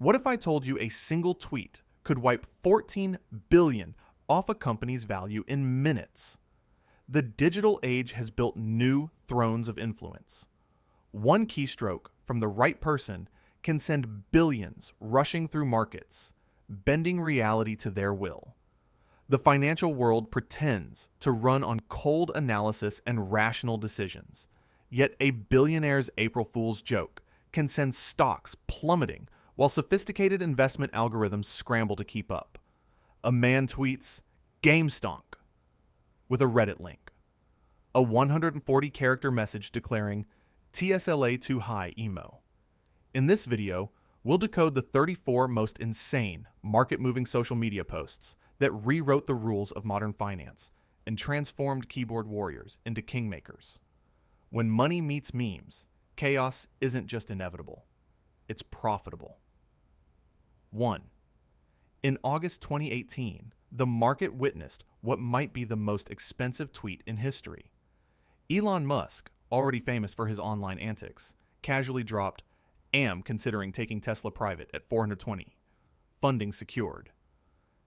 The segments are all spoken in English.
What if I told you a single tweet could wipe 14 billion off a company's value in minutes? The digital age has built new thrones of influence. One keystroke from the right person can send billions rushing through markets, bending reality to their will. The financial world pretends to run on cold analysis and rational decisions, yet a billionaire's April Fool's joke can send stocks plummeting while sophisticated investment algorithms scramble to keep up. A man tweets, "Game stonk," with a Reddit link. A 140-character message declaring, "TSLA too high emo." In this video, we'll decode the 34 most insane, market-moving social media posts that rewrote the rules of modern finance and transformed keyboard warriors into kingmakers. When money meets memes, chaos isn't just inevitable, it's profitable. 1. In August 2018, the market witnessed what might be the most expensive tweet in history. Elon Musk, already famous for his online antics, casually dropped, "Am considering taking Tesla private at 420. Funding secured."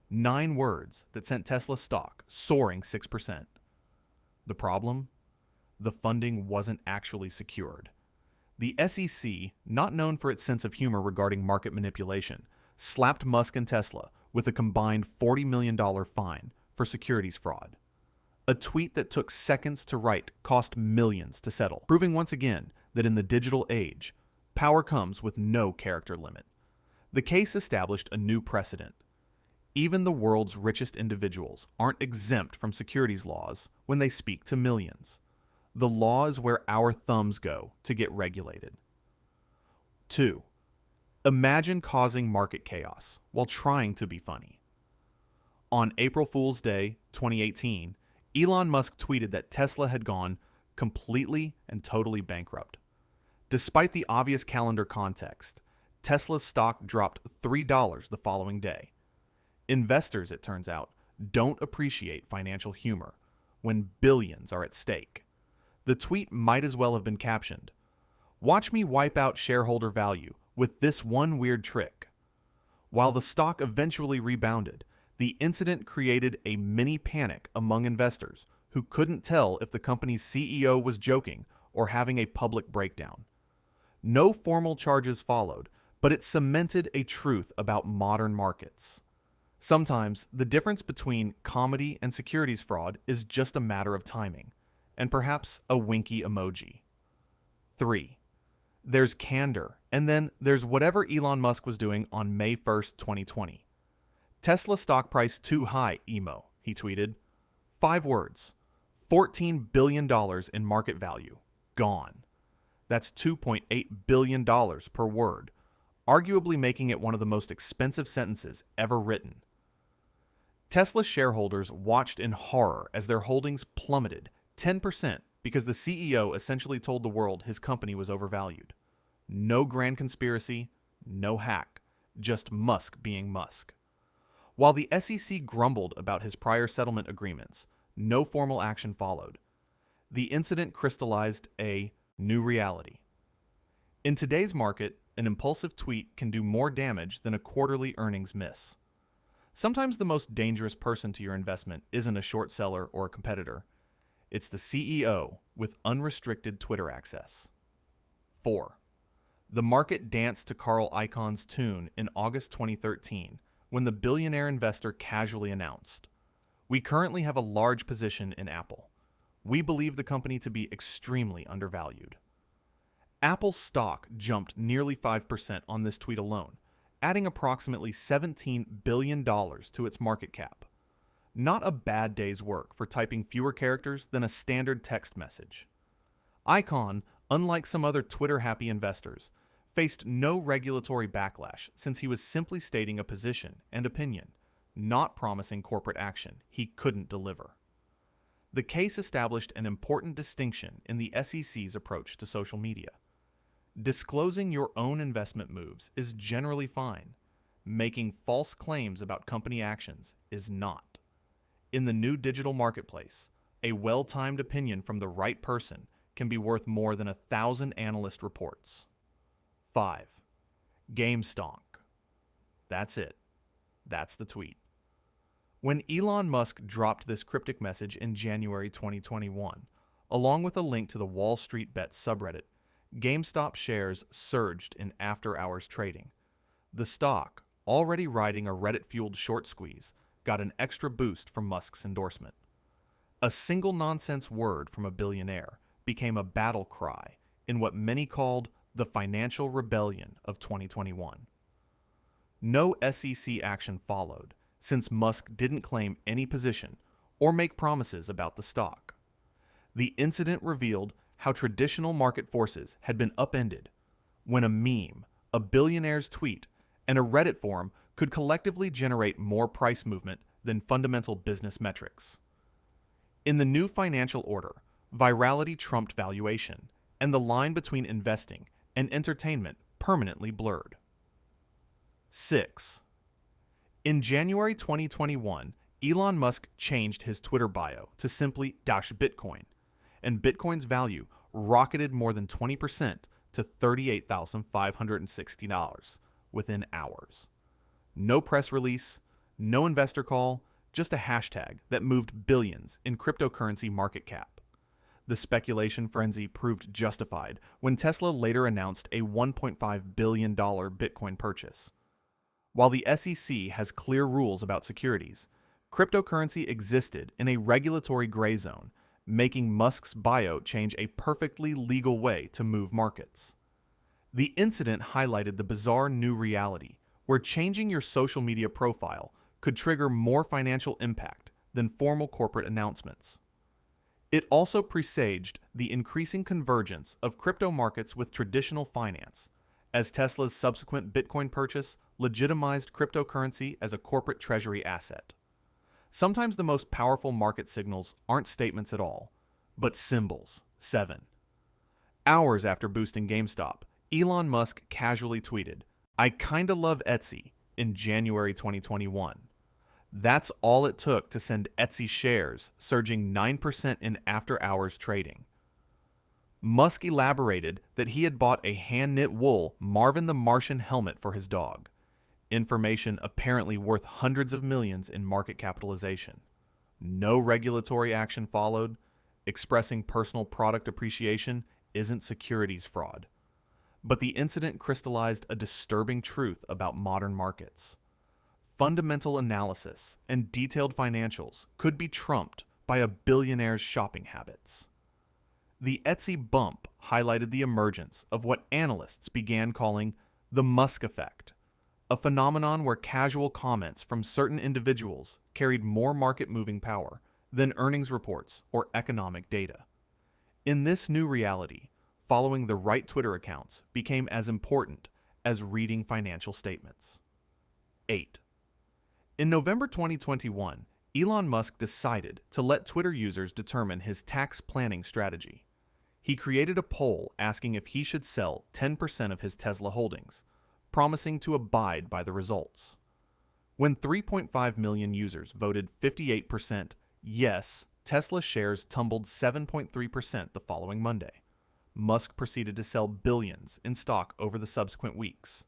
9 words that sent Tesla stock soaring 6%. The problem? The funding wasn't actually secured. The SEC, not known for its sense of humor regarding market manipulation, slapped Musk and Tesla with a combined $40 million fine for securities fraud. A tweet that took seconds to write cost millions to settle, proving once again that in the digital age, power comes with no character limit. The case established a new precedent. Even the world's richest individuals aren't exempt from securities laws when they speak to millions. The law is where our thumbs go to get regulated. 2. Imagine causing market chaos while trying to be funny. On April Fool's Day, 2018, Elon Musk tweeted that Tesla had gone completely and totally bankrupt. Despite the obvious calendar context, Tesla's stock dropped $3 the following day. Investors, it turns out, don't appreciate financial humor when billions are at stake. The tweet might as well have been captioned, "Watch me wipe out shareholder value with this one weird trick." While the stock eventually rebounded, the incident created a mini panic among investors who couldn't tell if the company's CEO was joking or having a public breakdown. No formal charges followed, but it cemented a truth about modern markets. Sometimes the difference between comedy and securities fraud is just a matter of timing, and perhaps a winky emoji. 3. There's candor, and then there's whatever Elon Musk was doing on May 1st, 2020. "Tesla stock price too high, emo," he tweeted. 5 words. $14 billion in market value. Gone. That's $2.8 billion per word, arguably making it one of the most expensive sentences ever written. Tesla shareholders watched in horror as their holdings plummeted 10% because the CEO essentially told the world his company was overvalued. No grand conspiracy, no hack, just Musk being Musk. While the SEC grumbled about his prior settlement agreements, no formal action followed. The incident crystallized a new reality. In today's market, an impulsive tweet can do more damage than a quarterly earnings miss. Sometimes the most dangerous person to your investment isn't a short seller or a competitor. It's the CEO with unrestricted Twitter access. 4. The market danced to Carl Icahn's tune in August 2013 when the billionaire investor casually announced, "We currently have a large position in Apple. We believe the company to be extremely undervalued." Apple's stock jumped nearly 5% on this tweet alone, adding approximately $17 billion to its market cap. Not a bad day's work for typing fewer characters than a standard text message. Icahn, unlike some other Twitter-happy investors, faced no regulatory backlash since he was simply stating a position and opinion, not promising corporate action he couldn't deliver. The case established an important distinction in the SEC's approach to social media. Disclosing your own investment moves is generally fine. Making false claims about company actions is not. In the new digital marketplace, a well-timed opinion from the right person can be worth more than 1,000 analyst reports. 5. Game stonk. That's it. That's the tweet. When Elon Musk dropped this cryptic message in January 2021, along with a link to the Wall Street Bets subreddit, GameStop shares surged in after-hours trading. The stock, already riding a Reddit-fueled short squeeze, got an extra boost from Musk's endorsement. A single nonsense word from a billionaire became a battle cry in what many called the financial rebellion of 2021. No SEC action followed, since Musk didn't claim any position or make promises about the stock. The incident revealed how traditional market forces had been upended when a meme, a billionaire's tweet, and a Reddit forum could collectively generate more price movement than fundamental business metrics. In the new financial order, virality trumped valuation, and the line between investing and entertainment permanently blurred. 6. In January 2021, Elon Musk changed his Twitter bio to simply -Bitcoin, and Bitcoin's value rocketed more than 20% to $38,560 within hours. No press release, no investor call, just a hashtag that moved billions in cryptocurrency market cap. The speculation frenzy proved justified when Tesla later announced a $1.5 billion Bitcoin purchase. While the SEC has clear rules about securities, cryptocurrency existed in a regulatory gray zone, making Musk's bio change a perfectly legal way to move markets. The incident highlighted the bizarre new reality, where changing your social media profile could trigger more financial impact than formal corporate announcements. It also presaged the increasing convergence of crypto markets with traditional finance, as Tesla's subsequent Bitcoin purchase legitimized cryptocurrency as a corporate treasury asset. Sometimes the most powerful market signals aren't statements at all, but symbols. 7. Hours after boosting GameStop, Elon Musk casually tweeted, "I kinda love Etsy," in January 2021. That's all it took to send Etsy shares surging 9% in after-hours trading. Musk elaborated that he had bought a hand-knit wool Marvin the Martian helmet for his dog, information apparently worth hundreds of millions in market capitalization. No regulatory action followed. Expressing personal product appreciation isn't securities fraud. But the incident crystallized a disturbing truth about modern markets. Fundamental analysis and detailed financials could be trumped by a billionaire's shopping habits. The Etsy bump highlighted the emergence of what analysts began calling the Musk effect, a phenomenon where casual comments from certain individuals carried more market-moving power than earnings reports or economic data. In this new reality, following the right Twitter accounts became as important as reading financial statements. 8. In November 2021, Elon Musk decided to let Twitter users determine his tax planning strategy. He created a poll asking if he should sell 10% of his Tesla holdings, promising to abide by the results. When 3.5 million users voted 58% yes, Tesla shares tumbled 7.3% the following Monday. Musk proceeded to sell billions in stock over the subsequent weeks.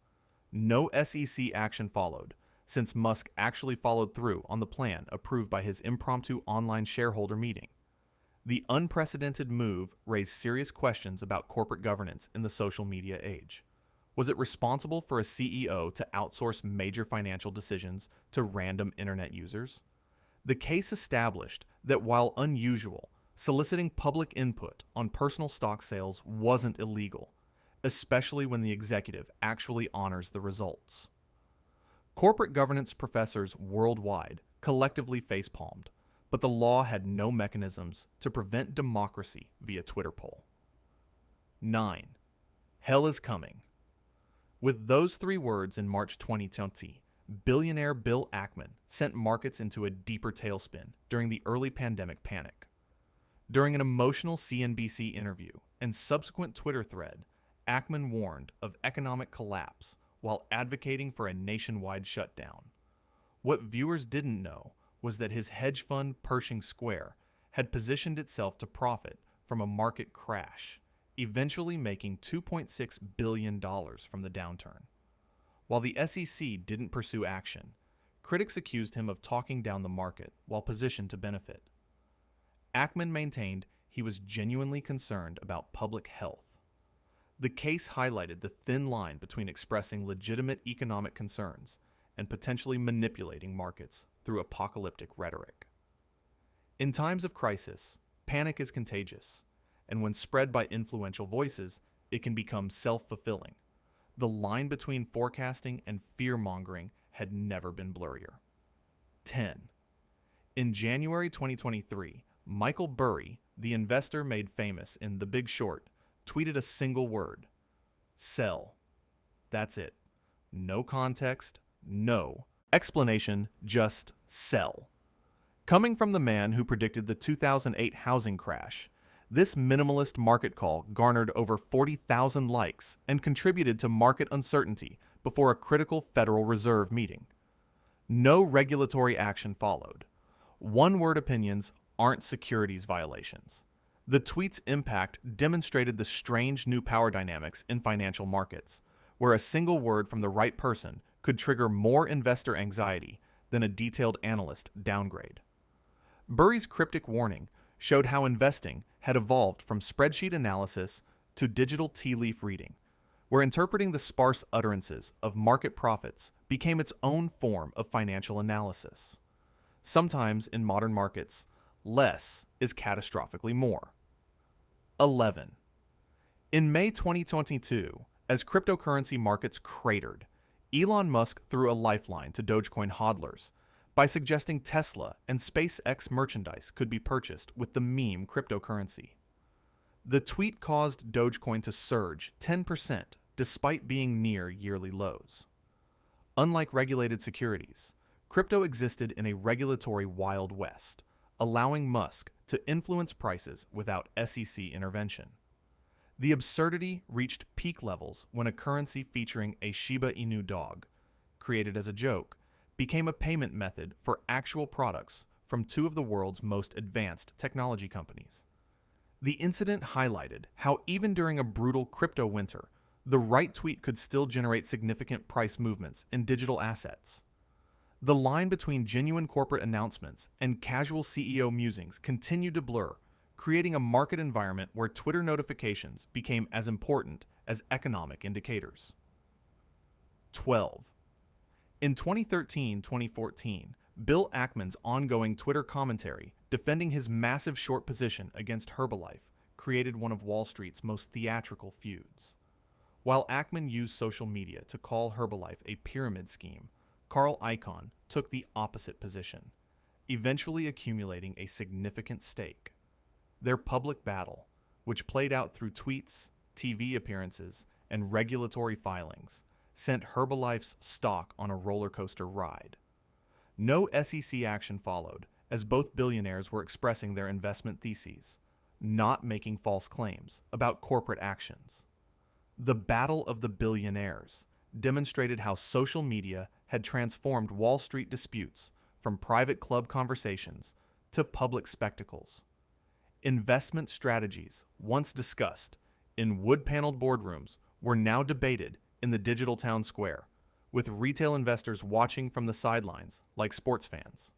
No SEC action followed, since Musk actually followed through on the plan approved by his impromptu online shareholder meeting. The unprecedented move raised serious questions about corporate governance in the social media age. Was it responsible for a CEO to outsource major financial decisions to random internet users? The case established that while unusual, soliciting public input on personal stock sales wasn't illegal, especially when the executive actually honors the results. Corporate governance professors worldwide collectively facepalmed, but the law had no mechanisms to prevent democracy via Twitter poll. 9. Hell is coming. With those three words in March 2020, billionaire Bill Ackman sent markets into a deeper tailspin during the early pandemic panic. During an emotional CNBC interview and subsequent Twitter thread, Ackman warned of economic collapse while advocating for a nationwide shutdown. What viewers didn't know was that his hedge fund Pershing Square had positioned itself to profit from a market crash, eventually making $2.6 billion from the downturn. While the SEC didn't pursue action, critics accused him of talking down the market while positioned to benefit. Ackman maintained he was genuinely concerned about public health. The case highlighted the thin line between expressing legitimate economic concerns and potentially manipulating markets through apocalyptic rhetoric. In times of crisis, panic is contagious, and when spread by influential voices, it can become self-fulfilling. The line between forecasting and fear-mongering had never been blurrier. 10. In January 2023, Michael Burry, the investor made famous in The Big Short, tweeted a single word: sell. That's it. No context, no explanation, just sell. Coming from the man who predicted the 2008 housing crash, this minimalist market call garnered over 40,000 likes and contributed to market uncertainty before a critical Federal Reserve meeting. No regulatory action followed. One-word opinions aren't securities violations. The tweet's impact demonstrated the strange new power dynamics in financial markets, where a single word from the right person could trigger more investor anxiety than a detailed analyst downgrade. Burry's cryptic warning showed how investing had evolved from spreadsheet analysis to digital tea leaf reading, where interpreting the sparse utterances of market prophets became its own form of financial analysis. Sometimes in modern markets, less is catastrophically more. 11. In May 2022, as cryptocurrency markets cratered, Elon Musk threw a lifeline to Dogecoin hodlers by suggesting Tesla and SpaceX merchandise could be purchased with the meme cryptocurrency. The tweet caused Dogecoin to surge 10% despite being near yearly lows. Unlike regulated securities, crypto existed in a regulatory Wild West, allowing Musk to influence prices without SEC intervention. The absurdity reached peak levels when a currency featuring a Shiba Inu dog, created as a joke, became a payment method for actual products from two of the world's most advanced technology companies. The incident highlighted how even during a brutal crypto winter, the right tweet could still generate significant price movements in digital assets. The line between genuine corporate announcements and casual CEO musings continued to blur, creating a market environment where Twitter notifications became as important as economic indicators. 12. In 2013-2014, Bill Ackman's ongoing Twitter commentary defending his massive short position against Herbalife created one of Wall Street's most theatrical feuds. While Ackman used social media to call Herbalife a pyramid scheme, Carl Icahn took the opposite position, eventually accumulating a significant stake. Their public battle, which played out through tweets, TV appearances, and regulatory filings, sent Herbalife's stock on a roller coaster ride. No SEC action followed, as both billionaires were expressing their investment theses, not making false claims about corporate actions. The Battle of the Billionaires demonstrated how social media had transformed Wall Street disputes from private club conversations to public spectacles. Investment strategies, once discussed in wood-paneled boardrooms, were now debated in the digital town square, with retail investors watching from the sidelines like sports fans.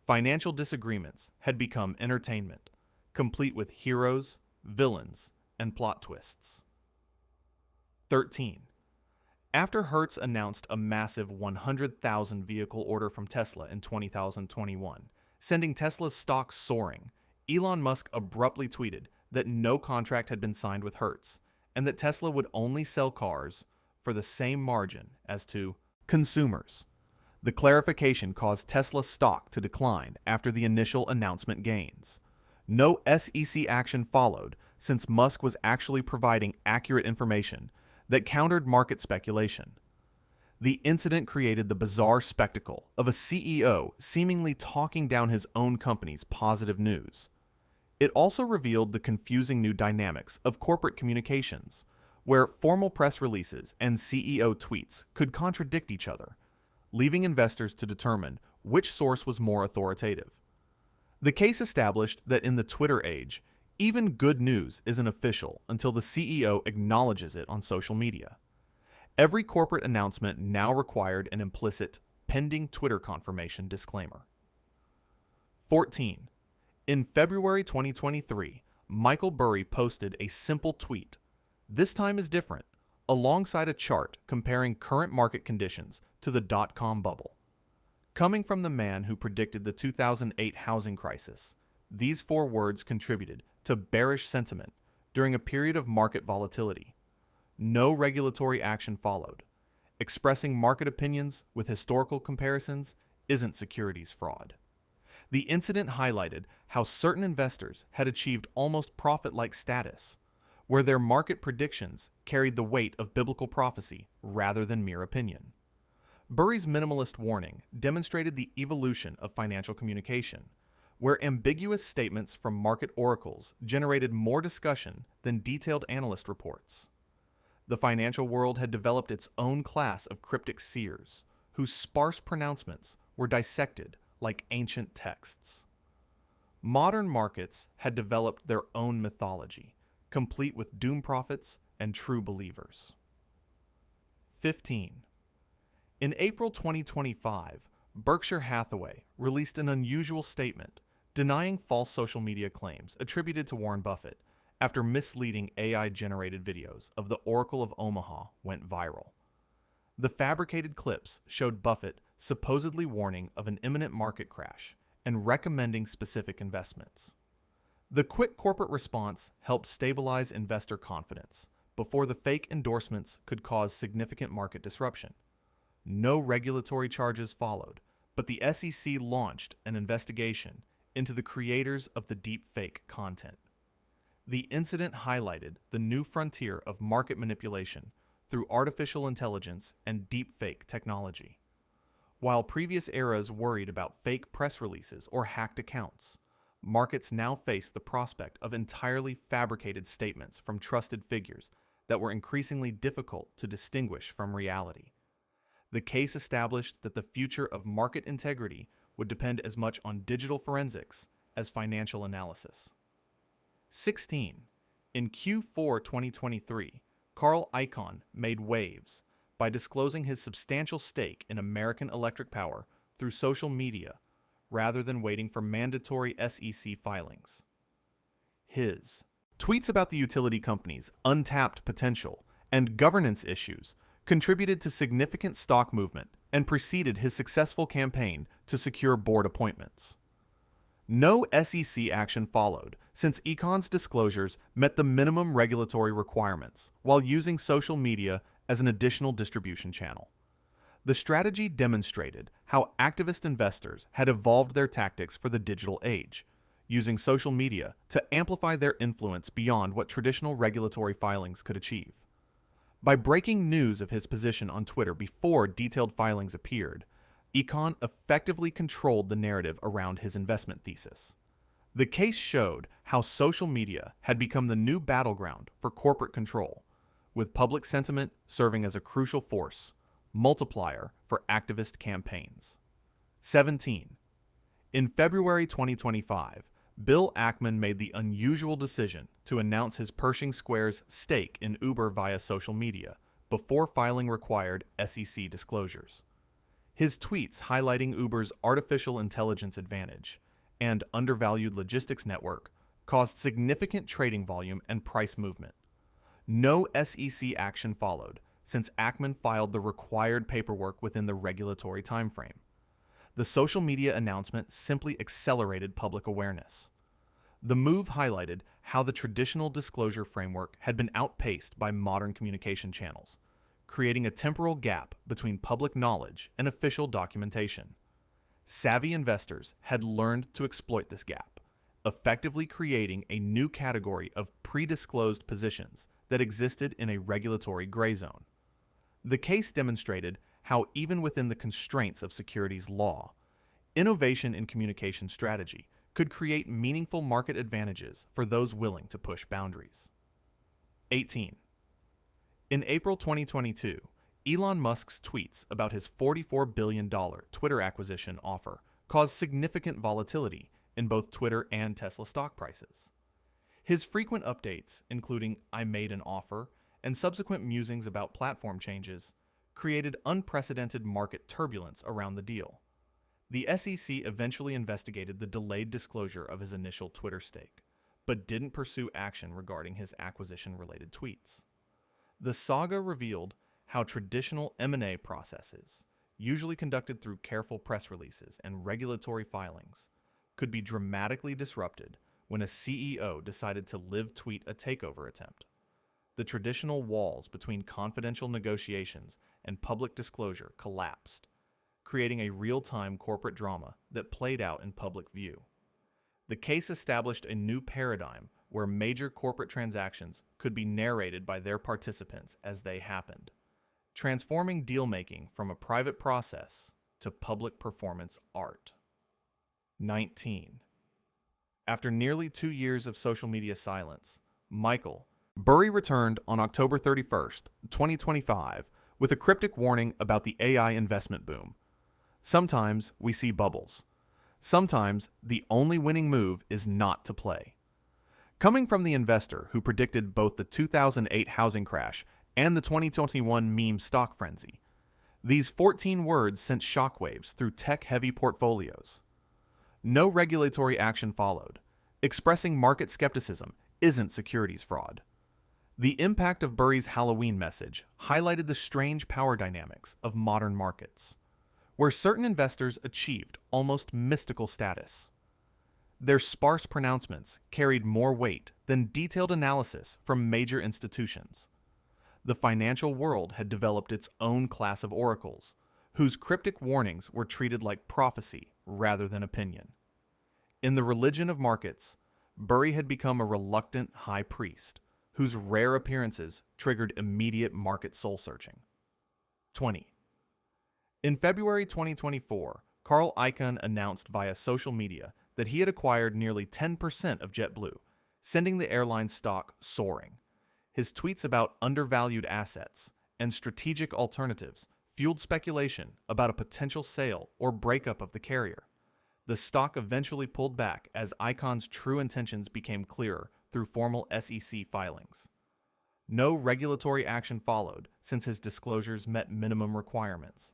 Financial disagreements had become entertainment, complete with heroes, villains, and plot twists. 13. After Hertz announced a massive 100,000 vehicle order from Tesla in 2021, sending Tesla's stock soaring, Elon Musk abruptly tweeted that no contract had been signed with Hertz, and that Tesla would only sell cars for the same margin as to consumers. The clarification caused Tesla stock to decline after the initial announcement gains. No SEC action followed, since Musk was actually providing accurate information that countered market speculation. The incident created the bizarre spectacle of a CEO seemingly talking down his own company's positive news. It also revealed the confusing new dynamics of corporate communications, where formal press releases and CEO tweets could contradict each other, leaving investors to determine which source was more authoritative. The case established that in the Twitter age, even good news isn't official until the CEO acknowledges it on social media. Every corporate announcement now required an implicit pending Twitter confirmation disclaimer. 14. In February 2023, Michael Burry posted a simple tweet. This time is different, alongside a chart comparing current market conditions to the dot-com bubble. Coming from the man who predicted the 2008 housing crisis, these 4 words contributed to bearish sentiment during a period of market volatility. No regulatory action followed. Expressing market opinions with historical comparisons isn't securities fraud. The incident highlighted how certain investors had achieved almost prophet-like status, where their market predictions carried the weight of biblical prophecy rather than mere opinion. Burry's minimalist warning demonstrated the evolution of financial communication, where ambiguous statements from market oracles generated more discussion than detailed analyst reports. The financial world had developed its own class of cryptic seers, whose sparse pronouncements were dissected like ancient texts. Modern markets had developed their own mythology, complete with doom prophets and true believers. 15. In April 2025, Berkshire Hathaway released an unusual statement denying false social media claims attributed to Warren Buffett after misleading AI-generated videos of the Oracle of Omaha went viral. The fabricated clips showed Buffett supposedly warning of an imminent market crash and recommending specific investments. The quick corporate response helped stabilize investor confidence before the fake endorsements could cause significant market disruption. No regulatory charges followed, but the SEC launched an investigation into the creators of the deepfake content. The incident highlighted the new frontier of market manipulation through artificial intelligence and deepfake technology. While previous eras worried about fake press releases or hacked accounts, markets now face the prospect of entirely fabricated statements from trusted figures that were increasingly difficult to distinguish from reality. The case established that the future of market integrity would depend as much on digital forensics as financial analysis. 16. In Q4 2023, Carl Icahn made waves by disclosing his substantial stake in American Electric Power through social media rather than waiting for mandatory SEC filings. His tweets about the utility company's untapped potential and governance issues contributed to significant stock movement and preceded his successful campaign to secure board appointments. No SEC action followed, since Icahn's disclosures met the minimum regulatory requirements while using social media as an additional distribution channel. The strategy demonstrated how activist investors had evolved their tactics for the digital age, using social media to amplify their influence beyond what traditional regulatory filings could achieve. By breaking news of his position on Twitter before detailed filings appeared, Icahn effectively controlled the narrative around his investment thesis. The case showed how social media had become the new battleground for corporate control, with public sentiment serving as a crucial force multiplier for activist campaigns. 17. In February 2025, Bill Ackman made the unusual decision to announce his Pershing Square's stake in Uber via social media before filing required SEC disclosures. His tweets highlighting Uber's artificial intelligence advantage and undervalued logistics network caused significant trading volume and price movement. No SEC action followed, since Ackman filed the required paperwork within the regulatory timeframe. The social media announcement simply accelerated public awareness. The move highlighted how the traditional disclosure framework had been outpaced by modern communication channels, creating a temporal gap between public knowledge and official documentation. Savvy investors had learned to exploit this gap, effectively creating a new category of pre-disclosed positions that existed in a regulatory gray zone. The case demonstrated how even within the constraints of securities law, innovation in communication strategy could create meaningful market advantages for those willing to push boundaries. 18. In April 2022, Elon Musk's tweets about his $44 billion Twitter acquisition offer caused significant volatility in both Twitter and Tesla stock prices. His frequent updates, including "I made an offer" and subsequent musings about platform changes created unprecedented market turbulence around the deal. The SEC eventually investigated the delayed disclosure of his initial Twitter stake, but didn't pursue action regarding his acquisition-related tweets. The saga revealed how traditional M&A processes, usually conducted through careful press releases and regulatory filings, could be dramatically disrupted when a CEO decided to live tweet a takeover attempt. The traditional walls between confidential negotiations and public disclosure collapsed, creating a real-time corporate drama that played out in public view. The case established a new paradigm where major corporate transactions could be narrated by their participants as they happened, transforming deal-making from a private process to public performance art. 19. After nearly 2 years of social media silence, Michael Burry returned on October 31st, 2025, with a cryptic warning about the AI investment boom. Sometimes we see bubbles. Sometimes the only winning move is not to play. Coming from the investor who predicted both the 2008 housing crash and the 2021 meme stock frenzy, these 14 words sent shockwaves through tech-heavy portfolios. No regulatory action followed. Expressing market skepticism isn't securities fraud. The impact of Burry's Halloween message highlighted the strange power dynamics of modern markets, where certain investors achieved almost mystical status. Their sparse pronouncements carried more weight than detailed analysis from major institutions. The financial world had developed its own class of oracles, whose cryptic warnings were treated like prophecy rather than opinion. In the religion of markets, Burry had become a reluctant high priest, whose rare appearances triggered immediate market soul-searching. 20. In February 2024, Carl Icahn announced via social media that he had acquired nearly 10% of JetBlue, sending the airline's stock soaring. His tweets about undervalued assets and strategic alternatives fueled speculation about a potential sale or breakup of the carrier. The stock eventually pulled back as Icahn's true intentions became clearer through formal SEC filings. No regulatory action followed since his disclosures met minimum requirements.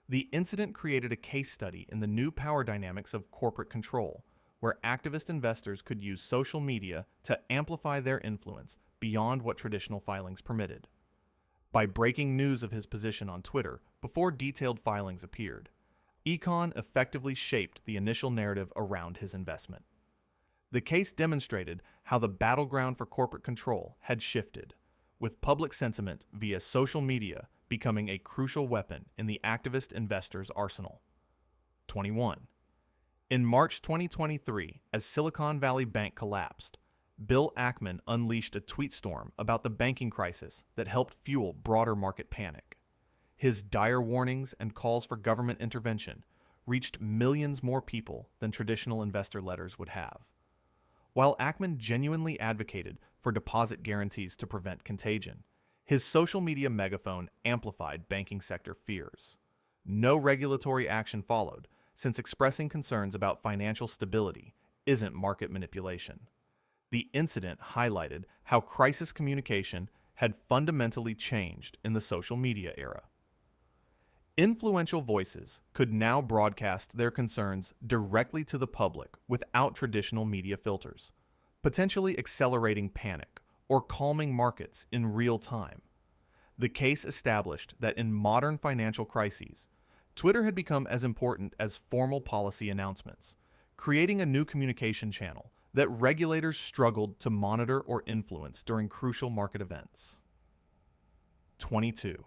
The incident created a case study in the new power dynamics of corporate control, where activist investors could use social media to amplify their influence beyond what traditional filings permitted. By breaking news of his position on Twitter before detailed filings appeared, Icahn effectively shaped the initial narrative around his investment. The case demonstrated how the battleground for corporate control had shifted, with public sentiment via social media becoming a crucial weapon in the activist investor's arsenal. 21. In March 2023, as Silicon Valley Bank collapsed, Bill Ackman unleashed a tweet storm about the banking crisis that helped fuel broader market panic. His dire warnings and calls for government intervention reached millions more people than traditional investor letters would have. While Ackman genuinely advocated for deposit guarantees to prevent contagion, his social media megaphone amplified banking sector fears. No regulatory action followed, since expressing concerns about financial stability isn't market manipulation. The incident highlighted how crisis communication had fundamentally changed in the social media era. Influential voices could now broadcast their concerns directly to the public without traditional media filters, potentially accelerating panic or calming markets in real time. The case established that in modern financial crises, Twitter had become as important as formal policy announcements, creating a new communication channel that regulators struggled to monitor or influence during crucial market events. 22.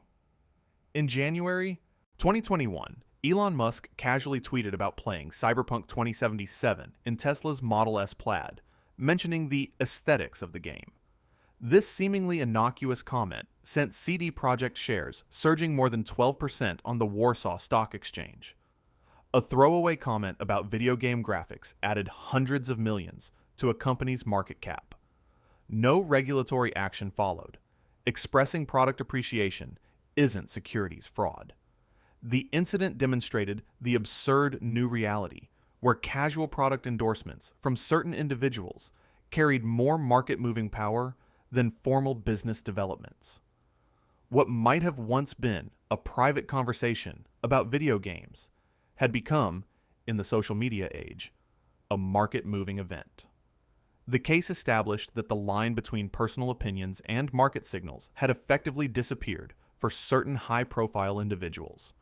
In January 2021, Elon Musk casually tweeted about playing Cyberpunk 2077 in Tesla's Model S Plaid, mentioning the aesthetics of the game. This seemingly innocuous comment sent CD Projekt shares surging more than 12% on the Warsaw Stock Exchange. A throwaway comment about video game graphics added hundreds of millions to a company's market cap. No regulatory action followed. Expressing product appreciation isn't securities fraud. The incident demonstrated the absurd new reality, where casual product endorsements from certain individuals carried more market-moving power than formal business developments. What might have once been a private conversation about video games had become, in the social media age, a market-moving event. The case established that the line between personal opinions and market signals had effectively disappeared for certain high-profile individuals,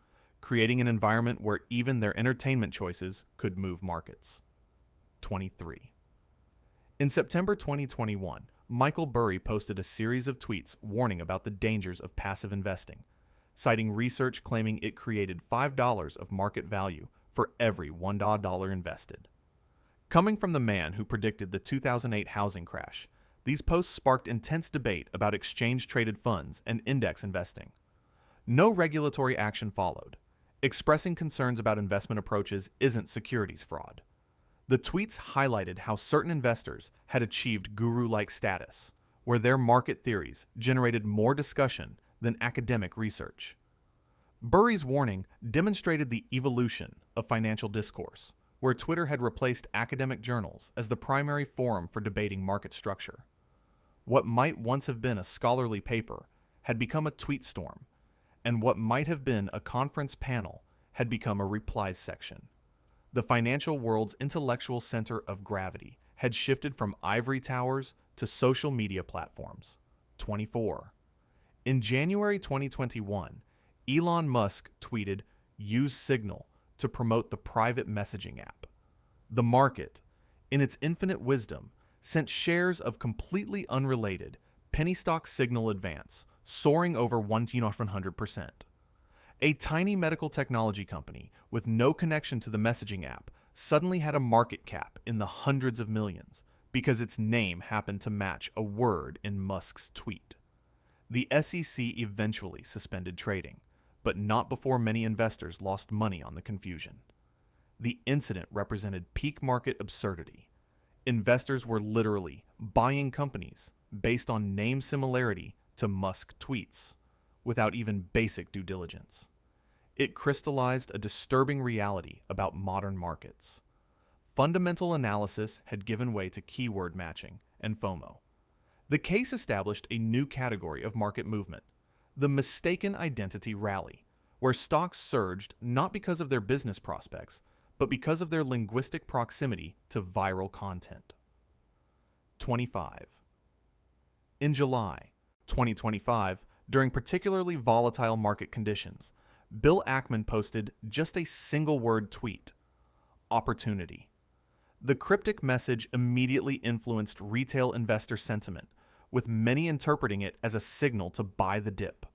creating an environment where even their entertainment choices could move markets. 23. In September 2021, Michael Burry posted a series of tweets warning about the dangers of passive investing, citing research claiming it created $5 of market value for every $1 invested. Coming from the man who predicted the 2008 housing crash, these posts sparked intense debate about exchange-traded funds and index investing. No regulatory action followed. Expressing concerns about investment approaches isn't securities fraud. The tweets highlighted how certain investors had achieved guru-like status, where their market theories generated more discussion than academic research. Burry's warning demonstrated the evolution of financial discourse, where Twitter had replaced academic journals as the primary forum for debating market structure. What might once have been a scholarly paper had become a tweet storm, and what might have been a conference panel had become a replies section. The financial world's intellectual center of gravity had shifted from ivory towers to social media platforms. 24. In January 2021, Elon Musk tweeted, "Use Signal to promote the private messaging app." The market, in its infinite wisdom, sent shares of completely unrelated penny stock Signal Advance soaring over 100%. A tiny medical technology company with no connection to the messaging app suddenly had a market cap in the hundreds of millions because its name happened to match a word in Musk's tweet. The SEC eventually suspended trading, but not before many investors lost money on the confusion. The incident represented peak market absurdity. Investors were literally buying companies based on name similarity to Musk tweets, without even basic due diligence. It crystallized a disturbing reality about modern markets. Fundamental analysis had given way to keyword matching and FOMO. The case established a new category of market movement, the mistaken identity rally, where stocks surged not because of their business prospects, but because of their linguistic proximity to viral content. 25. In July 2025, during particularly volatile market conditions, Bill Ackman posted just a single-word tweet: opportunity. The cryptic message immediately influenced retail investor sentiment, with many interpreting it as a signal to buy the dip.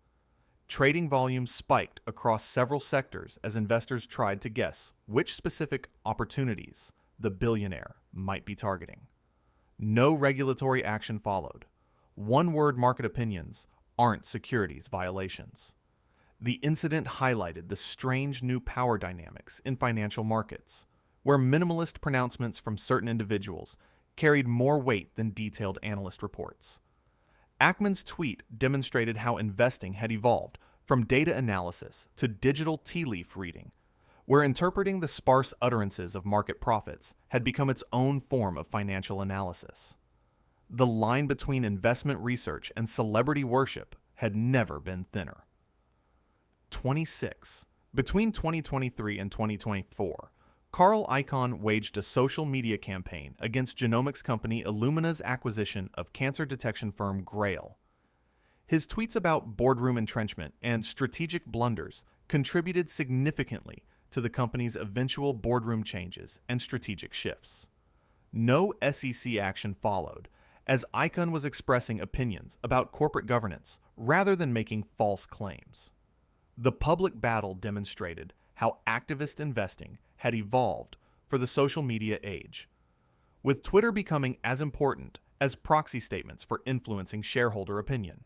Trading volumes spiked across several sectors as investors tried to guess which specific opportunities the billionaire might be targeting. No regulatory action followed. One-word market opinions aren't securities violations. The incident highlighted the strange new power dynamics in financial markets, where minimalist pronouncements from certain individuals carried more weight than detailed analyst reports. Ackman's tweet demonstrated how investing had evolved from data analysis to digital tea leaf reading, where interpreting the sparse utterances of market prophets had become its own form of financial analysis. The line between investment research and celebrity worship had never been thinner. 26. Between 2023 and 2024, Carl Icahn waged a social media campaign against genomics company Illumina's acquisition of cancer detection firm Grail. His tweets about boardroom entrenchment and strategic blunders contributed significantly to the company's eventual boardroom changes and strategic shifts. No SEC action followed, as Icahn was expressing opinions about corporate governance rather than making false claims. The public battle demonstrated how activist investing had evolved for the social media age, with Twitter becoming as important as proxy statements for influencing shareholder opinion.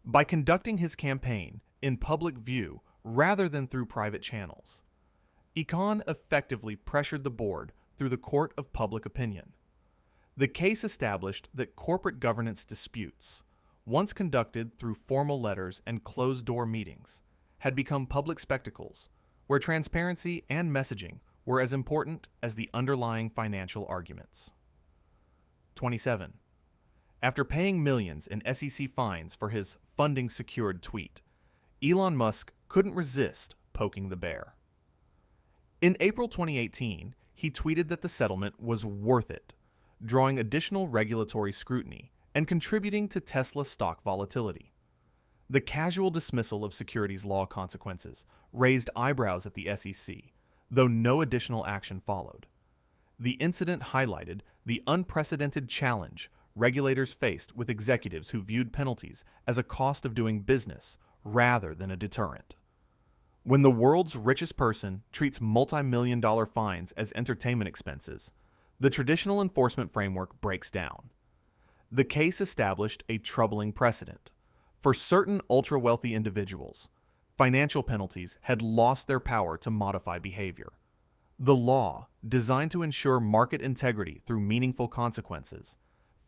By conducting his campaign in public view rather than through private channels, Icahn effectively pressured the board through the court of public opinion. The case established that corporate governance disputes, once conducted through formal letters and closed-door meetings, had become public spectacles where transparency and messaging were as important as the underlying financial arguments. 27. After paying millions in SEC fines for his funding-secured tweet, Elon Musk couldn't resist poking the bear. In April 2018, he tweeted that the settlement was worth it, drawing additional regulatory scrutiny and contributing to Tesla stock volatility. The casual dismissal of securities law consequences raised eyebrows at the SEC, though no additional action followed. The incident highlighted the unprecedented challenge regulators faced with executives who viewed penalties as a cost of doing business rather than a deterrent. When the world's richest person treats multi-million-dollar fines as entertainment expenses, the traditional enforcement framework breaks down. The case established a troubling precedent. For certain ultra-wealthy individuals, financial penalties had lost their power to modify behavior. The law, designed to ensure market integrity through meaningful consequences,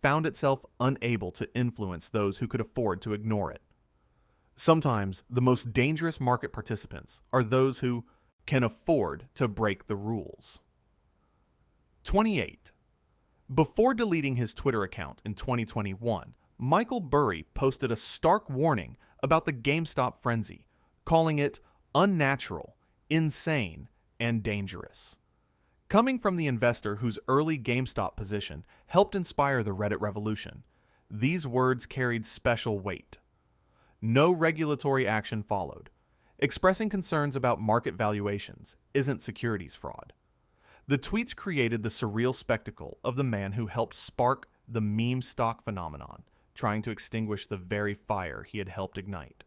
found itself unable to influence those who could afford to ignore it. Sometimes, the most dangerous market participants are those who can afford to break the rules. 28. Before deleting his Twitter account in 2021, Michael Burry posted a stark warning about the GameStop frenzy, calling it unnatural, insane, and dangerous. Coming from the investor whose early GameStop position helped inspire the Reddit revolution, these words carried special weight. No regulatory action followed. Expressing concerns about market valuations isn't securities fraud. The tweets created the surreal spectacle of the man who helped spark the meme stock phenomenon, trying to extinguish the very fire he had helped ignite.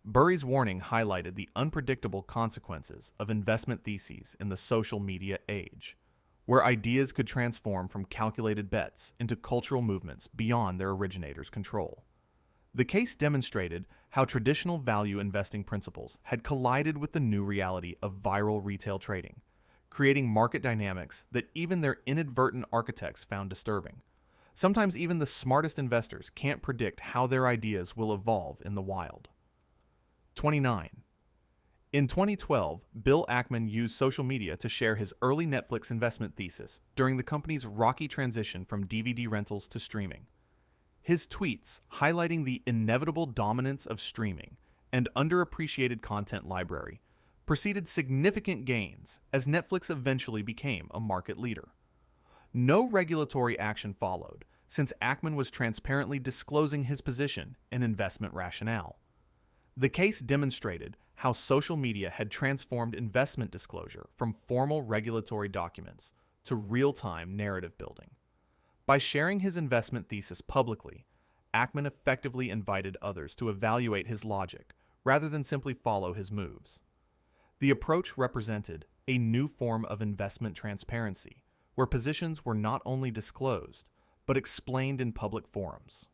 Burry's warning highlighted the unpredictable consequences of investment theses in the social media age, where ideas could transform from calculated bets into cultural movements beyond their originator's control. The case demonstrated how traditional value investing principles had collided with the new reality of viral retail trading, creating market dynamics that even their inadvertent architects found disturbing. Sometimes even the smartest investors can't predict how their ideas will evolve in the wild. 29. In 2012, Bill Ackman used social media to share his early Netflix investment thesis during the company's rocky transition from DVD rentals to streaming. His tweets, highlighting the inevitable dominance of streaming and underappreciated content library, preceded significant gains as Netflix eventually became a market leader. No regulatory action followed, since Ackman was transparently disclosing his position and investment rationale. The case demonstrated how social media had transformed investment disclosure from formal regulatory documents to real-time narrative building. By sharing his investment thesis publicly, Ackman effectively invited others to evaluate his logic rather than simply follow his moves. The approach represented a new form of investment transparency, where positions were not only disclosed, but explained in public forums.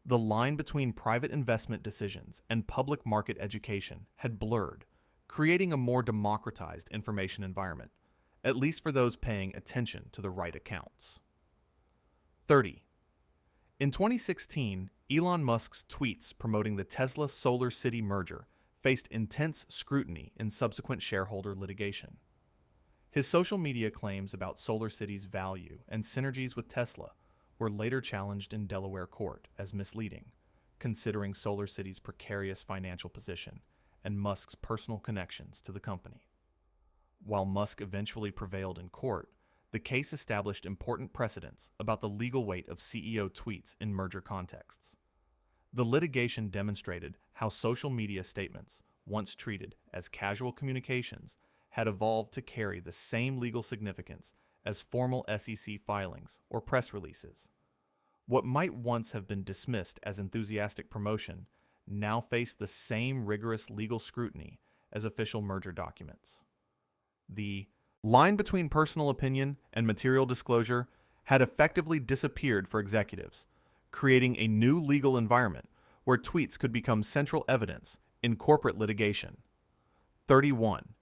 The line between private investment decisions and public market education had blurred, creating a more democratized information environment, at least for those paying attention to the right accounts. 30. In 2016, Elon Musk's tweets promoting the Tesla Solar City merger faced intense scrutiny in subsequent shareholder litigation. His social media claims about Solar City's value and synergies with Tesla were later challenged in Delaware court as misleading, considering Solar City's precarious financial position and Musk's personal connections to the company. While Musk eventually prevailed in court, the case established important precedents about the legal weight of CEO tweets in merger contexts. The litigation demonstrated how social media statements, once treated as casual communications, had evolved to carry the same legal significance as formal SEC filings or press releases. What might once have been dismissed as enthusiastic promotion now faced the same rigorous legal scrutiny as official merger documents. The line between personal opinion and material disclosure had effectively disappeared for executives, creating a new legal environment where tweets could become central evidence in corporate litigation. 31.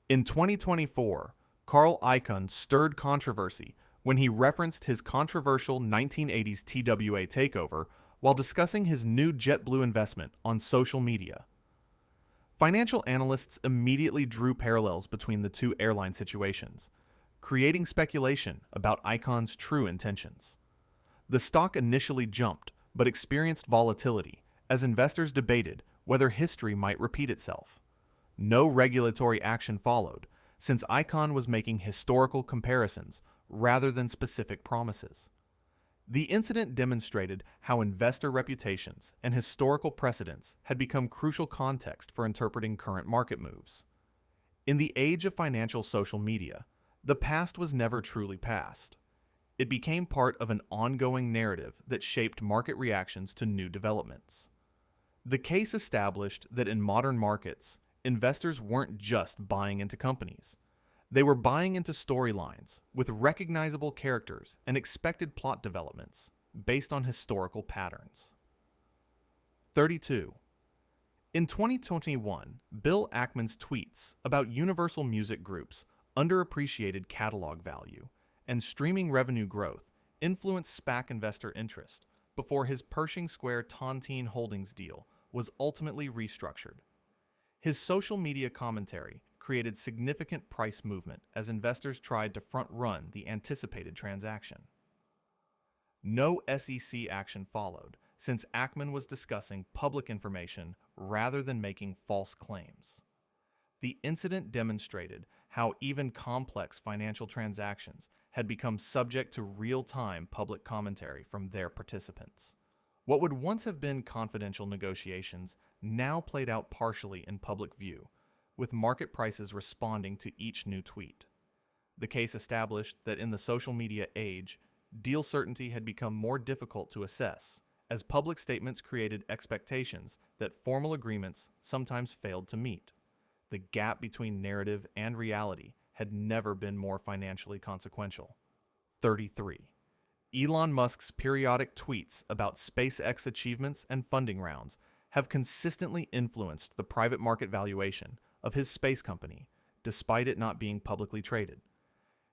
In 2024, Carl Icahn stirred controversy when he referenced his controversial 1980s TWA takeover while discussing his new JetBlue investment on social media. Financial analysts immediately drew parallels between the two airline situations, creating speculation about Icahn's true intentions. The stock initially jumped, but experienced volatility as investors debated whether history might repeat itself. No regulatory action followed, since Icon was making historical comparisons rather than specific promises. The incident demonstrated how investor reputations and historical precedents had become crucial context for interpreting current market moves. In the age of financial social media, the past was never truly past. It became part of an ongoing narrative that shaped market reactions to new developments. The case established that in modern markets, investors weren't just buying into companies. They were buying into storylines with recognizable characters and expected plot developments based on historical patterns. 32. In 2021, Bill Ackman's tweets about Universal Music Group's underappreciated catalog value and streaming revenue growth influenced SPAC investor interest before his Pershing Square Tontine Holdings deal was ultimately restructured. His social media commentary created significant price movement as investors tried to front-run the anticipated transaction. No SEC action followed, since Ackman was discussing public information rather than making false claims. The incident demonstrated how even complex financial transactions had become subject to real-time public commentary from their participants. What would once have been confidential negotiations now played out partially in public view, with market prices responding to each new tweet. The case established that in the social media age, deal certainty had become more difficult to assess, as public statements created expectations that formal agreements sometimes failed to meet. The gap between narrative and reality had never been more financially consequential. 33. Elon Musk's periodic tweets about SpaceX achievements and funding rounds have consistently influenced the private market valuation of his space company, despite it not being publicly traded.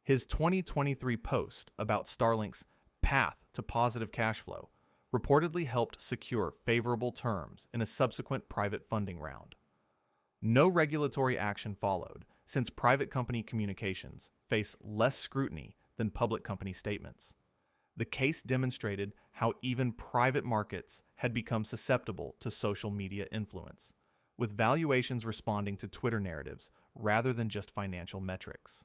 His 2023 post about Starlink's path to positive cash flow reportedly helped secure favorable terms in a subsequent private funding round. No regulatory action followed, since private company communications face less scrutiny than public company statements. The case demonstrated how even private markets had become susceptible to social media influence, with valuations responding to Twitter narratives rather than just financial metrics.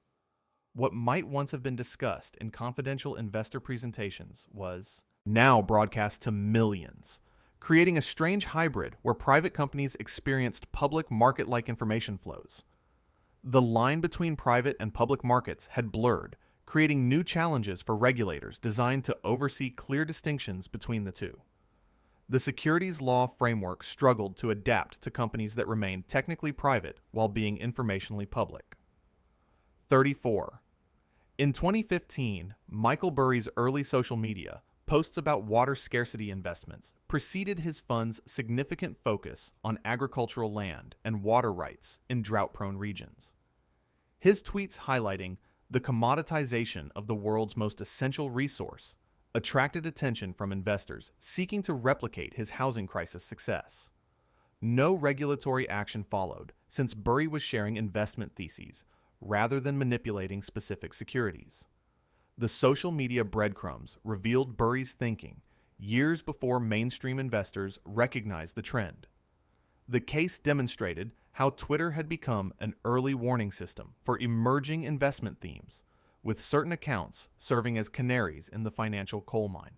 What might once have been discussed in confidential investor presentations was now broadcast to millions, creating a strange hybrid where private companies experienced public market-like information flows. The line between private and public markets had blurred, creating new challenges for regulators designed to oversee clear distinctions between the two. The securities law framework struggled to adapt to companies that remained technically private while being informationally public. 34. In 2015, Michael Burry's early social media posts about water scarcity investments preceded his fund's significant focus on agricultural land and water rights in drought-prone regions. His tweets highlighting the commoditization of the world's most essential resource attracted attention from investors seeking to replicate his housing crisis success. No regulatory action followed, since Burry was sharing investment theses rather than manipulating specific securities. The social media breadcrumbs revealed Burry's thinking years before mainstream investors recognized the trend. The case demonstrated how Twitter had become an early warning system for emerging investment themes, with certain accounts serving as canaries in the financial coal mine.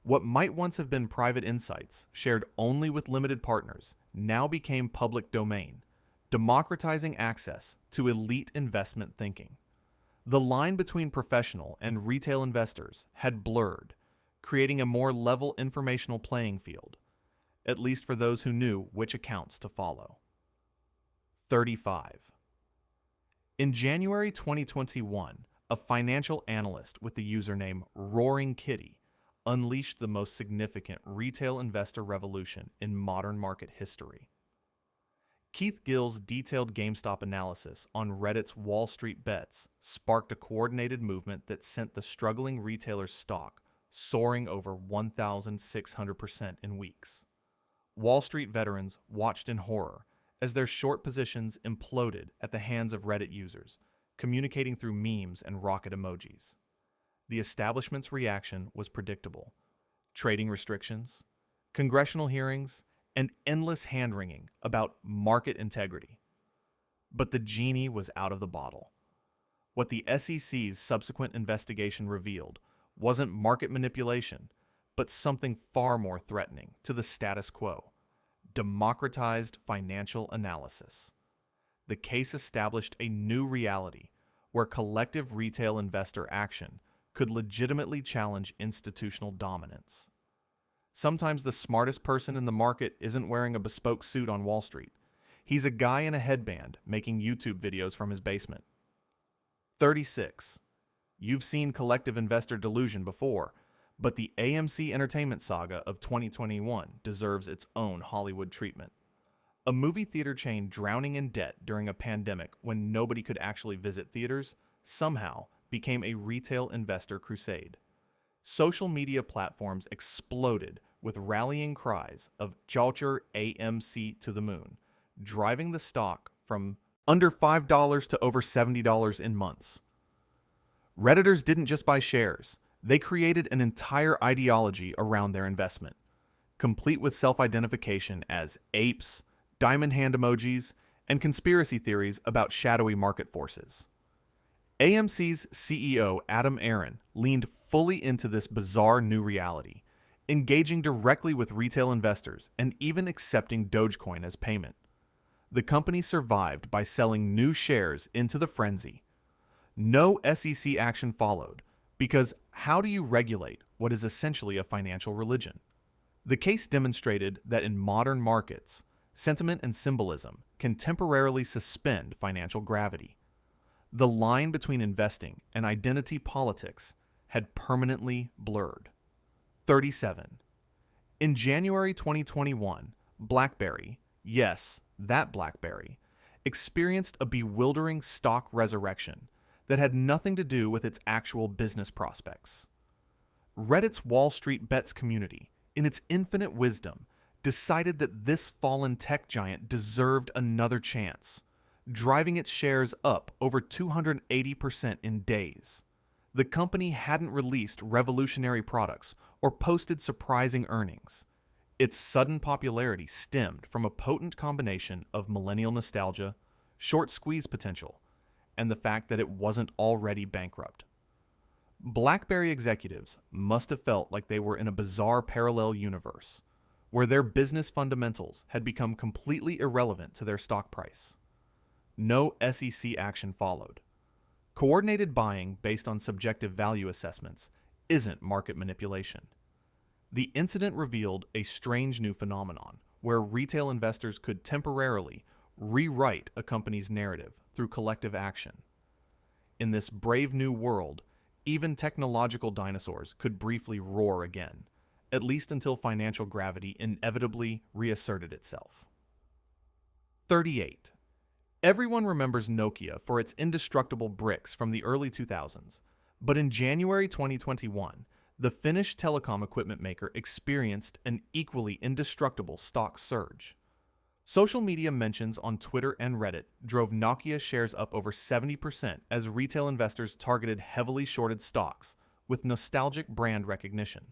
What might once have been private insights shared only with limited partners now became public domain, democratizing access to elite investment thinking. The line between professional and retail investors had blurred, creating a more level informational playing field, at least for those who knew which accounts to follow. 35. In January 2021, a financial analyst with the username Roaring Kitty unleashed the most significant retail investor revolution in modern market history. Keith Gill's detailed GameStop analysis on Reddit's Wall Street Bets sparked a coordinated movement that sent the struggling retailer's stock soaring over 1,600% in weeks. Wall Street veterans watched in horror as their short positions imploded at the hands of Reddit users, communicating through memes and rocket emojis. The establishment's reaction was predictable: trading restrictions, congressional hearings, and endless hand-wringing about market integrity. But the genie was out of the bottle. What the SEC's subsequent investigation revealed wasn't market manipulation, but something far more threatening to the status quo: democratized financial analysis. The case established a new reality where collective retail investor action could legitimately challenge institutional dominance. Sometimes the smartest person in the market isn't wearing a bespoke suit on Wall Street. He's a guy in a headband making YouTube videos from his basement. 36. You've seen collective investor delusion before, but the AMC Entertainment saga of 2021 deserves its own Hollywood treatment. A movie theater chain drowning in debt during a pandemic when nobody could actually visit theaters somehow became a retail investor crusade. Social media platforms exploded with rallying cries of "Jalcher AMC to the moon," driving the stock from under $5 to over $70 in months. Redditors didn't just buy shares, they created an entire ideology around their investment, complete with self-identification as apes, diamond hand emojis, and conspiracy theories about shadowy market forces. AMC's CEO Adam Aron leaned fully into this bizarre new reality, engaging directly with retail investors and even accepting Dogecoin as payment. The company survived by selling new shares into the frenzy. No SEC action followed, because how do you regulate what is essentially a financial religion? The case demonstrated that in modern markets, sentiment and symbolism can temporarily suspend financial gravity. The line between investing and identity politics had permanently blurred. 37. In January 2021, BlackBerry, yes, that BlackBerry, experienced a bewildering stock resurrection that had nothing to do with its actual business prospects. Reddit's Wall Street Bets community, in its infinite wisdom, decided that this fallen tech giant deserved another chance, driving its shares up over 280% in days. The company hadn't released revolutionary products or posted surprising earnings. Its sudden popularity stemmed from a potent combination of millennial nostalgia, short squeeze potential, and the fact that it wasn't already bankrupt. BlackBerry executives must have felt like they were in a bizarre parallel universe, where their business fundamentals had become completely irrelevant to their stock price. No SEC action followed. Coordinated buying based on subjective value assessments isn't market manipulation. The incident revealed a strange new phenomenon where retail investors could temporarily rewrite a company's narrative through collective action. In this brave new world, even technological dinosaurs could briefly roar again, at least until financial gravity inevitably reasserted itself. 38. Everyone remembers Nokia for its indestructible bricks from the early 2000s, but in January 2021, the Finnish telecom equipment maker experienced an equally indestructible stock surge. Social media mentions on Twitter and Reddit drove Nokia shares up over 70% as retail investors targeted heavily shorted stocks with nostalgic brand recognition.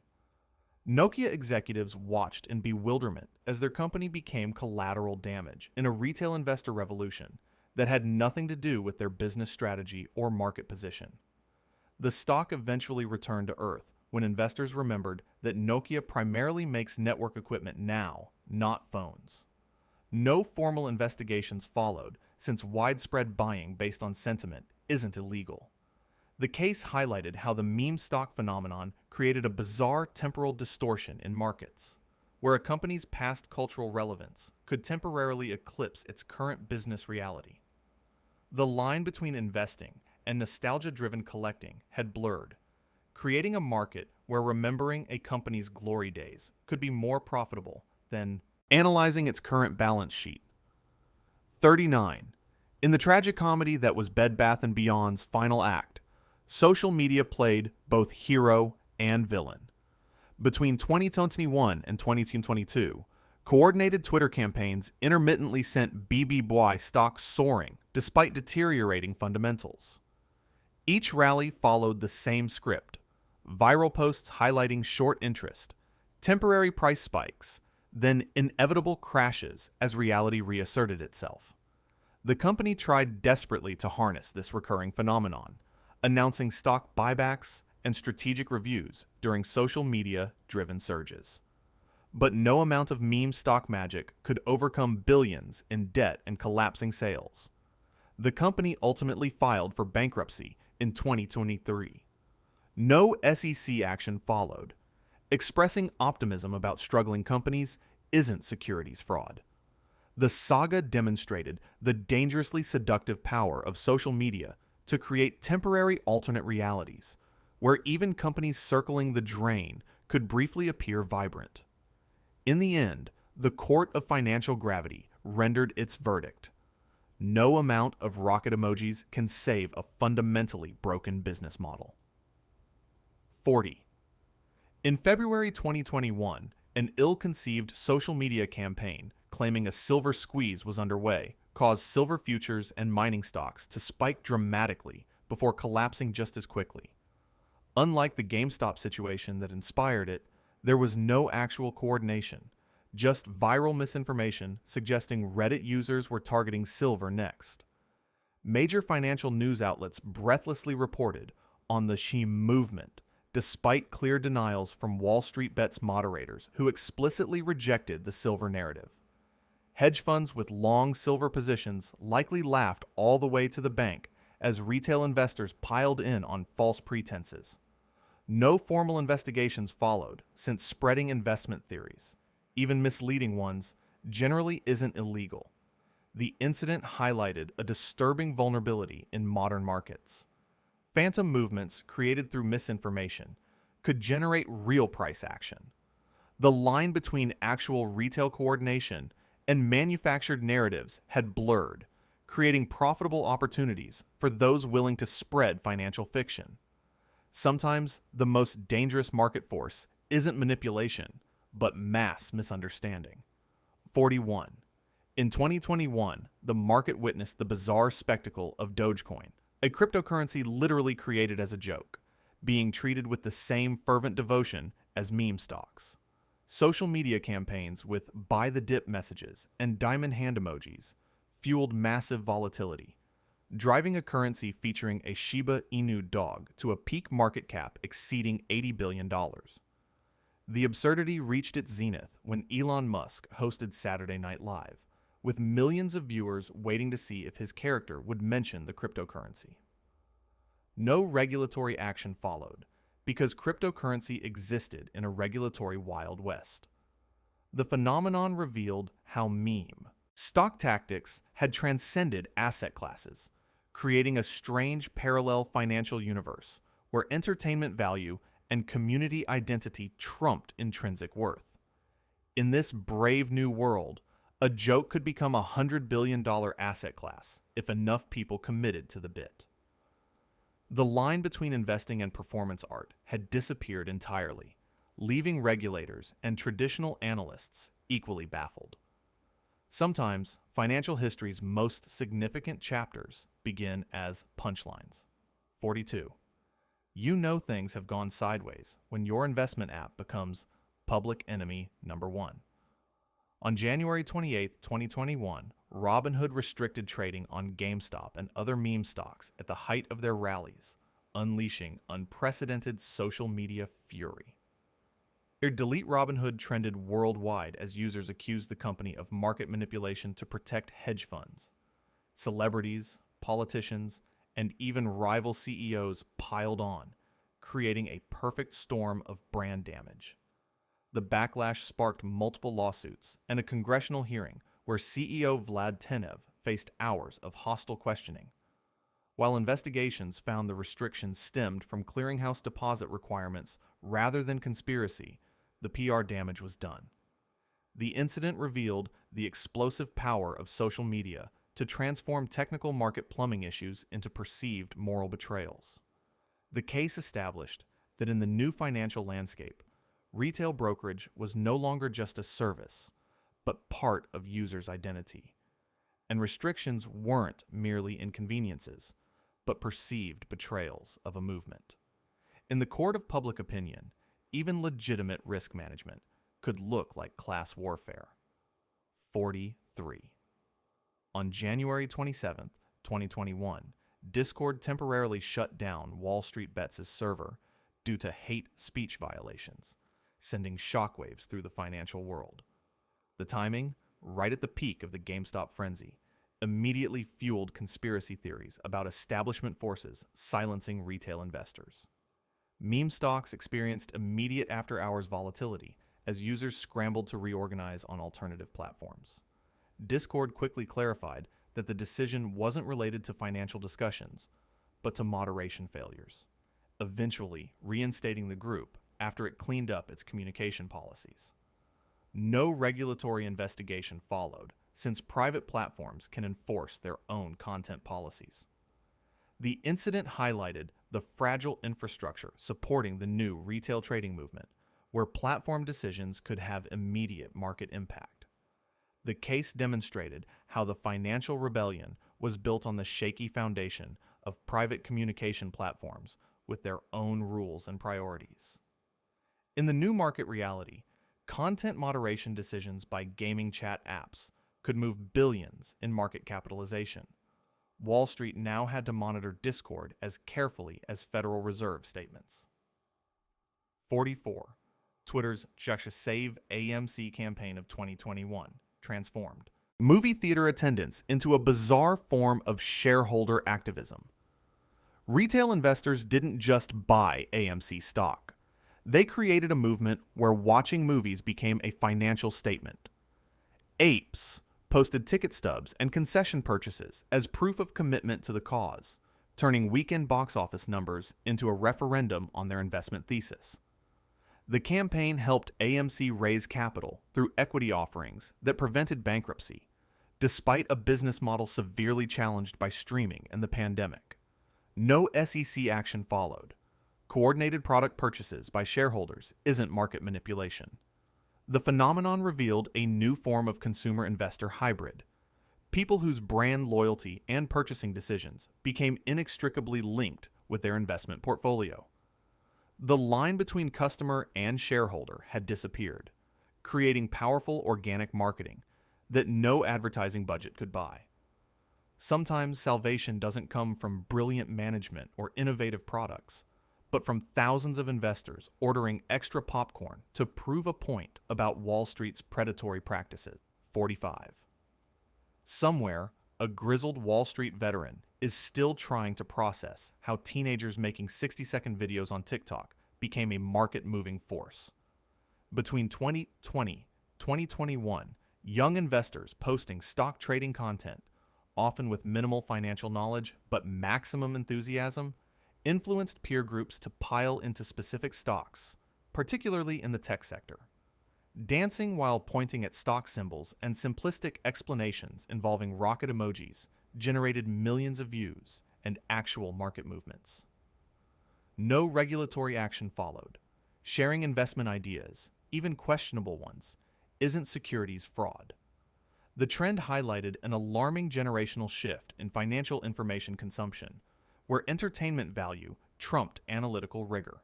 Nokia executives watched in bewilderment as their company became collateral damage in a retail investor revolution that had nothing to do with their business strategy or market position. The stock eventually returned to earth when investors remembered that Nokia primarily makes network equipment now, not phones. No formal investigations followed, since widespread buying based on sentiment isn't illegal. The case highlighted how the meme stock phenomenon created a bizarre temporal distortion in markets, where a company's past cultural relevance could temporarily eclipse its current business reality. The line between investing and nostalgia-driven collecting had blurred, creating a market where remembering a company's glory days could be more profitable than analyzing its current balance sheet. 39. In the tragic comedy that was Bed Bath & Beyond's final act, social media played both hero and villain. Between 2021 and 2022, coordinated Twitter campaigns intermittently sent BBY stocks soaring despite deteriorating fundamentals. Each rally followed the same script, viral posts highlighting short interest, temporary price spikes, then inevitable crashes as reality reasserted itself. The company tried desperately to harness this recurring phenomenon, announcing stock buybacks and strategic reviews during social media-driven surges. But no amount of meme stock magic could overcome billions in debt and collapsing sales. The company ultimately filed for bankruptcy in 2023. No SEC action followed. Expressing optimism about struggling companies isn't securities fraud. The saga demonstrated the dangerously seductive power of social media to create temporary alternate realities, where even companies circling the drain could briefly appear vibrant. In the end, the court of financial gravity rendered its verdict. No amount of rocket emojis can save a fundamentally broken business model. 40. In February 2021, an ill-conceived social media campaign claiming a silver squeeze was underway caused silver futures and mining stocks to spike dramatically before collapsing just as quickly. Unlike the GameStop situation that inspired it, there was no actual coordination, just viral misinformation suggesting Reddit users were targeting silver next. Major financial news outlets breathlessly reported on the she movement, despite clear denials from Wall Street Bet's moderators who explicitly rejected the silver narrative. Hedge funds with long silver positions likely laughed all the way to the bank as retail investors piled in on false pretenses. No formal investigations followed, since spreading investment theories, even misleading ones, generally isn't illegal. The incident highlighted a disturbing vulnerability in modern markets. Phantom movements created through misinformation could generate real price action. The line between actual retail coordination and manufactured narratives had blurred, creating profitable opportunities for those willing to spread financial fiction. Sometimes the most dangerous market force isn't manipulation, but mass misunderstanding. 41. In 2021, the market witnessed the bizarre spectacle of Dogecoin, a cryptocurrency literally created as a joke, being treated with the same fervent devotion as meme stocks. Social media campaigns with buy the dip messages and diamond hand emojis fueled massive volatility, driving a currency featuring a Shiba Inu dog to a peak market cap exceeding $80 billion. The absurdity reached its zenith when Elon Musk hosted Saturday Night Live, with millions of viewers waiting to see if his character would mention the cryptocurrency. No regulatory action followed, because cryptocurrency existed in a regulatory Wild West. The phenomenon revealed how meme stock tactics had transcended asset classes, creating a strange parallel financial universe where entertainment value and community identity trumped intrinsic worth. In this brave new world, a joke could become a $100 billion asset class if enough people committed to the bit. The line between investing and performance art had disappeared entirely, leaving regulators and traditional analysts equally baffled. Sometimes, financial history's most significant chapters begin as punchlines. 42. You know things have gone sideways when your investment app becomes public enemy number one. On January 28, 2021, Robinhood restricted trading on GameStop and other meme stocks at the height of their rallies, unleashing unprecedented social media fury. Delete Robinhood trended worldwide as users accused the company of market manipulation to protect hedge funds. Celebrities, politicians, and even rival CEOs piled on, creating a perfect storm of brand damage. The backlash sparked multiple lawsuits and a congressional hearing where CEO Vlad Tenev faced hours of hostile questioning. While investigations found the restrictions stemmed from clearinghouse deposit requirements rather than conspiracy, the PR damage was done. The incident revealed the explosive power of social media to transform technical market plumbing issues into perceived moral betrayals. The case established that in the new financial landscape, retail brokerage was no longer just a service, but part of users' identity. And restrictions weren't merely inconveniences, but perceived betrayals of a movement. In the court of public opinion, even legitimate risk management could look like class warfare. 43. On January 27, 2021, Discord temporarily shut down Wall Street Bets' server due to hate speech violations, sending shockwaves through the financial world. The timing, right at the peak of the GameStop frenzy, immediately fueled conspiracy theories about establishment forces silencing retail investors. Meme stocks experienced immediate after-hours volatility as users scrambled to reorganize on alternative platforms. Discord quickly clarified that the decision wasn't related to financial discussions, but to moderation failures, eventually reinstating the group after it cleaned up its communication policies. No regulatory investigation followed, since private platforms can enforce their own content policies. The incident highlighted the fragile infrastructure supporting the new retail trading movement, where platform decisions could have immediate market impact. The case demonstrated how the financial rebellion was built on the shaky foundation of private communication platforms with their own rules and priorities. In the new market reality, content moderation decisions by gaming chat apps could move billions in market capitalization. Wall Street now had to monitor Discord as carefully as Federal Reserve statements. 44. Twitter's Just Save AMC campaign of 2021 transformed movie theater attendance into a bizarre form of shareholder activism. Retail investors didn't just buy AMC stock. They created a movement where watching movies became a financial statement. Apes posted ticket stubs and concession purchases as proof of commitment to the cause, turning weekend box office numbers into a referendum on their investment thesis. The campaign helped AMC raise capital through equity offerings that prevented bankruptcy, despite a business model severely challenged by streaming and the pandemic. No SEC action followed. Coordinated product purchases by shareholders isn't market manipulation. The phenomenon revealed a new form of consumer investor hybrid. People whose brand loyalty and purchasing decisions became inextricably linked with their investment portfolio. The line between customer and shareholder had disappeared, creating powerful organic marketing that no advertising budget could buy. Sometimes salvation doesn't come from brilliant management or innovative products, but from thousands of investors ordering extra popcorn to prove a point about Wall Street's predatory practices. 45. Somewhere, a grizzled Wall Street veteran is still trying to process how teenagers making 60-second videos on TikTok became a market-moving force. Between 2020 and 2021, young investors posting stock trading content, often with minimal financial knowledge but maximum enthusiasm, influenced peer groups to pile into specific stocks, particularly in the tech sector. Dancing while pointing at stock symbols and simplistic explanations involving rocket emojis generated millions of views and actual market movements. No regulatory action followed. Sharing investment ideas, even questionable ones, isn't securities fraud. The trend highlighted an alarming generational shift in financial information consumption, where entertainment value trumped analytical rigor.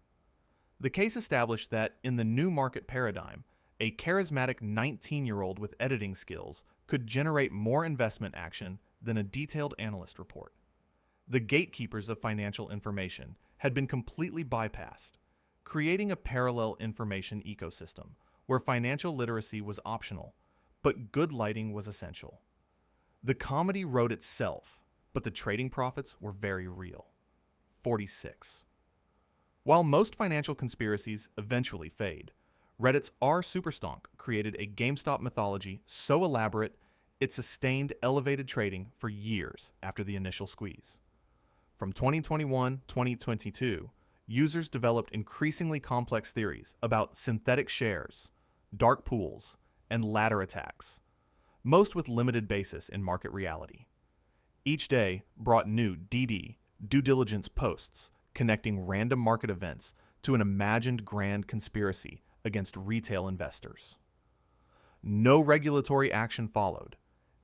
The case established that, in the new market paradigm, a charismatic 19-year-old with editing skills could generate more investment action than a detailed analyst report. The gatekeepers of financial information had been completely bypassed, creating a parallel information ecosystem where financial literacy was optional, but good lighting was essential. The comedy wrote itself, but the trading profits were very real. 46. While most financial conspiracies eventually fade, Reddit's r/Superstonk created a GameStop mythology so elaborate it sustained elevated trading for years after the initial squeeze. From 2021-2022, users developed increasingly complex theories about synthetic shares, dark pools, and ladder attacks, most with limited basis in market reality. Each day brought new DD, due diligence posts connecting random market events to an imagined grand conspiracy against retail investors. No regulatory action followed.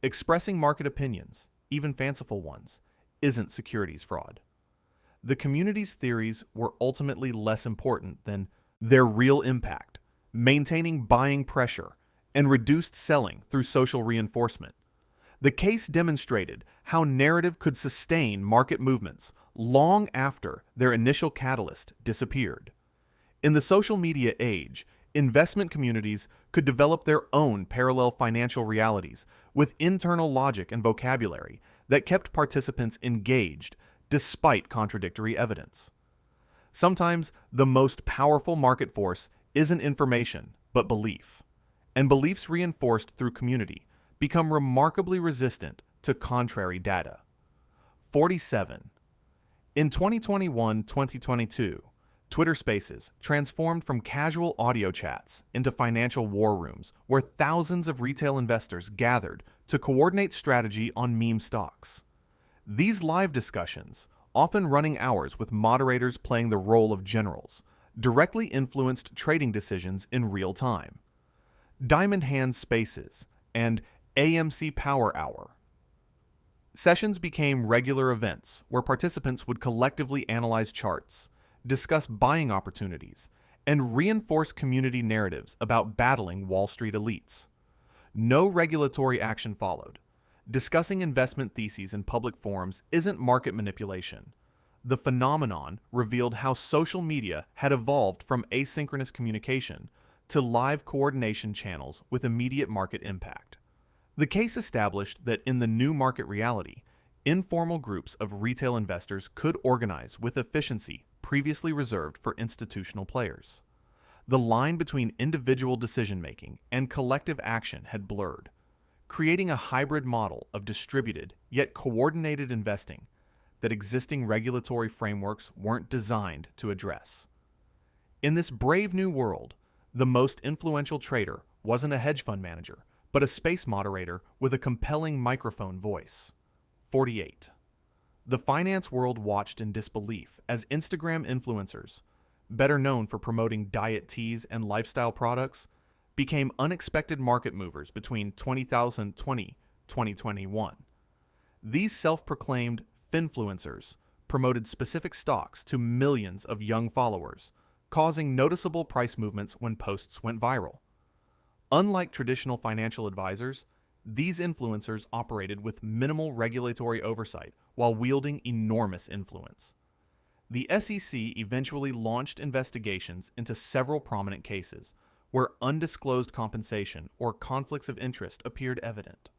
Expressing market opinions, even fanciful ones, isn't securities fraud. the community's theories were ultimately less important than their real impact, maintaining buying pressure, and reduced selling through social reinforcement. The case demonstrated how narrative could sustain market movements long after their initial catalyst disappeared. In the social media age, investment communities could develop their own parallel financial realities with internal logic and vocabulary that kept participants engaged despite contradictory evidence. Sometimes the most powerful market force isn't information, but belief. And beliefs reinforced through community become remarkably resistant to contrary data. 47. In 2021-2022, Twitter Spaces transformed from casual audio chats into financial war rooms where thousands of retail investors gathered to coordinate strategy on meme stocks. These live discussions, often running hours with moderators playing the role of generals, directly influenced trading decisions in real time. Diamond Hands Spaces and AMC Power Hour. Sessions became regular events where participants would collectively analyze charts, discuss buying opportunities, and reinforce community narratives about battling Wall Street elites. No regulatory action followed. Discussing investment theses in public forums isn't market manipulation. The phenomenon revealed how social media had evolved from asynchronous communication to live coordination channels with immediate market impact. The case established that in the new market reality, informal groups of retail investors could organize with efficiency previously reserved for institutional players. The line between individual decision-making and collective action had blurred, creating a hybrid model of distributed yet coordinated investing that existing regulatory frameworks weren't designed to address. In this brave new world, the most influential trader wasn't a hedge fund manager, but a space moderator with a compelling microphone voice. 48. The finance world watched in disbelief as Instagram influencers, better known for promoting diet teas and lifestyle products, became unexpected market movers between 2020-2021. These self-proclaimed finfluencers promoted specific stocks to millions of young followers, causing noticeable price movements when posts went viral. Unlike traditional financial advisors, these influencers operated with minimal regulatory oversight while wielding enormous influence. The SEC eventually launched investigations into several prominent cases where undisclosed compensation or conflicts of interest appeared evident.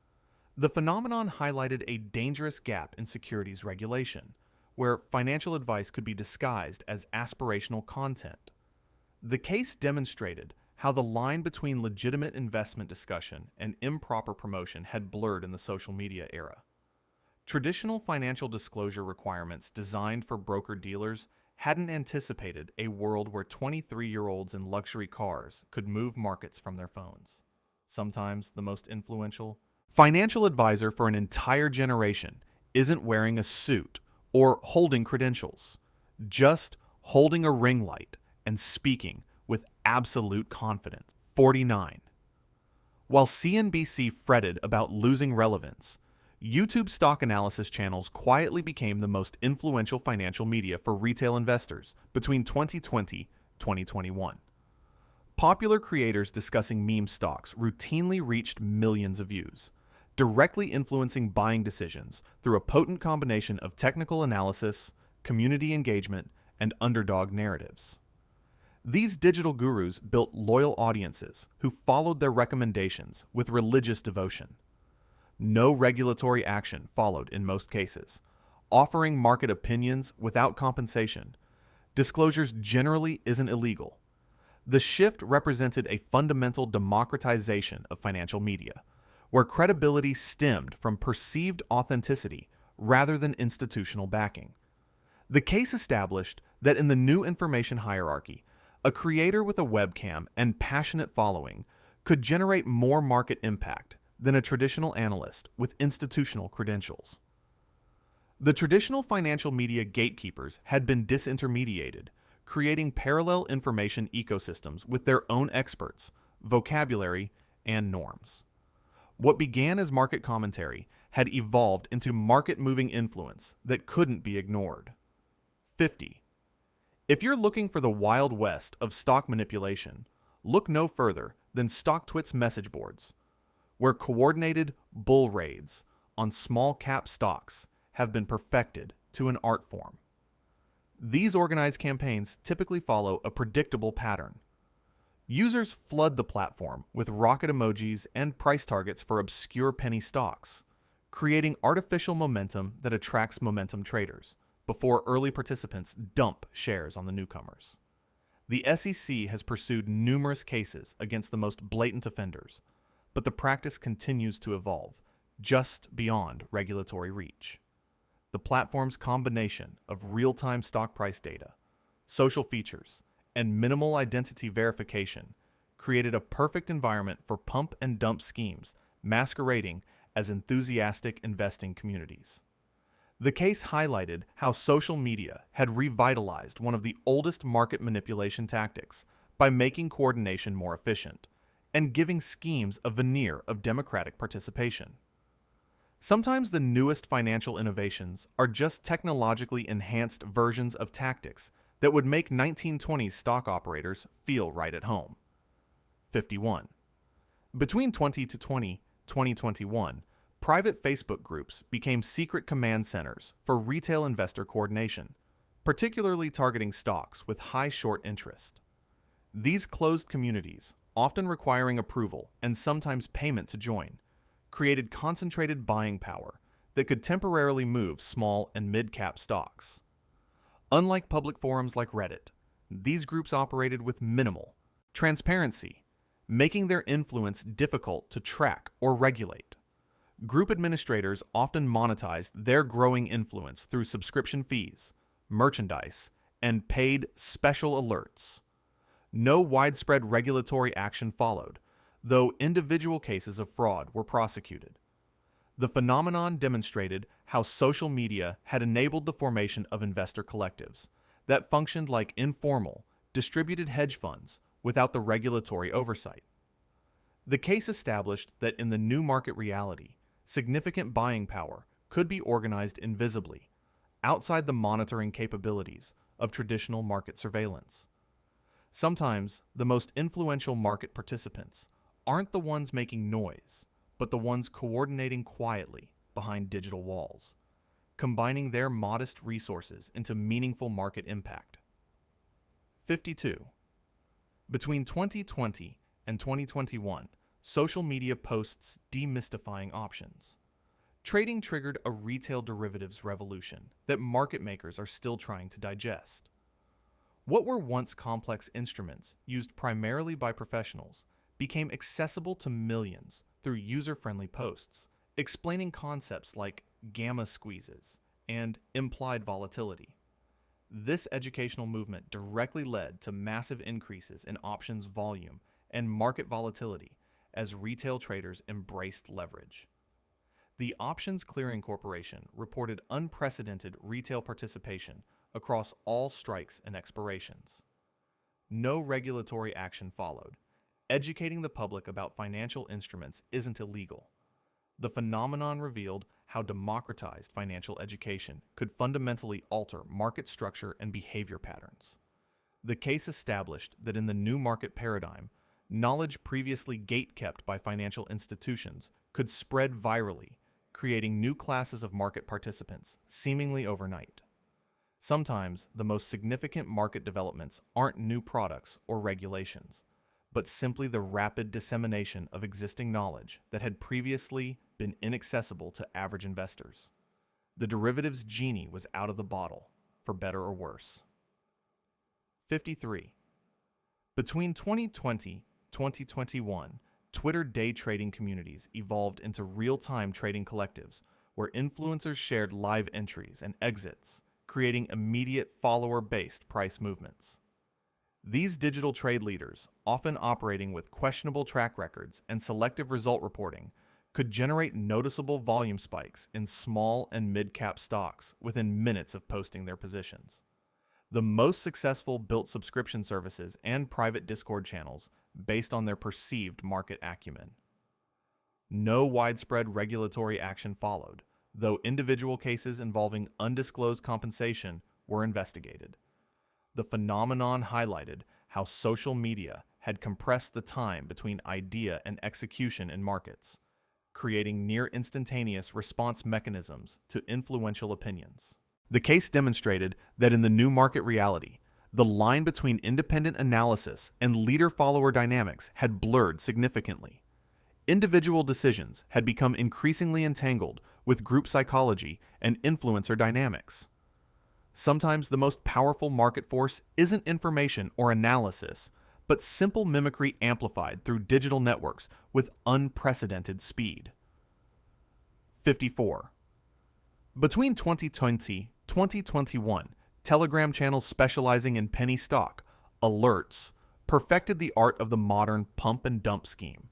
The phenomenon highlighted a dangerous gap in securities regulation, where financial advice could be disguised as aspirational content. The case demonstrated how the line between legitimate investment discussion and improper promotion had blurred in the social media era. Traditional financial disclosure requirements designed for broker-dealers hadn't anticipated a world where 23-year-olds in luxury cars could move markets from their phones. Sometimes the most influential financial advisor for an entire generation isn't wearing a suit or holding credentials, just holding a ring light and speaking with absolute confidence. 49. While CNBC fretted about losing relevance, YouTube stock analysis channels quietly became the most influential financial media for retail investors between 2020-2021. Popular creators discussing meme stocks routinely reached millions of views, directly influencing buying decisions through a potent combination of technical analysis, community engagement, and underdog narratives. These digital gurus built loyal audiences who followed their recommendations with religious devotion. No regulatory action followed in most cases, offering market opinions without compensation. Disclosures generally isn't illegal. The shift represented a fundamental democratization of financial media, where credibility stemmed from perceived authenticity rather than institutional backing. The case established that in the new information hierarchy, a creator with a webcam and passionate following could generate more market impact than a traditional analyst with institutional credentials. The traditional financial media gatekeepers had been disintermediated, creating parallel information ecosystems with their own experts, vocabulary, and norms. What began as market commentary had evolved into market-moving influence that couldn't be ignored. 50. If you're looking for the Wild West of stock manipulation, look no further than StockTwit's message boards, where coordinated bull raids on small cap stocks have been perfected to an art form. These organized campaigns typically follow a predictable pattern. Users flood the platform with rocket emojis and price targets for obscure penny stocks, creating artificial momentum that attracts momentum traders before early participants dump shares on the newcomers. The SEC has pursued numerous cases against the most blatant offenders, but the practice continues to evolve just beyond regulatory reach. The platform's combination of real-time stock price data, social features, and minimal identity verification created a perfect environment for pump and dump schemes masquerading as enthusiastic investing communities. The case highlighted how social media had revitalized one of the oldest market manipulation tactics by making coordination more efficient and giving schemes a veneer of democratic participation. Sometimes the newest financial innovations are just technologically enhanced versions of tactics that would make 1920s stock operators feel right at home. 51. Between 2021, private Facebook groups became secret command centers for retail investor coordination, particularly targeting stocks with high short interest. These closed communities, often requiring approval and sometimes payment to join, created concentrated buying power that could temporarily move small and mid-cap stocks. Unlike public forums like Reddit, these groups operated with minimal transparency, making their influence difficult to track or regulate. Group administrators often monetized their growing influence through subscription fees, merchandise, and paid special alerts. No widespread regulatory action followed, though individual cases of fraud were prosecuted. The phenomenon demonstrated how social media had enabled the formation of investor collectives that functioned like informal, distributed hedge funds without the regulatory oversight. The case established that in the new market reality, significant buying power could be organized invisibly, outside the monitoring capabilities of traditional market surveillance. Sometimes, the most influential market participants aren't the ones making noise, but the ones coordinating quietly behind digital walls, combining their modest resources into meaningful market impact. 52. Between 2020 and 2021, social media posts demystifying options. Trading triggered a retail derivatives revolution that market makers are still trying to digest. What were once complex instruments used primarily by professionals became accessible to millions through user-friendly posts, explaining concepts like gamma squeezes and implied volatility. This educational movement directly led to massive increases in options volume and market volatility as retail traders embraced leverage. The Options Clearing Corporation reported unprecedented retail participation across all strikes and expirations. No regulatory action followed. Educating the public about financial instruments isn't illegal. The phenomenon revealed how democratized financial education could fundamentally alter market structure and behavior patterns. The case established that in the new market paradigm, knowledge previously gate-kept by financial institutions could spread virally, creating new classes of market participants seemingly overnight. Sometimes the most significant market developments aren't new products or regulations, but simply the rapid dissemination of existing knowledge that had previously been inaccessible to average investors. The derivatives genie was out of the bottle, for better or worse. 53. Between 2020 and 2021, Twitter day trading communities evolved into real-time trading collectives where influencers shared live entries and exits, creating immediate follower-based price movements. These digital trade leaders, often operating with questionable track records and selective result reporting, could generate noticeable volume spikes in small and mid-cap stocks within minutes of posting their positions. The most successful built subscription services and private Discord channels based on their perceived market acumen. No widespread regulatory action followed, though individual cases involving undisclosed compensation were investigated. The phenomenon highlighted how social media had compressed the time between idea and execution in markets, creating near instantaneous response mechanisms to influential opinions. The case demonstrated that in the new market reality, the line between independent analysis and leader-follower dynamics had blurred significantly. Individual decisions had become increasingly entangled with group psychology and influencer dynamics. Sometimes the most powerful market force isn't information or analysis, but simple mimicry amplified through digital networks with unprecedented speed. 54. Between 2020 and 2021, Telegram channels specializing in penny stock, alerts, perfected the art of the modern pump and dump scheme.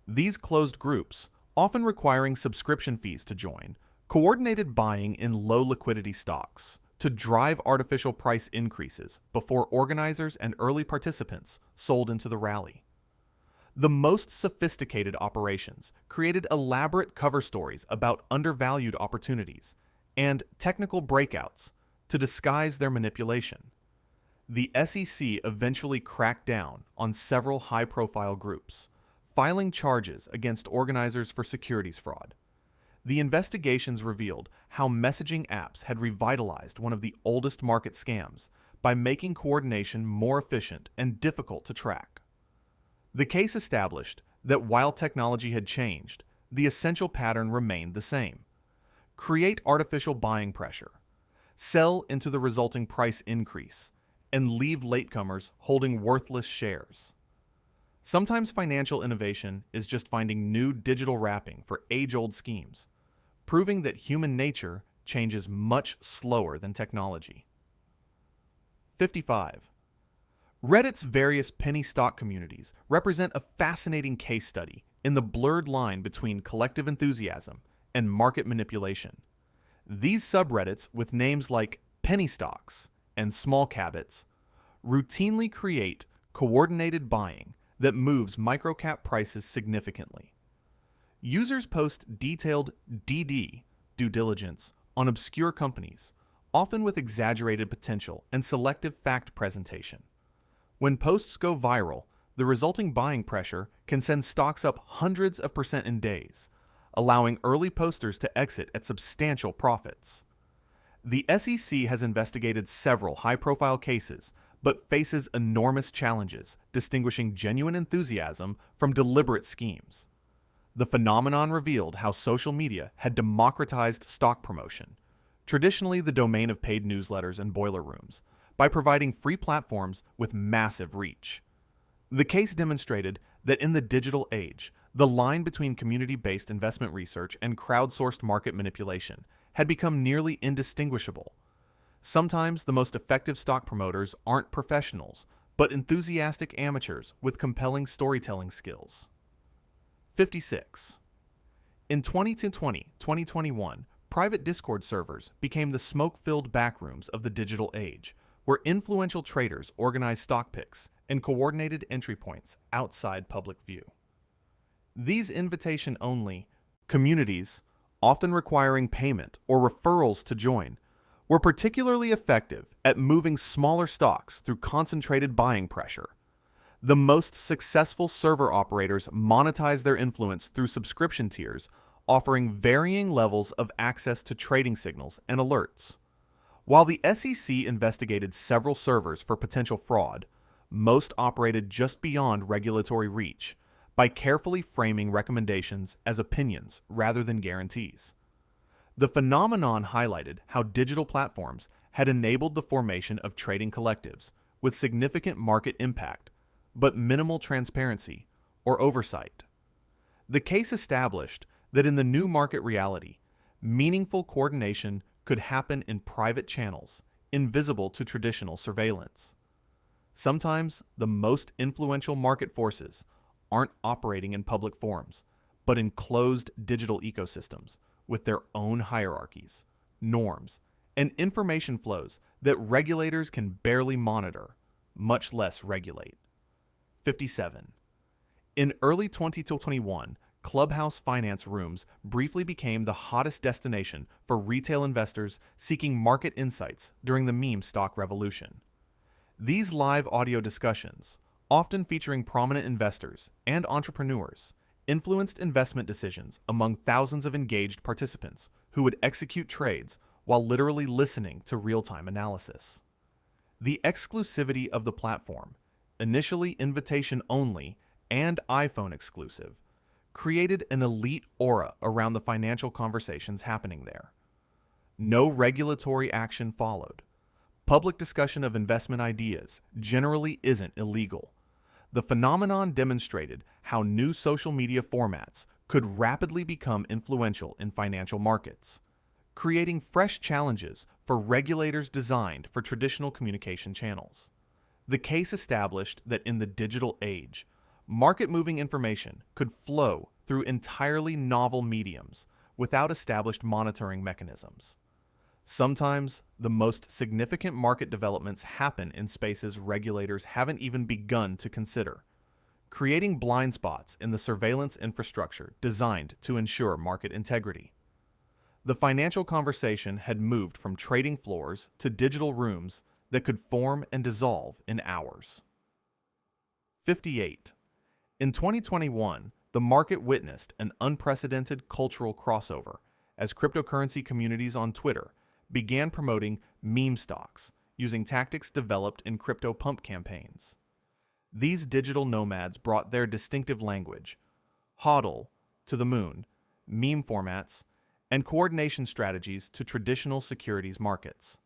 These closed groups, often requiring subscription fees to join, coordinated buying in low liquidity stocks to drive artificial price increases before organizers and early participants sold into the rally. The most sophisticated operations created elaborate cover stories about undervalued opportunities and technical breakouts to disguise their manipulation. The SEC eventually cracked down on several high-profile groups, filing charges against organizers for securities fraud. The investigations revealed how messaging apps had revitalized one of the oldest market scams by making coordination more efficient and difficult to track. The case established that while technology had changed, the essential pattern remained the same. Create artificial buying pressure, sell into the resulting price increase, and leave latecomers holding worthless shares. Sometimes financial innovation is just finding new digital wrapping for age-old schemes, proving that human nature changes much slower than technology. 55. Reddit's various penny stock communities represent a fascinating case study in the blurred line between collective enthusiasm and market manipulation. These subreddits with names like penny stocks and small cabits routinely create coordinated buying that moves microcap prices significantly. Users post detailed DD, due diligence, on obscure companies, often with exaggerated potential and selective fact presentation. When posts go viral, the resulting buying pressure can send stocks up hundreds of percent in days, allowing early posters to exit at substantial profits. The SEC has investigated several high-profile cases, but faces enormous challenges distinguishing genuine enthusiasm from deliberate schemes. The phenomenon revealed how social media had democratized stock promotion, traditionally the domain of paid newsletters and boiler rooms, by providing free platforms with massive reach. The case demonstrated that in the digital age, the line between community-based investment research and crowdsourced market manipulation had become nearly indistinguishable. Sometimes the most effective stock promoters aren't professionals, but enthusiastic amateurs with compelling storytelling skills. 56. In 2020-2021, private Discord servers became the smoke-filled backrooms of the digital age, where influential traders organized stock picks and coordinated entry points outside public view. These invitation-only communities, often requiring payment or referrals to join, were particularly effective at moving smaller stocks through concentrated buying pressure. The most successful server operators monetize their influence through subscription tiers, offering varying levels of access to trading signals and alerts. While the SEC investigated several servers for potential fraud, most operated just beyond regulatory reach by carefully framing recommendations as opinions rather than guarantees. The phenomenon highlighted how digital platforms had enabled the formation of trading collectives with significant market impact, but minimal transparency or oversight. The case established that in the new market reality, meaningful coordination could happen in private channels, invisible to traditional surveillance. Sometimes the most influential market forces aren't operating in public forums, but in closed digital ecosystems with their own hierarchies, norms, and information flows that regulators can barely monitor, much less regulate. 57. In early 2021, clubhouse finance rooms briefly became the hottest destination for retail investors seeking market insights during the meme stock revolution. These live audio discussions, often featuring prominent investors and entrepreneurs, influenced investment decisions among thousands of engaged participants who would execute trades while literally listening to real-time analysis. The exclusivity of the platform, initially invitation-only and iPhone exclusive, created an elite aura around the financial conversations happening there. No regulatory action followed. Public discussion of investment ideas generally isn't illegal. The phenomenon demonstrated how new social media formats could rapidly become influential in financial markets, creating fresh challenges for regulators designed for traditional communication channels. The case established that in the digital age, market-moving information could flow through entirely novel mediums without established monitoring mechanisms. Sometimes, the most significant market developments happen in spaces regulators haven't even begun to consider, creating blind spots in the surveillance infrastructure designed to ensure market integrity. The financial conversation had moved from trading floors to digital rooms that could form and dissolve in hours. 58. In 2021, the market witnessed an unprecedented cultural crossover as cryptocurrency communities on Twitter began promoting meme stocks using tactics developed in crypto pump campaigns. These digital nomads brought their distinctive language, hodl to the moon, meme formats, and coordination strategies to traditional securities markets.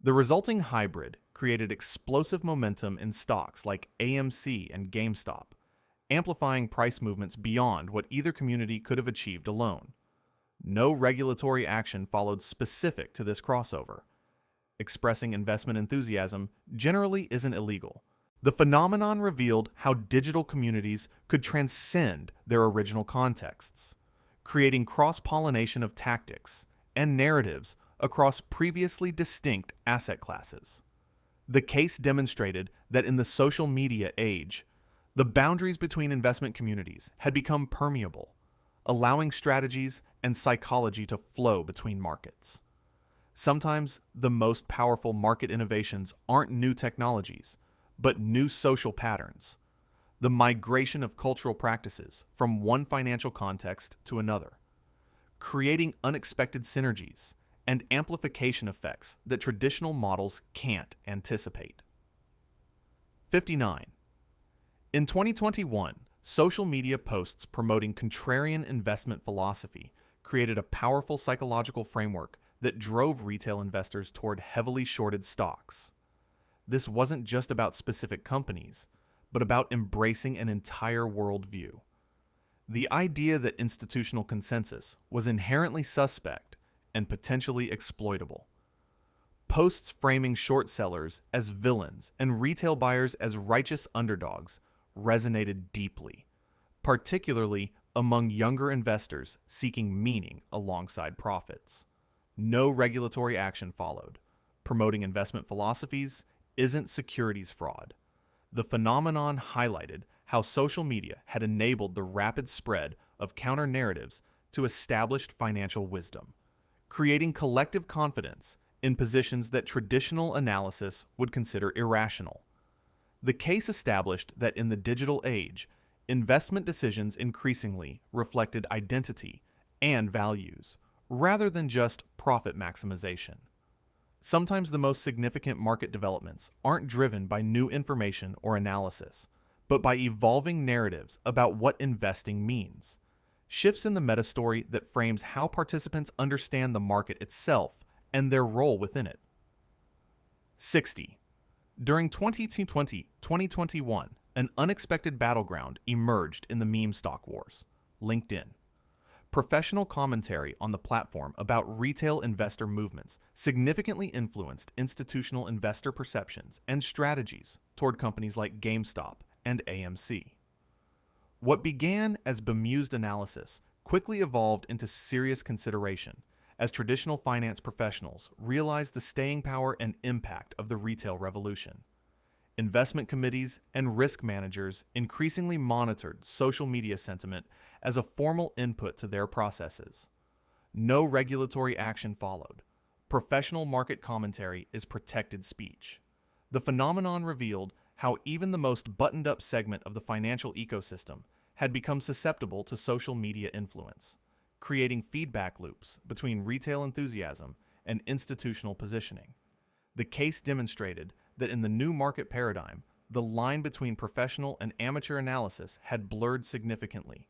The resulting hybrid created explosive momentum in stocks like AMC and GameStop, amplifying price movements beyond what either community could have achieved alone. No regulatory action followed specific to this crossover. Expressing investment enthusiasm generally isn't illegal. The phenomenon revealed how digital communities could transcend their original contexts, creating cross-pollination of tactics and narratives across previously distinct asset classes. The case demonstrated that in the social media age, the boundaries between investment communities had become permeable, allowing strategies and psychology to flow between markets. Sometimes the most powerful market innovations aren't new technologies, but new social patterns, the migration of cultural practices from one financial context to another, creating unexpected synergies and amplification effects that traditional models can't anticipate. 59. In 2021, social media posts promoting contrarian investment philosophy created a powerful psychological framework that drove retail investors toward heavily shorted stocks. This wasn't just about specific companies, but about embracing an entire worldview. The idea that institutional consensus was inherently suspect and potentially exploitable. Posts framing short sellers as villains and retail buyers as righteous underdogs resonated deeply, particularly among younger investors seeking meaning alongside profits. No regulatory action followed. Promoting investment philosophies isn't securities fraud. The phenomenon highlighted how social media had enabled the rapid spread of counter-narratives to established financial wisdom, creating collective confidence in positions that traditional analysis would consider irrational. The case established that in the digital age, investment decisions increasingly reflected identity and values, rather than just profit maximization. Sometimes the most significant market developments aren't driven by new information or analysis, but by evolving narratives about what investing means. Shifts in the meta-story that frames how participants understand the market itself and their role within it. 60. During 2020-2021, an unexpected battleground emerged in the meme stock wars: LinkedIn. Professional commentary on the platform about retail investor movements significantly influenced institutional investor perceptions and strategies toward companies like GameStop and AMC. What began as bemused analysis quickly evolved into serious consideration as traditional finance professionals realized the staying power and impact of the retail revolution. Investment committees and risk managers increasingly monitored social media sentiment as a formal input to their processes. No regulatory action followed. Professional market commentary is protected speech. The phenomenon revealed how even the most buttoned-up segment of the financial ecosystem had become susceptible to social media influence, creating feedback loops between retail enthusiasm and institutional positioning. The case demonstrated that in the new market paradigm, the line between professional and amateur analysis had blurred significantly,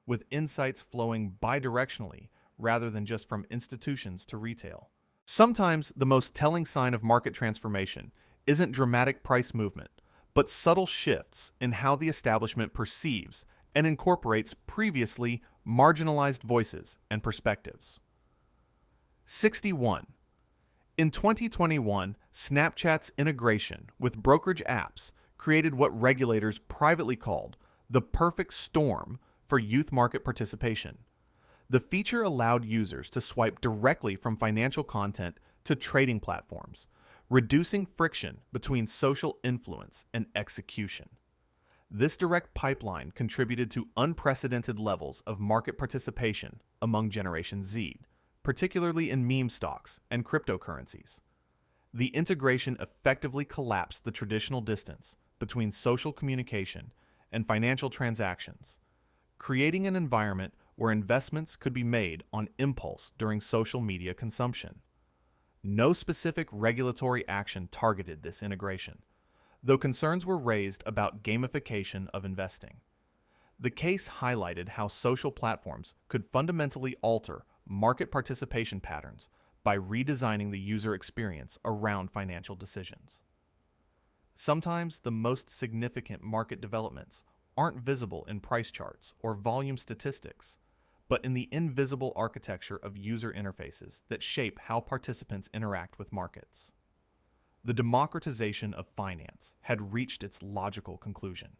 with insights flowing bidirectionally rather than just from institutions to retail. Sometimes the most telling sign of market transformation isn't dramatic price movement, but subtle shifts in how the establishment perceives and incorporates previously marginalized voices and perspectives. 61. In 2021, Snapchat's integration with brokerage apps created what regulators privately called the perfect storm for youth market participation. The feature allowed users to swipe directly from financial content to trading platforms, reducing friction between social influence and execution. This direct pipeline contributed to unprecedented levels of market participation among Generation Z, particularly in meme stocks and cryptocurrencies. The integration effectively collapsed the traditional distance between social communication and financial transactions, creating an environment where investments could be made on impulse during social media consumption. No specific regulatory action targeted this integration, though concerns were raised about gamification of investing. The case highlighted how social platforms could fundamentally alter market participation patterns by redesigning the user experience around financial decisions. Sometimes the most significant market developments aren't visible in price charts or volume statistics, but in the invisible architecture of user interfaces that shape how participants interact with markets. The democratization of finance had reached its logical conclusion.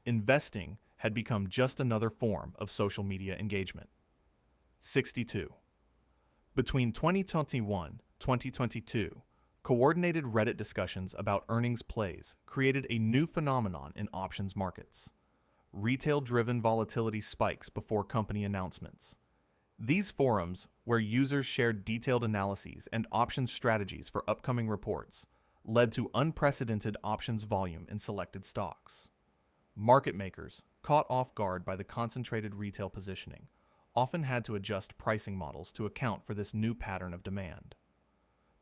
Investing had become just another form of social media engagement. 62. Between 2021-2022, coordinated Reddit discussions about earnings plays created a new phenomenon in options markets. Retail-driven volatility spikes before company announcements. These forums, where users shared detailed analyses and options strategies for upcoming reports, led to unprecedented options volume in selected stocks. Market makers, caught off guard by the concentrated retail positioning, often had to adjust pricing models to account for this new pattern of demand.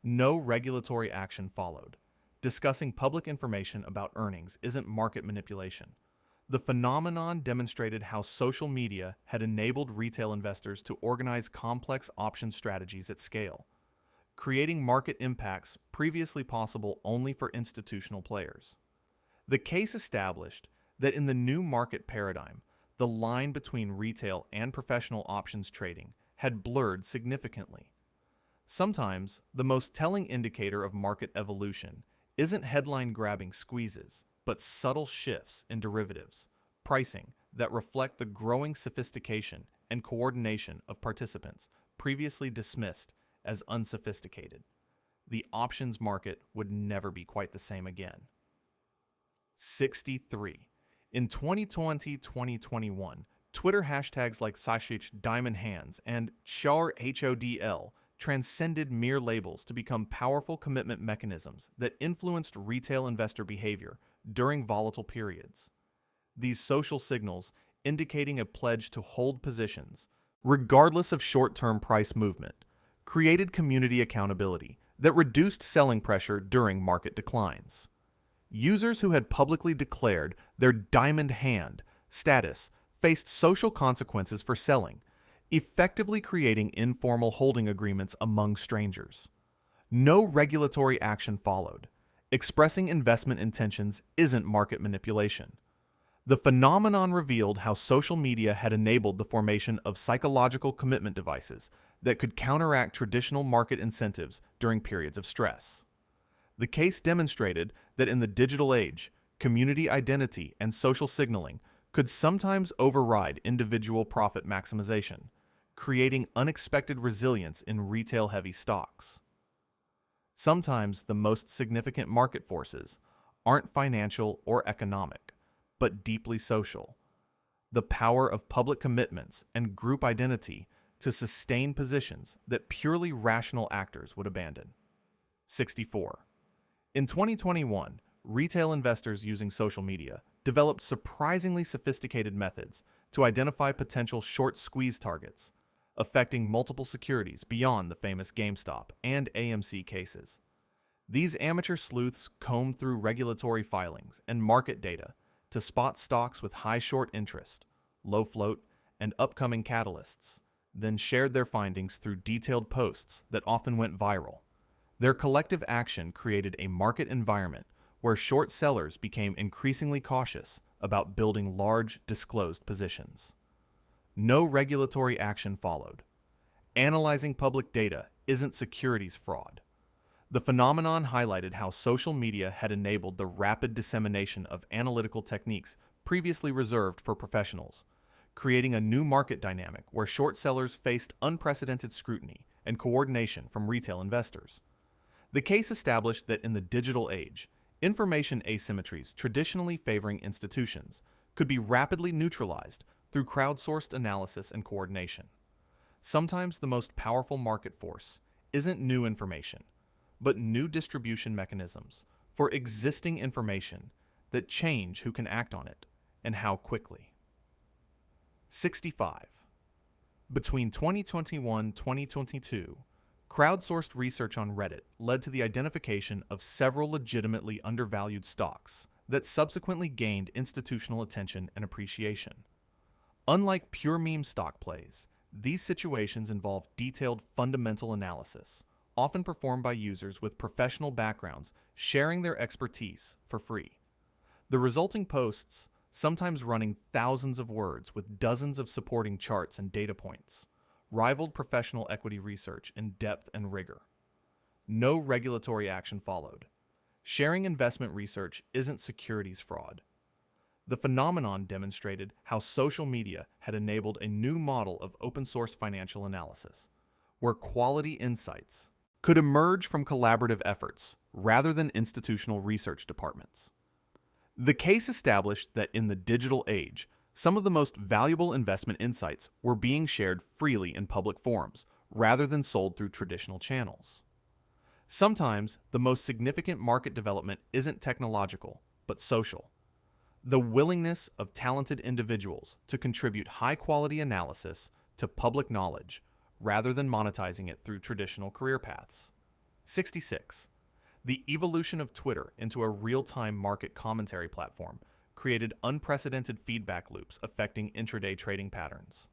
No regulatory action followed. Discussing public information about earnings isn't market manipulation. The phenomenon demonstrated how social media had enabled retail investors to organize complex option strategies at scale, creating market impacts previously possible only for institutional players. The case established that in the new market paradigm, the line between retail and professional options trading had blurred significantly. Sometimes, the most telling indicator of market evolution isn't headline-grabbing squeezes, but subtle shifts in derivatives, pricing that reflect the growing sophistication and coordination of participants previously dismissed as unsophisticated. The options market would never be quite the same again. 63. In 2020-2021, Twitter hashtags like Sashich Diamond Hands and Char HODL transcended mere labels to become powerful commitment mechanisms that influenced retail investor behavior during volatile periods. These social signals, indicating a pledge to hold positions, regardless of short-term price movement, created community accountability that reduced selling pressure during market declines. Users who had publicly declared their diamond hand status faced social consequences for selling, effectively creating informal holding agreements among strangers. No regulatory action followed. Expressing investment intentions isn't market manipulation. The phenomenon revealed how social media had enabled the formation of psychological commitment devices that could counteract traditional market incentives during periods of stress. The case demonstrated that in the digital age, community identity and social signaling could sometimes override individual profit maximization, creating unexpected resilience in retail-heavy stocks. Sometimes the most significant market forces aren't financial or economic, but deeply social. the power of public commitments and group identity to sustain positions that purely rational actors would abandon. 64. In 2021, retail investors using social media developed surprisingly sophisticated methods to identify potential short squeeze targets, affecting multiple securities beyond the famous GameStop and AMC cases. These amateur sleuths combed through regulatory filings and market data to spot stocks with high short interest, low float, and upcoming catalysts, then shared their findings through detailed posts that often went viral. Their collective action created a market environment where short sellers became increasingly cautious about building large, disclosed positions. No regulatory action followed. Analyzing public data isn't securities fraud. The phenomenon highlighted how social media had enabled the rapid dissemination of analytical techniques previously reserved for professionals, creating a new market dynamic where short sellers faced unprecedented scrutiny and coordination from retail investors. The case established that in the digital age, information asymmetries traditionally favoring institutions could be rapidly neutralized through crowdsourced analysis and coordination. Sometimes the most powerful market force isn't new information, but new distribution mechanisms for existing information that change who can act on it and how quickly. 65. Between 2021-2022, crowdsourced research on Reddit led to the identification of several legitimately undervalued stocks that subsequently gained institutional attention and appreciation. Unlike pure meme stock plays, these situations involve detailed fundamental analysis, often performed by users with professional backgrounds sharing their expertise for free. The resulting posts, sometimes running thousands of words with dozens of supporting charts and data points, rivaled professional equity research in depth and rigor. No regulatory action followed. Sharing investment research isn't securities fraud. The phenomenon demonstrated how social media had enabled a new model of open-source financial analysis, where quality insights could emerge from collaborative efforts rather than institutional research departments. The case established that in the digital age, some of the most valuable investment insights were being shared freely in public forums rather than sold through traditional channels. Sometimes, the most significant market development isn't technological, but social. The willingness of talented individuals to contribute high-quality analysis to public knowledge rather than monetizing it through traditional career paths. 66. The evolution of Twitter into a real-time market commentary platform created unprecedented feedback loops affecting intraday trading patterns.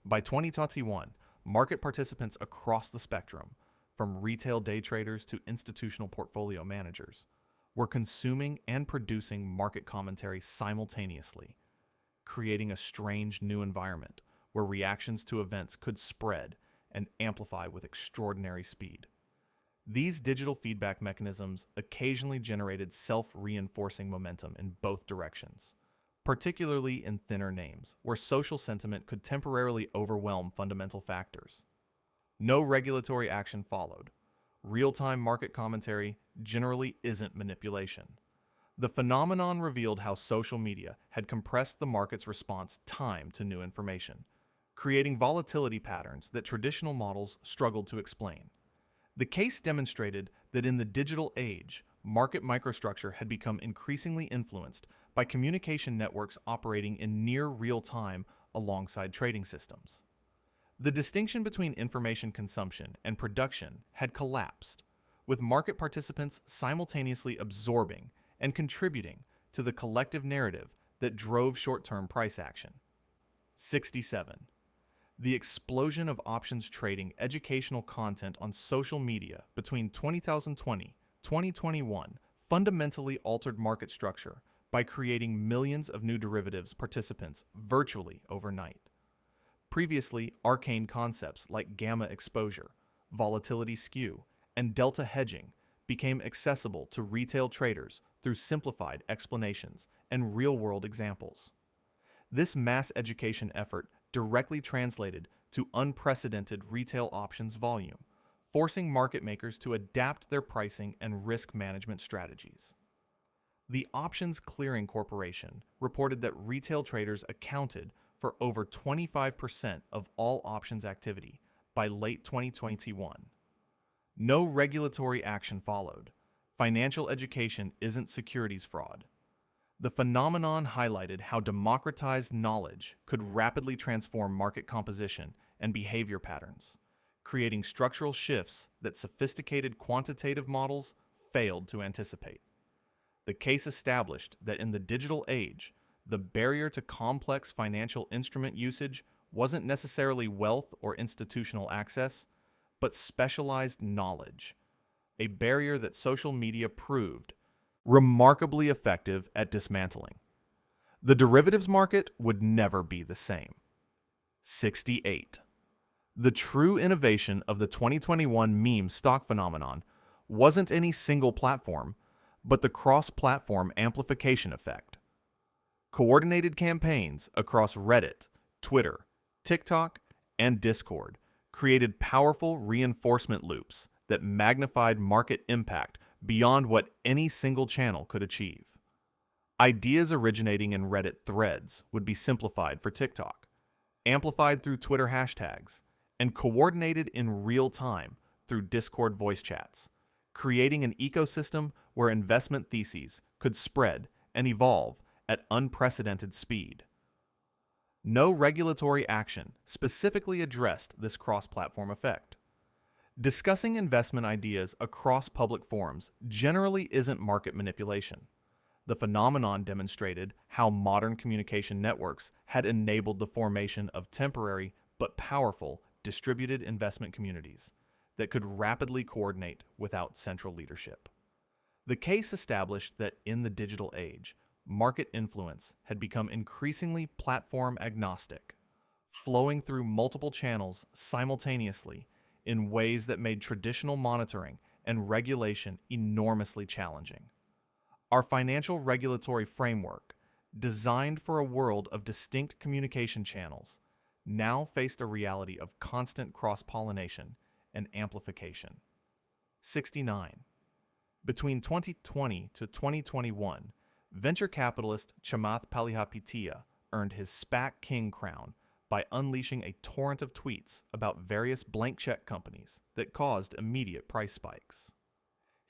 By 2021, market participants across the spectrum, from retail day traders to institutional portfolio managers, were consuming and producing market commentary simultaneously, creating a strange new environment where reactions to events could spread and amplify with extraordinary speed. These digital feedback mechanisms occasionally generated self-reinforcing momentum in both directions, particularly in thinner names, where social sentiment could temporarily overwhelm fundamental factors. No regulatory action followed. Real-time market commentary generally isn't manipulation. The phenomenon revealed how social media had compressed the market's response time to new information, creating volatility patterns that traditional models struggled to explain. The case demonstrated that in the digital age, market microstructure had become increasingly influenced by communication networks operating in near real time alongside trading systems. The distinction between information consumption and production had collapsed, with market participants simultaneously absorbing and contributing to the collective narrative that drove short-term price action. 67. The explosion of options trading educational content on social media between 2020-2021 fundamentally altered market structure by creating millions of new derivatives participants virtually overnight. Previously, arcane concepts like gamma exposure, volatility skew, and delta hedging became accessible to retail traders through simplified explanations and real-world examples. This mass education effort directly translated to unprecedented retail options volume, forcing market makers to adapt their pricing and risk management strategies. The Options Clearing Corporation reported that retail traders accounted for over 25% of all options activity by late 2021. No regulatory action followed. Financial education isn't securities fraud. The phenomenon highlighted how democratized knowledge could rapidly transform market composition and behavior patterns, creating structural shifts that sophisticated quantitative models failed to anticipate. The case established that in the digital age, the barrier to complex financial instrument usage wasn't necessarily wealth or institutional access, but specialized knowledge, a barrier that social media proved remarkably effective at dismantling. The derivatives market would never be the same. 68. The true innovation of the 2021 meme stock phenomenon wasn't any single platform, but the cross-platform amplification effect. Coordinated campaigns across Reddit, Twitter, TikTok, and Discord created powerful reinforcement loops that magnified market impact beyond what any single channel could achieve. Ideas originating in Reddit threads would be simplified for TikTok, amplified through Twitter hashtags, and coordinated in real time through Discord voice chats, creating an ecosystem where investment theses could spread and evolve at unprecedented speed. No regulatory action specifically addressed this cross-platform effect. Discussing investment ideas across public forums generally isn't market manipulation. The phenomenon demonstrated how modern communication networks had enabled the formation of temporary but powerful distributed investment communities that could rapidly coordinate without central leadership. The case established that in the digital age, market influence had become increasingly platform agnostic, flowing through multiple channels simultaneously in ways that made traditional monitoring and regulation enormously challenging. Our financial regulatory framework, designed for a world of distinct communication channels, now faced a reality of constant cross-pollination and amplification. 69. Between 2020 to 2021, venture capitalist Chamath Palihapitiya earned his SPAC King crown by unleashing a torrent of tweets about various blank check companies that caused immediate price spikes.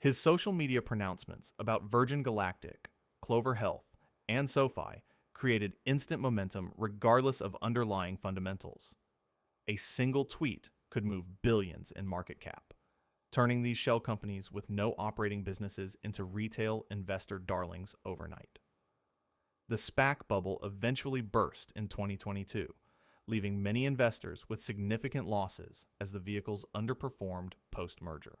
His social media pronouncements about Virgin Galactic, Clover Health, and SoFi created instant momentum regardless of underlying fundamentals. A single tweet could move billions in market cap, turning these shell companies with no operating businesses into retail investor darlings overnight. The SPAC bubble eventually burst in 2022, leaving many investors with significant losses as the vehicles underperformed post-merger.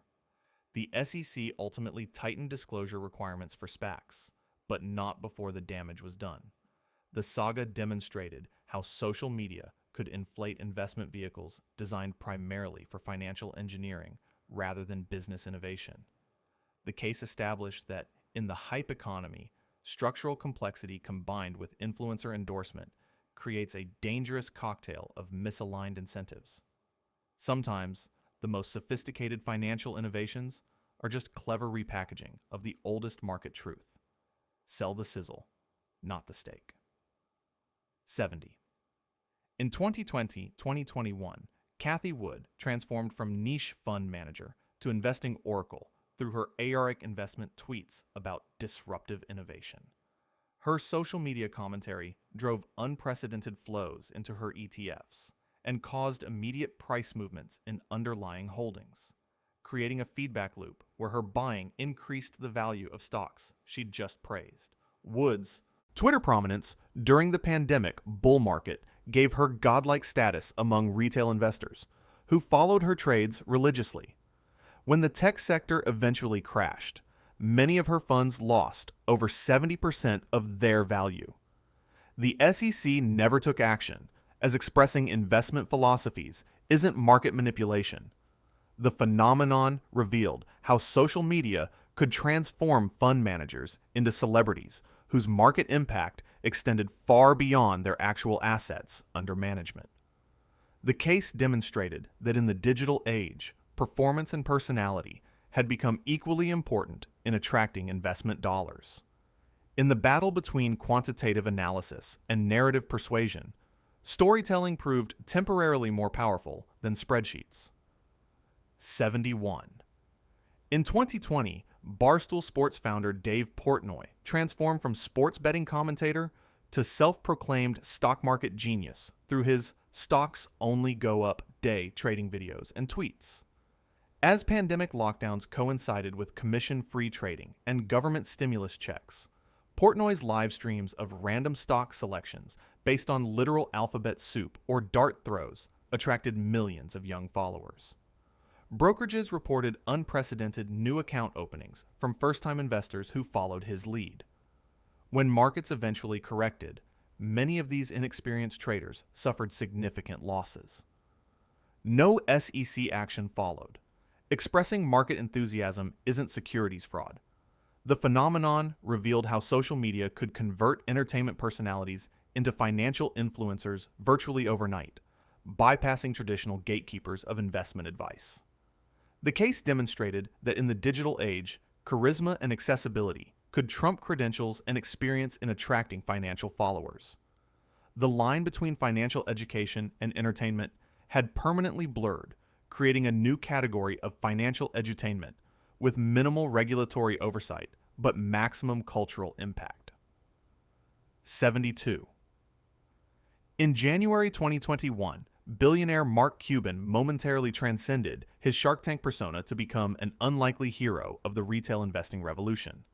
The SEC ultimately tightened disclosure requirements for SPACs, but not before the damage was done. The saga demonstrated how social media could inflate investment vehicles designed primarily for financial engineering rather than business innovation. The case established that, in the hype economy, structural complexity combined with influencer endorsement creates a dangerous cocktail of misaligned incentives. Sometimes, the most sophisticated financial innovations are just clever repackaging of the oldest market truth. Sell the sizzle, not the steak. 70. In 2020-2021, Cathie Wood transformed from niche fund manager to investing oracle through her ARIC investment tweets about disruptive innovation. Her social media commentary drove unprecedented flows into her ETFs and caused immediate price movements in underlying holdings, creating a feedback loop where her buying increased the value of stocks she'd just praised. Wood's Twitter prominence during the pandemic bull market gave her godlike status among retail investors, who followed her trades religiously. When the tech sector eventually crashed, many of her funds lost over 70% of their value. The SEC never took action, as expressing investment philosophies isn't market manipulation. The phenomenon revealed how social media could transform fund managers into celebrities whose market impact extended far beyond their actual assets under management. The case demonstrated that in the digital age, performance and personality had become equally important in attracting investment dollars. In the battle between quantitative analysis and narrative persuasion, storytelling proved temporarily more powerful than spreadsheets. 71. In 2020, Barstool Sports founder Dave Portnoy transformed from sports betting commentator to self-proclaimed stock market genius through his "stocks only go up" day trading videos and tweets. As pandemic lockdowns coincided with commission-free trading and government stimulus checks, Portnoy's live streams of random stock selections based on literal alphabet soup or dart throws attracted millions of young followers. Brokerages reported unprecedented new account openings from first-time investors who followed his lead. When markets eventually corrected, many of these inexperienced traders suffered significant losses. No SEC action followed. Expressing market enthusiasm isn't securities fraud. The phenomenon revealed how social media could convert entertainment personalities into financial influencers virtually overnight, bypassing traditional gatekeepers of investment advice. The case demonstrated that in the digital age, charisma and accessibility could trump credentials and experience in attracting financial followers. The line between financial education and entertainment had permanently blurred, creating a new category of financial edutainment with minimal regulatory oversight but maximum cultural impact. 72. In January 2021, billionaire Mark Cuban momentarily transcended his Shark Tank persona to become an unlikely hero of the retail investing revolution.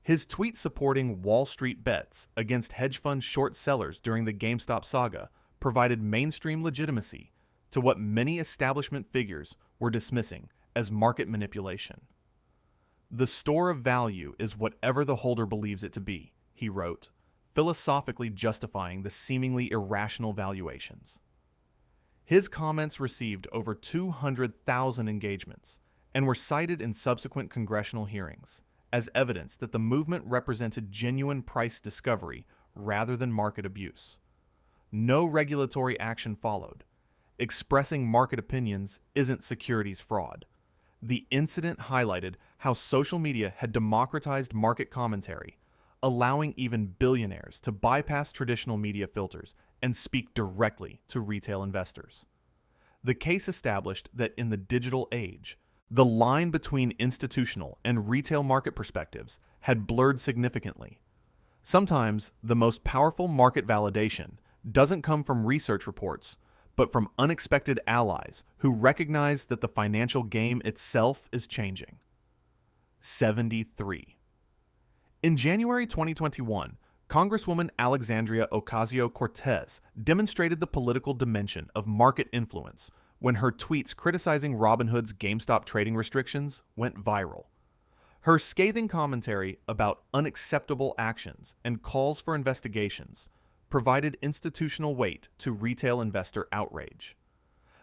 His tweet supporting Wall Street bets against hedge fund short sellers during the GameStop saga provided mainstream legitimacy to what many establishment figures were dismissing as market manipulation. "The store of value is whatever the holder believes it to be," he wrote, philosophically justifying the seemingly irrational valuations. His comments received over 200,000 engagements and were cited in subsequent congressional hearings as evidence that the movement represented genuine price discovery rather than market abuse. No regulatory action followed. Expressing market opinions isn't securities fraud. The incident highlighted how social media had democratized market commentary, allowing even billionaires to bypass traditional media filters and speak directly to retail investors. The case established that in the digital age, the line between institutional and retail market perspectives had blurred significantly. Sometimes the most powerful market validation doesn't come from research reports, but from unexpected allies who recognize that the financial game itself is changing. 73. In January 2021, Congresswoman Alexandria Ocasio-Cortez demonstrated the political dimension of market influence when her tweets criticizing Robinhood's GameStop trading restrictions went viral. Her scathing commentary about unacceptable actions and calls for investigations provided institutional weight to retail investor outrage.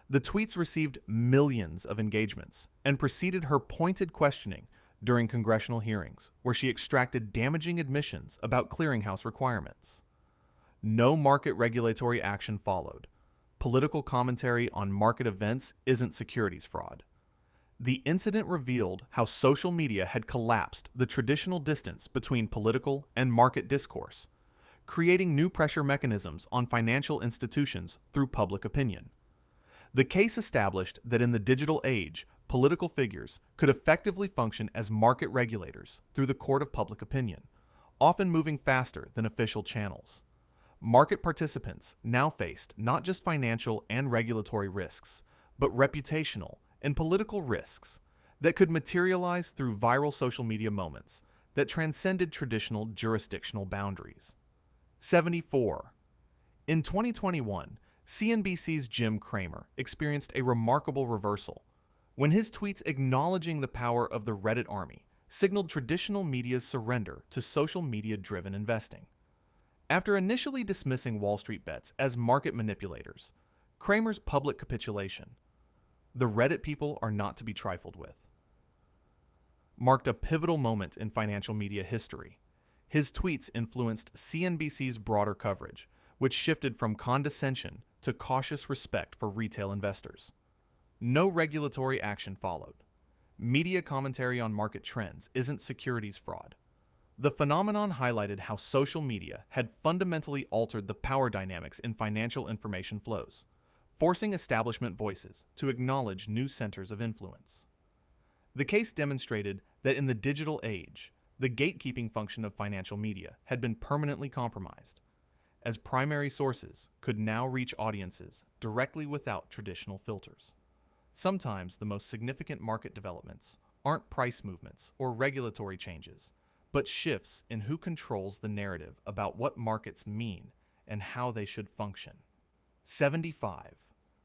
The tweets received millions of engagements and preceded her pointed questioning during congressional hearings, where she extracted damaging admissions about clearinghouse requirements. No market regulatory action followed. Political commentary on market events isn't securities fraud. The incident revealed how social media had collapsed the traditional distance between political and market discourse, creating new pressure mechanisms on financial institutions through public opinion. The case established that in the digital age, political figures could effectively function as market regulators through the court of public opinion, often moving faster than official channels. Market participants now faced not just financial and regulatory risks, but reputational and political risks that could materialize through viral social media moments that transcended traditional jurisdictional boundaries. 74. In 2021, CNBC's Jim Cramer experienced a remarkable reversal when his tweets acknowledging the power of the Reddit army signaled traditional media's surrender to social media-driven investing. After initially dismissing Wall Street bets as market manipulators, Cramer's public capitulation, "The Reddit people are not to be trifled with," marked a pivotal moment in financial media history. His tweets influenced CNBC's broader coverage, which shifted from condescension to cautious respect for retail investors. No regulatory action followed. Media commentary on market trends isn't securities fraud. The phenomenon highlighted how social media had fundamentally altered the power dynamics in financial information flows, forcing establishment voices to acknowledge new centers of influence. The case demonstrated that in the digital age, the gatekeeping function of financial media had been permanently compromised, as primary sources could now reach audiences directly without traditional filters. Sometimes the most significant market developments aren't price movements or regulatory changes, but shifts in who controls the narrative about what markets mean and how they should function. 75.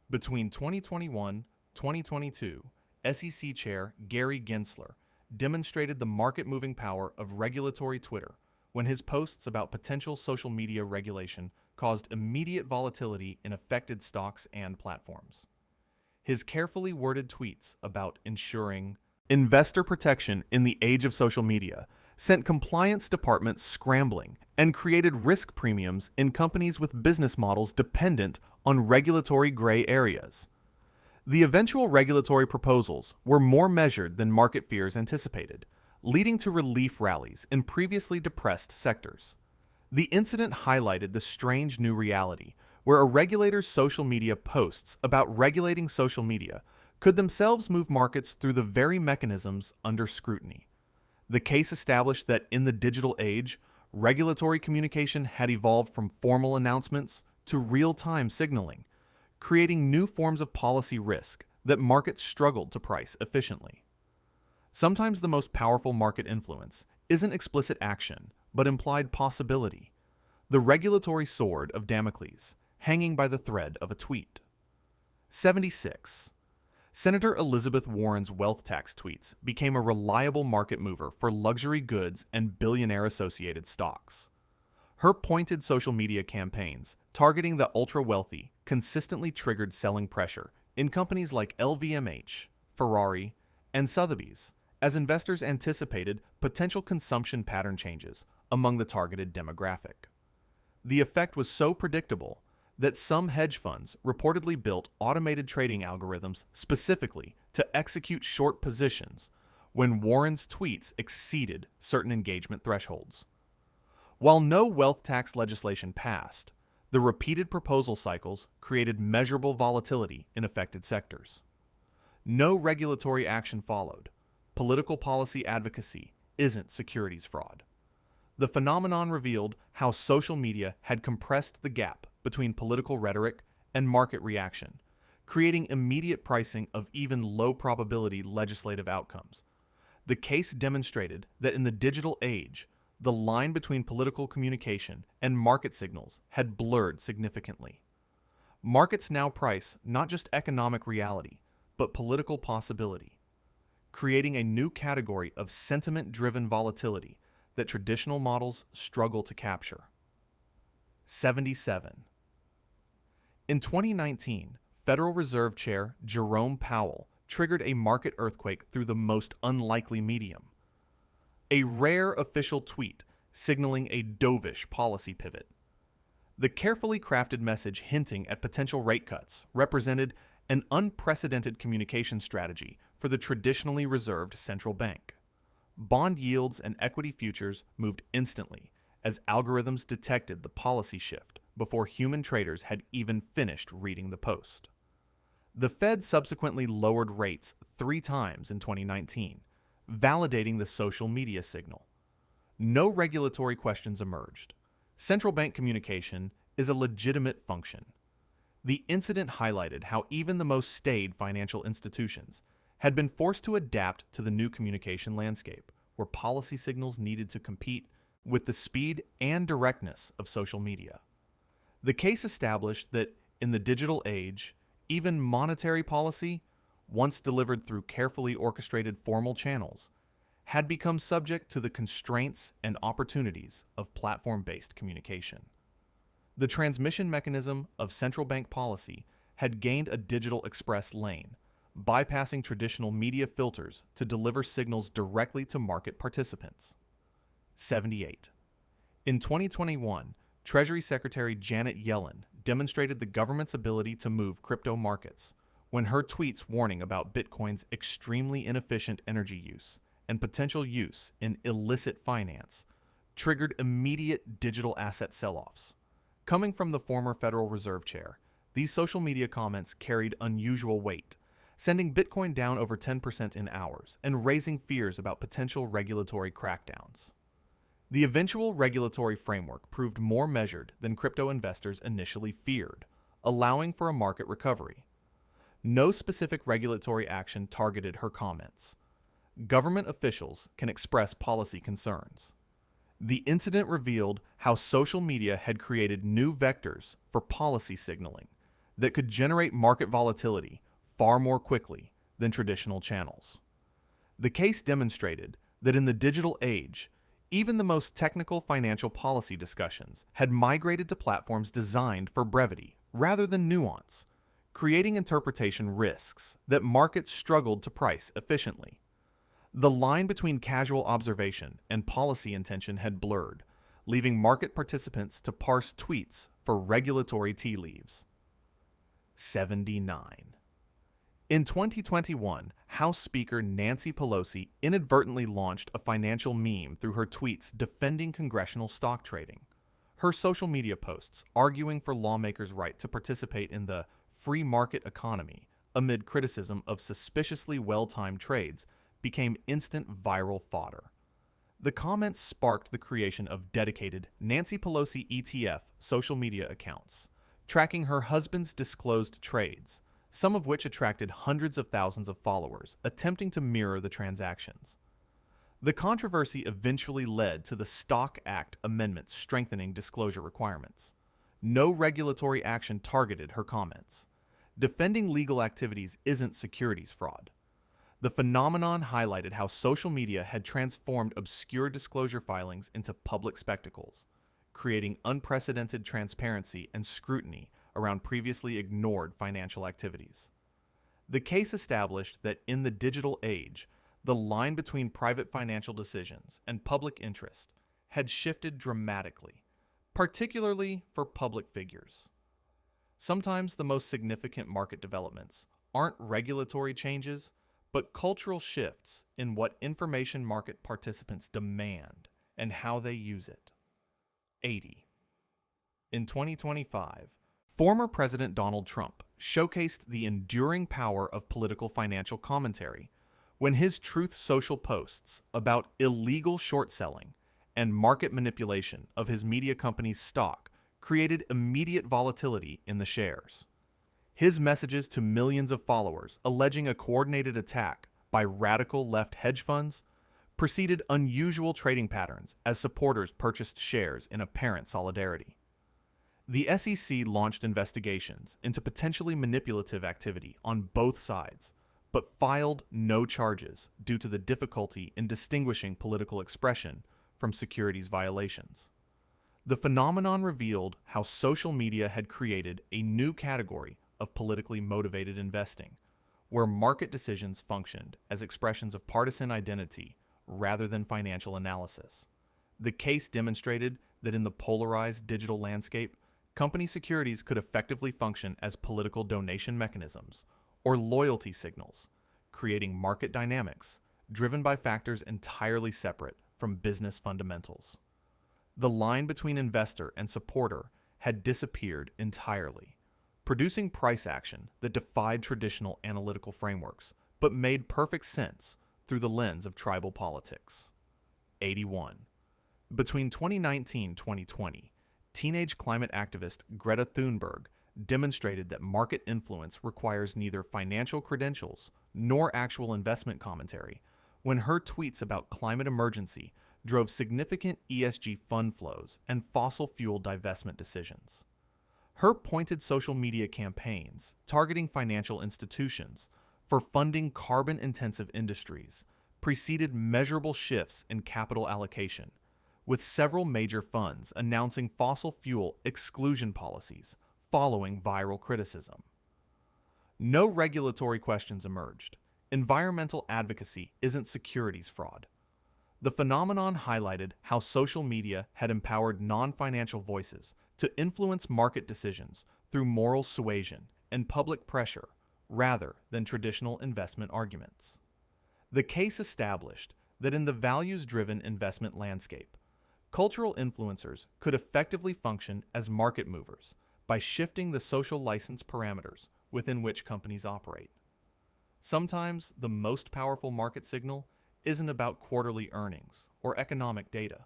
Between 2021-2022, SEC Chair Gary Gensler demonstrated the market-moving power of regulatory Twitter when his posts about potential social media regulation caused immediate volatility in affected stocks and platforms. His carefully worded tweets about ensuring investor protection in the age of social media sent compliance departments scrambling and created risk premiums in companies with business models dependent on regulatory gray areas. The eventual regulatory proposals were more measured than market fears anticipated, leading to relief rallies in previously depressed sectors. The incident highlighted the strange new reality where a regulator's social media posts about regulating social media could themselves move markets through the very mechanisms under scrutiny. The case established that in the digital age, regulatory communication had evolved from formal announcements to real-time signaling, creating new forms of policy risk that markets struggled to price efficiently. Sometimes the most powerful market influence isn't explicit action, but implied possibility, the regulatory sword of Damocles hanging by the thread of a tweet. 76. Senator Elizabeth Warren's wealth tax tweets became a reliable market mover for luxury goods and billionaire-associated stocks. Her pointed social media campaigns targeting the ultra-wealthy consistently triggered selling pressure in companies like LVMH, Ferrari, and Sotheby's, as investors anticipated potential consumption pattern changes among the targeted demographic. The effect was so predictable that some hedge funds reportedly built automated trading algorithms specifically to execute short positions when Warren's tweets exceeded certain engagement thresholds. While no wealth tax legislation passed, the repeated proposal cycles created measurable volatility in affected sectors. No regulatory action followed. Political policy advocacy isn't securities fraud. The phenomenon revealed how social media had compressed the gap between political rhetoric and market reaction, creating immediate pricing of even low-probability legislative outcomes. The case demonstrated that in the digital age, the line between political communication and market signals had blurred significantly. Markets now price not just economic reality, but political possibility, creating a new category of sentiment-driven volatility that traditional models struggle to capture. 77. In 2019, Federal Reserve Chair Jerome Powell triggered a market earthquake through the most unlikely medium. A rare official tweet signaling a dovish policy pivot. The carefully crafted message hinting at potential rate cuts represented an unprecedented communication strategy for the traditionally reserved central bank. Bond yields and equity futures moved instantly as algorithms detected the policy shift before human traders had even finished reading the post. The Fed subsequently lowered rates 3 times in 2019, validating the social media signal. No regulatory questions emerged. Central bank communication is a legitimate function. The incident highlighted how even the most staid financial institutions had been forced to adapt to the new communication landscape, where policy signals needed to compete with the speed and directness of social media. The case established that in the digital age, even monetary policy, once delivered through carefully orchestrated formal channels, had become subject to the constraints and opportunities of platform-based communication. The transmission mechanism of central bank policy had gained a digital express lane, bypassing traditional media filters to deliver signals directly to market participants. 78. In 2021, Treasury Secretary Janet Yellen demonstrated the government's ability to move crypto markets when her tweets warning about Bitcoin's extremely inefficient energy use and potential use in illicit finance triggered immediate digital asset sell-offs. Coming from the former Federal Reserve Chair, these social media comments carried unusual weight, sending Bitcoin down over 10% in hours and raising fears about potential regulatory crackdowns. The eventual regulatory framework proved more measured than crypto investors initially feared, allowing for a market recovery. No specific regulatory action targeted her comments. Government officials can express policy concerns. The incident revealed how social media had created new vectors for policy signaling that could generate market volatility far more quickly than traditional channels. The case demonstrated that in the digital age, even the most technical financial policy discussions had migrated to platforms designed for brevity rather than nuance, creating interpretation risks that markets struggled to price efficiently. The line between casual observation and policy intention had blurred, leaving market participants to parse tweets for regulatory tea leaves. 79. In 2021, House Speaker Nancy Pelosi inadvertently launched a financial meme through her tweets defending congressional stock trading. Her social media posts arguing for lawmakers' right to participate in the free market economy amid criticism of suspiciously well-timed trades became instant viral fodder. The comments sparked the creation of dedicated Nancy Pelosi ETF social media accounts, tracking her husband's disclosed trades, some of which attracted hundreds of thousands of followers attempting to mirror the transactions. The controversy eventually led to the Stock Act amendments strengthening disclosure requirements. No regulatory action targeted her comments. Defending legal activities isn't securities fraud. The phenomenon highlighted how social media had transformed obscure disclosure filings into public spectacles, creating unprecedented transparency and scrutiny around previously ignored financial activities. The case established that in the digital age, the line between private financial decisions and public interest had shifted dramatically, particularly for public figures. Sometimes the most significant market developments aren't regulatory changes, but cultural shifts in what information market participants demand and how they use it. 80. In 2025, former President Donald Trump showcased the enduring power of political financial commentary when his Truth Social posts about illegal short selling and market manipulation of his media company's stock created immediate volatility in the shares. His messages to millions of followers alleging a coordinated attack by radical left hedge funds preceded unusual trading patterns as supporters purchased shares in apparent solidarity. The SEC launched investigations into potentially manipulative activity on both sides, but filed no charges due to the difficulty in distinguishing political expression from securities violations. The phenomenon revealed how social media had created a new category of politically motivated investing, where market decisions functioned as expressions of partisan identity rather than financial analysis. The case demonstrated that in the polarized digital landscape, company securities could effectively function as political donation mechanisms or loyalty signals, creating market dynamics driven by factors entirely separate from business fundamentals. The line between investor and supporter had disappeared entirely, producing price action that defied traditional analytical frameworks but made perfect sense through the lens of tribal politics. 81. Between 2019-2020, teenage climate activist Greta Thunberg demonstrated that market influence requires neither financial credentials nor actual investment commentary when her tweets about climate emergency drove significant ESG fund flows and fossil fuel divestment decisions. Her pointed social media campaigns targeting financial institutions for funding carbon-intensive industries preceded measurable shifts in capital allocation, with several major funds announcing fossil fuel exclusion policies following viral criticism. No regulatory questions emerged. Environmental advocacy isn't securities fraud. The phenomenon highlighted how social media had empowered non-financial voices to influence market decisions through moral suasion and public pressure rather than traditional investment arguments. The case established that in the values-driven investment landscape, Cultural influencers could effectively function as market movers by shifting the social license parameters within which companies operate. Sometimes the most powerful market signal isn't about quarterly earnings or economic data,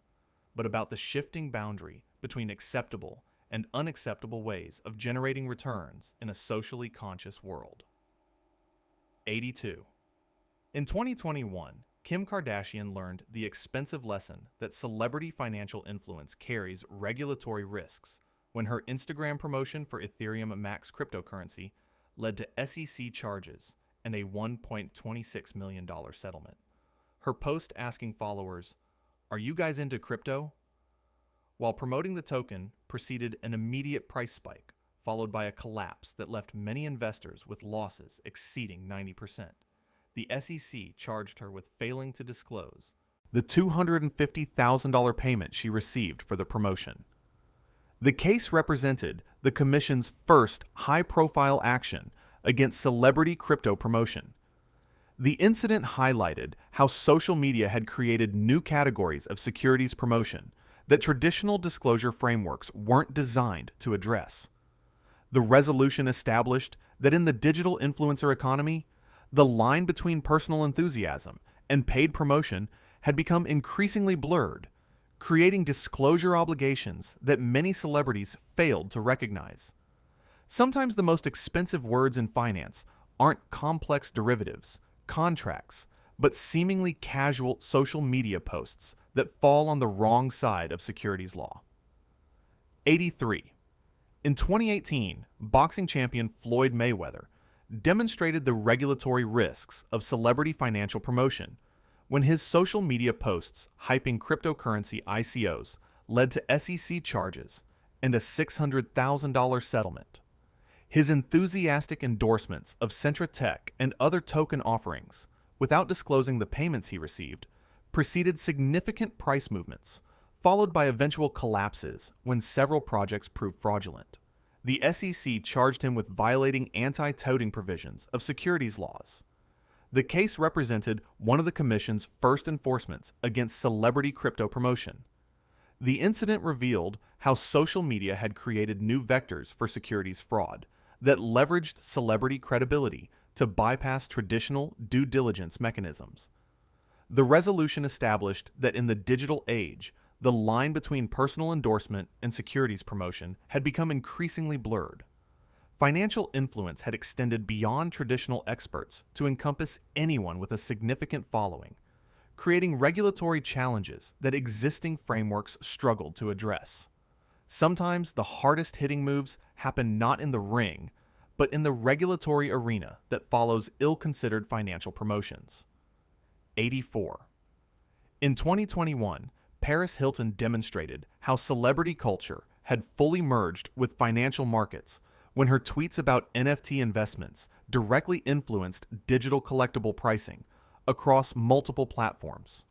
but about the shifting boundary between acceptable and unacceptable ways of generating returns in a socially conscious world. 82. In 2021, Kim Kardashian learned the expensive lesson that celebrity financial influence carries regulatory risks when her Instagram promotion for Ethereum Max cryptocurrency led to SEC charges and a $1.26 million settlement. Her post asking followers, "Are you guys into crypto?" while promoting the token preceded an immediate price spike, followed by a collapse that left many investors with losses exceeding 90%. The SEC charged her with failing to disclose the $250,000 payment she received for the promotion. The case represented the Commission's first high-profile action against celebrity crypto promotion. The incident highlighted how social media had created new categories of securities promotion that traditional disclosure frameworks weren't designed to address. The resolution established that in the digital influencer economy, the line between personal enthusiasm and paid promotion had become increasingly blurred, creating disclosure obligations that many celebrities failed to recognize. Sometimes the most expensive words in finance aren't complex derivatives, contracts, but seemingly casual social media posts that fall on the wrong side of securities law. 83. In 2018, boxing champion Floyd Mayweather demonstrated the regulatory risks of celebrity financial promotion when his social media posts hyping cryptocurrency ICOs led to SEC charges and a $600,000 settlement. His enthusiastic endorsements of Centra Tech and other token offerings, without disclosing the payments he received, preceded significant price movements, followed by eventual collapses when several projects proved fraudulent. The SEC charged him with violating anti-toting provisions of securities laws. The case represented one of the Commission's first enforcements against celebrity crypto promotion. The incident revealed how social media had created new vectors for securities fraud that leveraged celebrity credibility to bypass traditional due diligence mechanisms. The resolution established that in the digital age, the line between personal endorsement and securities promotion had become increasingly blurred. Financial influence had extended beyond traditional experts to encompass anyone with a significant following, creating regulatory challenges that existing frameworks struggled to address. Sometimes the hardest-hitting moves happen not in the ring, but in the regulatory arena that follows ill-considered financial promotions. 84. In 2021, Paris Hilton demonstrated how celebrity culture had fully merged with financial markets when her tweets about NFT investments directly influenced digital collectible pricing across multiple platforms.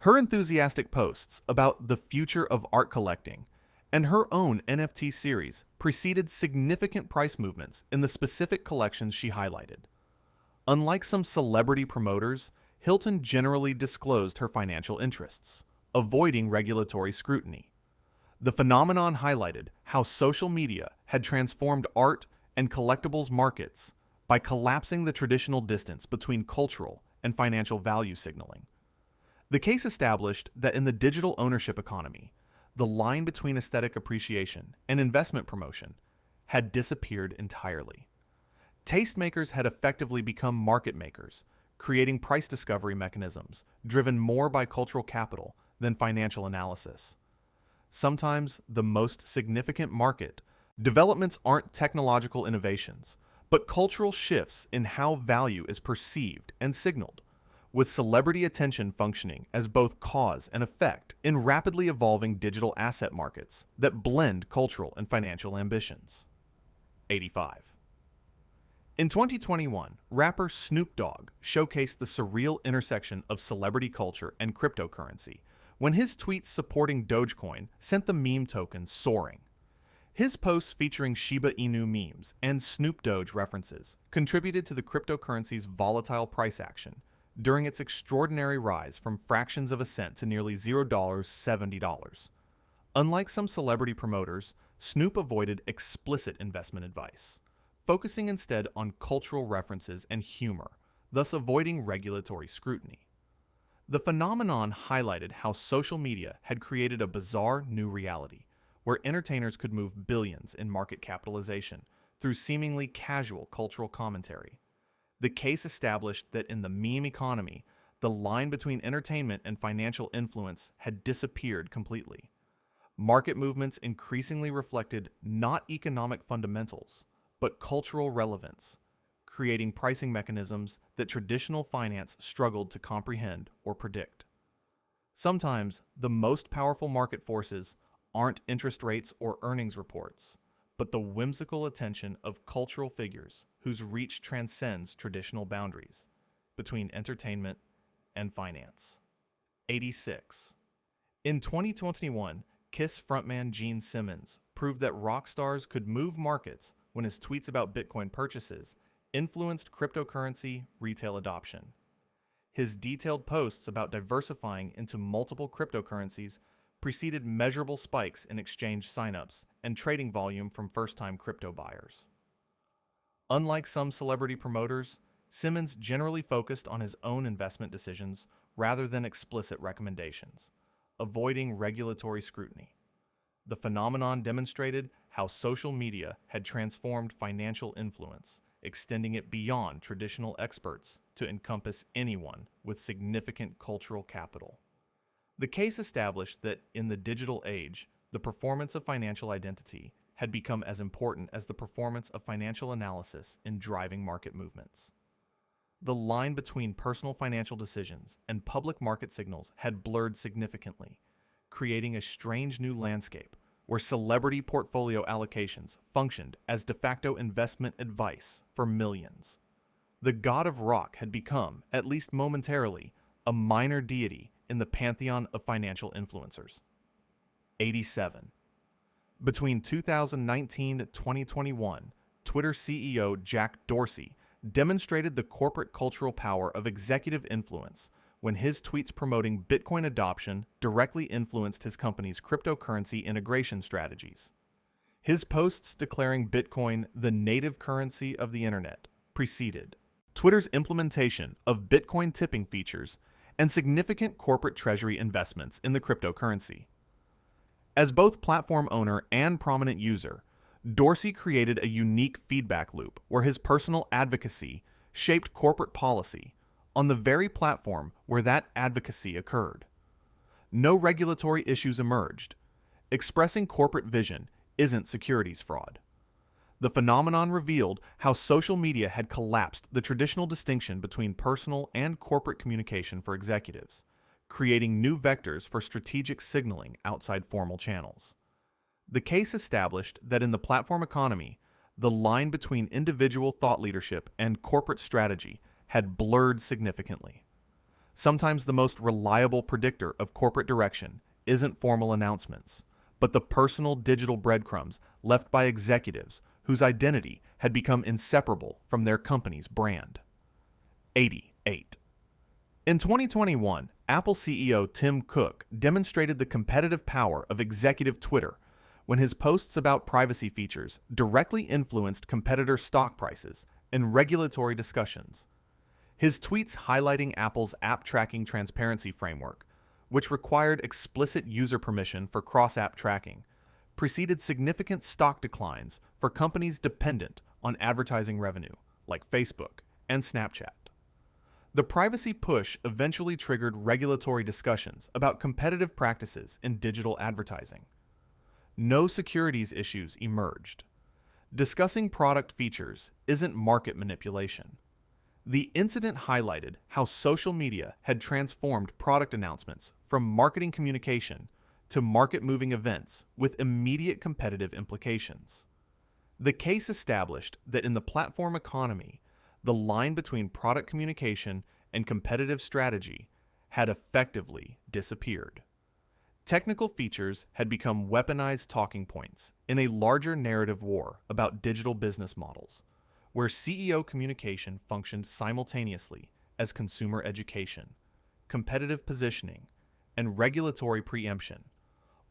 Her enthusiastic posts about the future of art collecting and her own NFT series preceded significant price movements in the specific collections she highlighted. Unlike some celebrity promoters, Hilton generally disclosed her financial interests, avoiding regulatory scrutiny. The phenomenon highlighted how social media had transformed art and collectibles markets by collapsing the traditional distance between cultural and financial value signaling. The case established that in the digital ownership economy, the line between aesthetic appreciation and investment promotion had disappeared entirely. Tastemakers had effectively become market makers, creating price discovery mechanisms driven more by cultural capital than financial analysis. Sometimes the most significant market developments aren't technological innovations, but cultural shifts in how value is perceived and signaled, with celebrity attention functioning as both cause and effect in rapidly evolving digital asset markets that blend cultural and financial ambitions. 85. In 2021, rapper Snoop Dogg showcased the surreal intersection of celebrity culture and cryptocurrency when his tweets supporting Dogecoin sent the meme token soaring. His posts featuring Shiba Inu memes and Snoop Doge references contributed to the cryptocurrency's volatile price action, during its extraordinary rise from fractions of a cent to nearly $0, $70. Unlike some celebrity promoters, Snoop avoided explicit investment advice, focusing instead on cultural references and humor, thus avoiding regulatory scrutiny. The phenomenon highlighted how social media had created a bizarre new reality, where entertainers could move billions in market capitalization through seemingly casual cultural commentary. The case established that in the meme economy, the line between entertainment and financial influence had disappeared completely. Market movements increasingly reflected not economic fundamentals, but cultural relevance, creating pricing mechanisms that traditional finance struggled to comprehend or predict. Sometimes, the most powerful market forces aren't interest rates or earnings reports, but the whimsical attention of cultural figures whose reach transcends traditional boundaries between entertainment and finance. 86. In 2021, Kiss frontman Gene Simmons proved that rock stars could move markets when his tweets about Bitcoin purchases influenced cryptocurrency retail adoption. His detailed posts about diversifying into multiple cryptocurrencies preceded measurable spikes in exchange signups and trading volume from first-time crypto buyers. Unlike some celebrity promoters, Simmons generally focused on his own investment decisions rather than explicit recommendations, avoiding regulatory scrutiny. The phenomenon demonstrated how social media had transformed financial influence, extending it beyond traditional experts to encompass anyone with significant cultural capital. The case established that in the digital age, the performance of financial identity had become as important as the performance of financial analysis in driving market movements. The line between personal financial decisions and public market signals had blurred significantly, creating a strange new landscape where celebrity portfolio allocations functioned as de facto investment advice for millions. The god of rock had become, at least momentarily, a minor deity in the pantheon of financial influencers. 87. Between 2019 to 2021, Twitter CEO Jack Dorsey demonstrated the corporate cultural power of executive influence when his tweets promoting Bitcoin adoption directly influenced his company's cryptocurrency integration strategies. His posts declaring Bitcoin the native currency of the internet preceded Twitter's implementation of Bitcoin tipping features and significant corporate treasury investments in the cryptocurrency. As both platform owner and prominent user, Dorsey created a unique feedback loop where his personal advocacy shaped corporate policy on the very platform where that advocacy occurred. No regulatory issues emerged. Expressing corporate vision isn't securities fraud. The phenomenon revealed how social media had collapsed the traditional distinction between personal and corporate communication for executives, creating new vectors for strategic signaling outside formal channels. The case established that in the platform economy, the line between individual thought leadership and corporate strategy had blurred significantly. Sometimes the most reliable predictor of corporate direction isn't formal announcements, but the personal digital breadcrumbs left by executives whose identity had become inseparable from their company's brand. 88. In 2021, Apple CEO Tim Cook demonstrated the competitive power of executive Twitter when his posts about privacy features directly influenced competitor stock prices and regulatory discussions. His tweets highlighting Apple's app tracking transparency framework, which required explicit user permission for cross-app tracking, preceded significant stock declines for companies dependent on advertising revenue, like Facebook and Snapchat. The privacy push eventually triggered regulatory discussions about competitive practices in digital advertising. No securities issues emerged. Discussing product features isn't market manipulation. The incident highlighted how social media had transformed product announcements from marketing communication to market-moving events with immediate competitive implications. The case established that in the platform economy, the line between product communication and competitive strategy had effectively disappeared. Technical features had become weaponized talking points in a larger narrative war about digital business models, where CEO communication functioned simultaneously as consumer education, competitive positioning, and regulatory preemption,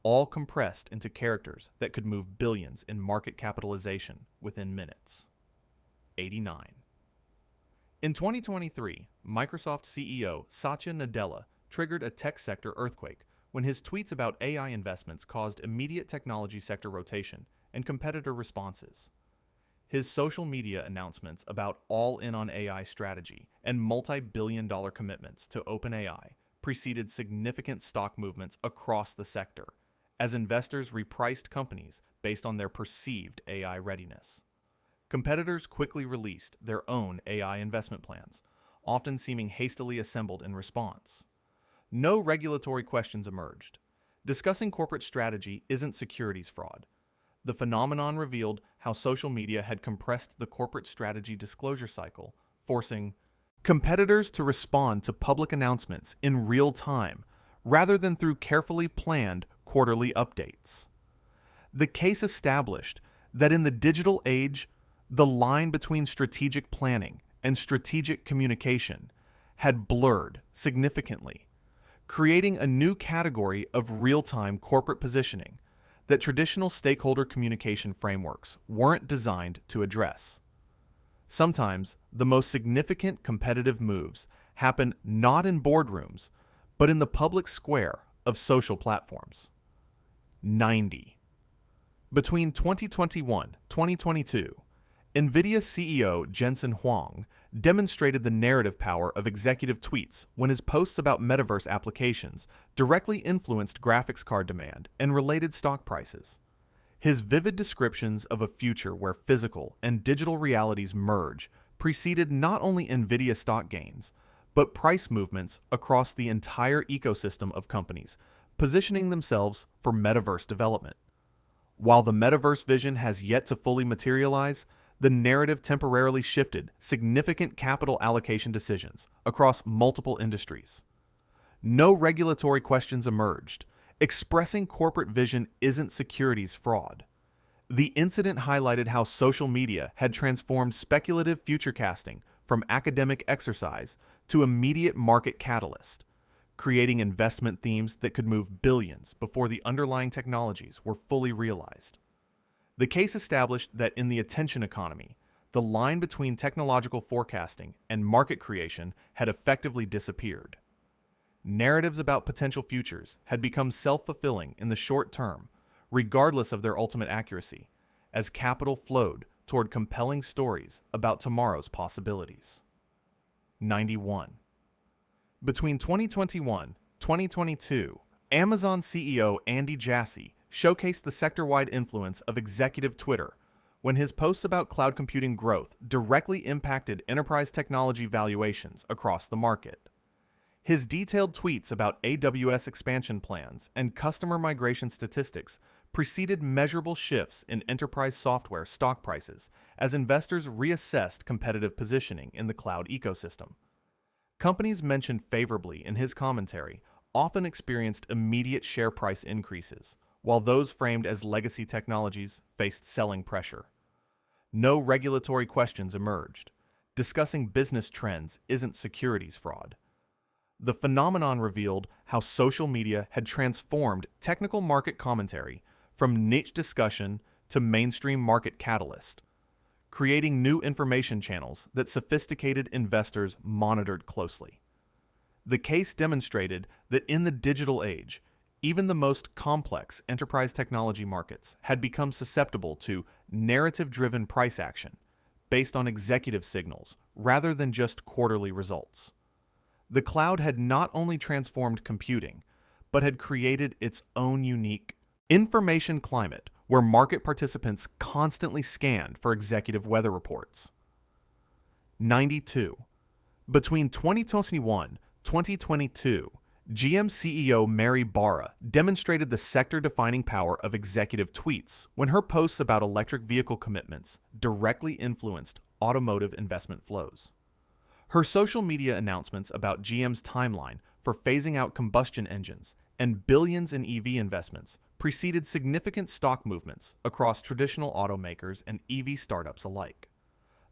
all compressed into characters that could move billions in market capitalization within minutes. 89. In 2023, Microsoft CEO Satya Nadella triggered a tech sector earthquake when his tweets about AI investments caused immediate technology sector rotation and competitor responses. His social media announcements about all-in on AI strategy and multi-billion-dollar commitments to OpenAI preceded significant stock movements across the sector, as investors repriced companies based on their perceived AI readiness. Competitors quickly released their own AI investment plans, often seeming hastily assembled in response. No regulatory questions emerged. Discussing corporate strategy isn't securities fraud. The phenomenon revealed how social media had compressed the corporate strategy disclosure cycle, forcing competitors to respond to public announcements in real time rather than through carefully planned quarterly updates. The case established that in the digital age, the line between strategic planning and strategic communication had blurred significantly, creating a new category of real-time corporate positioning that traditional stakeholder communication frameworks weren't designed to address. Sometimes, the most significant competitive moves happen not in boardrooms, but in the public square of social platforms. 90. Between 2021-2022, NVIDIA CEO Jensen Huang demonstrated the narrative power of executive tweets when his posts about metaverse applications directly influenced graphics card demand and related stock prices. His vivid descriptions of a future where physical and digital realities merge preceded not only NVIDIA stock gains, but price movements across the entire ecosystem of companies positioning themselves for metaverse development. While the metaverse vision has yet to fully materialize, the narrative temporarily shifted significant capital allocation decisions across multiple industries. No regulatory questions emerged. Expressing corporate vision isn't securities fraud. The incident highlighted how social media had transformed speculative future casting from academic exercise to immediate market catalyst, creating investment themes that could move billions before the underlying technologies were fully realized. The case established that in the attention economy, the line between technological forecasting and market creation had effectively disappeared. Narratives about potential futures had become self-fulfilling in the short term, regardless of their ultimate accuracy, as capital flowed toward compelling stories about tomorrow's possibilities. 91. Between 2021-2022, Amazon CEO Andy Jassy showcased the sector-wide influence of executive Twitter when his posts about cloud computing growth directly impacted enterprise technology valuations across the market. His detailed tweets about AWS expansion plans and customer migration statistics preceded measurable shifts in enterprise software stock prices as investors reassessed competitive positioning in the cloud ecosystem. Companies mentioned favorably in his commentary often experienced immediate share price increases, while those framed as legacy technologies faced selling pressure. No regulatory questions emerged. Discussing business trends isn't securities fraud. The phenomenon revealed how social media had transformed technical market commentary from niche discussion to mainstream market catalyst, creating new information channels that sophisticated investors monitored closely. The case demonstrated that in the digital age, even the most complex enterprise technology markets had become susceptible to narrative-driven price action based on executive signals rather than just quarterly results. The cloud had not only transformed computing, but had created its own unique information climate where market participants constantly scanned for executive weather reports. 92. Between 2021-2022, GM CEO Mary Barra demonstrated the sector-defining power of executive tweets when her posts about electric vehicle commitments directly influenced automotive investment flows. Her social media announcements about GM's timeline for phasing out combustion engines and billions in EV investments preceded significant stock movements across traditional automakers and EV startups alike.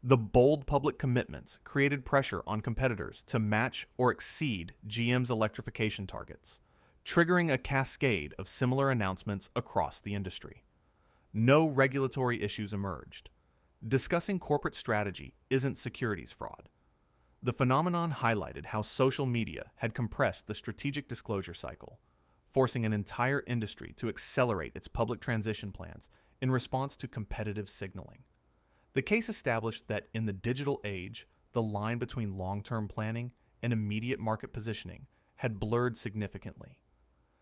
The bold public commitments created pressure on competitors to match or exceed GM's electrification targets, triggering a cascade of similar announcements across the industry. No regulatory issues emerged. Discussing corporate strategy isn't securities fraud. The phenomenon highlighted how social media had compressed the strategic disclosure cycle, forcing an entire industry to accelerate its public transition plans in response to competitive signaling. The case established that in the digital age, the line between long-term planning and immediate market positioning had blurred significantly.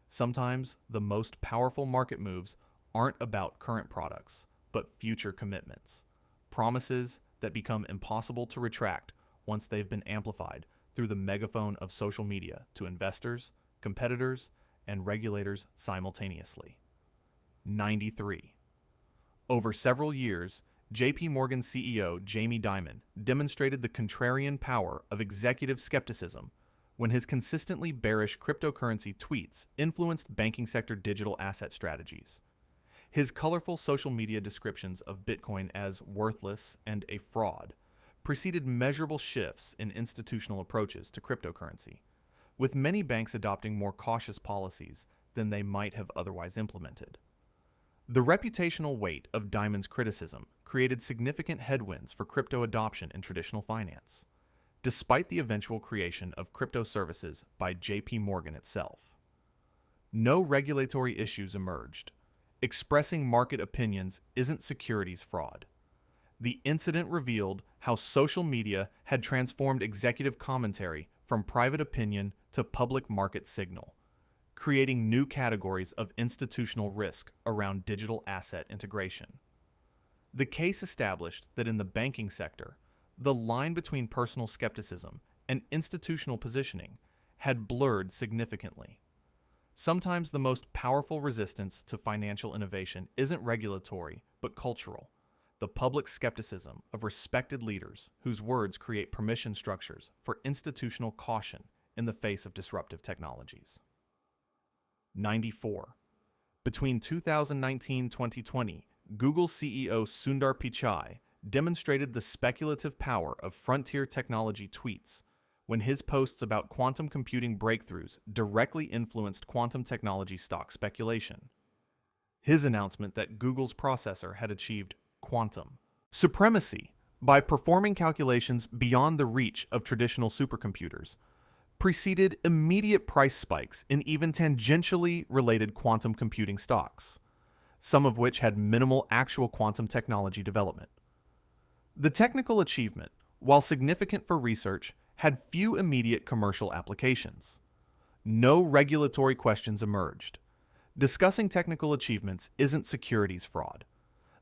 Sometimes the most powerful market moves aren't about current products, but future commitments, promises that become impossible to retract once they've been amplified through the megaphone of social media to investors, competitors, and regulators simultaneously. 93. Over several years, JP Morgan CEO Jamie Dimon demonstrated the contrarian power of executive skepticism when his consistently bearish cryptocurrency tweets influenced banking sector digital asset strategies. His colorful social media descriptions of Bitcoin as worthless and a fraud preceded measurable shifts in institutional approaches to cryptocurrency, with many banks adopting more cautious policies than they might have otherwise implemented. The reputational weight of Dimon's criticism created significant headwinds for crypto adoption in traditional finance, despite the eventual creation of crypto services by JP Morgan itself. No regulatory issues emerged. Expressing market opinions isn't securities fraud. The incident revealed how social media had transformed executive commentary from private opinion to public market signal, creating new categories of institutional risk around digital asset integration. The case established that in the banking sector, the line between personal skepticism and institutional positioning had blurred significantly. Sometimes the most powerful resistance to financial innovation isn't regulatory, but cultural. The public skepticism of respected leaders whose words create permission structures for institutional caution in the face of disruptive technologies. 94. Between 2019-2020, Google CEO Sundar Pichai demonstrated the speculative power of frontier technology tweets when his posts about quantum computing breakthroughs directly influenced quantum technology stock speculation. His announcement that Google's processor had achieved quantum supremacy by performing calculations beyond the reach of traditional supercomputers preceded immediate price spikes in even tangentially related quantum computing stocks, some of which had minimal actual quantum technology development. The technical achievement, while significant for research, had few immediate commercial applications. No regulatory questions emerged. Discussing technical achievements isn't securities fraud.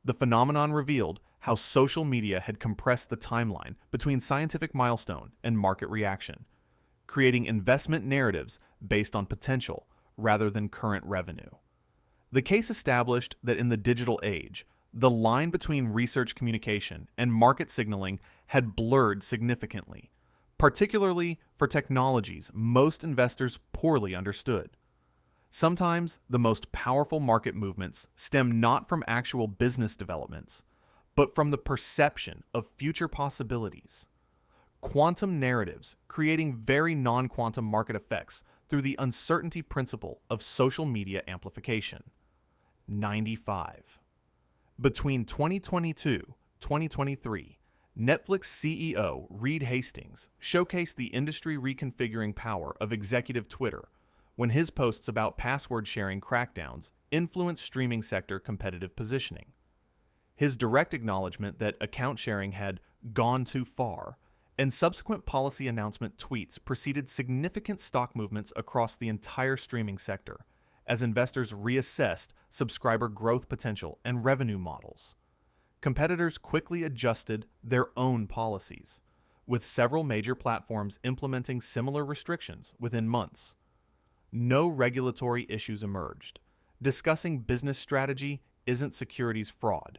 The phenomenon revealed how social media had compressed the timeline between scientific milestone and market reaction, creating investment narratives based on potential rather than current revenue. The case established that in the digital age, the line between research communication and market signaling had blurred significantly, particularly for technologies most investors poorly understood. Sometimes the most powerful market movements stem not from actual business developments, but from the perception of future possibilities. Quantum narratives creating very non-quantum market effects through the uncertainty principle of social media amplification. 95. Between 2022-2023, Netflix CEO Reed Hastings showcased the industry reconfiguring power of executive Twitter when his posts about password sharing crackdowns influenced streaming sector competitive positioning. His direct acknowledgement that account sharing had gone too far and subsequent policy announcement tweets preceded significant stock movements across the entire streaming sector as investors reassessed subscriber growth potential and revenue models. Competitors quickly adjusted their own policies, with several major platforms implementing similar restrictions within months. No regulatory issues emerged. Discussing business strategy isn't securities fraud.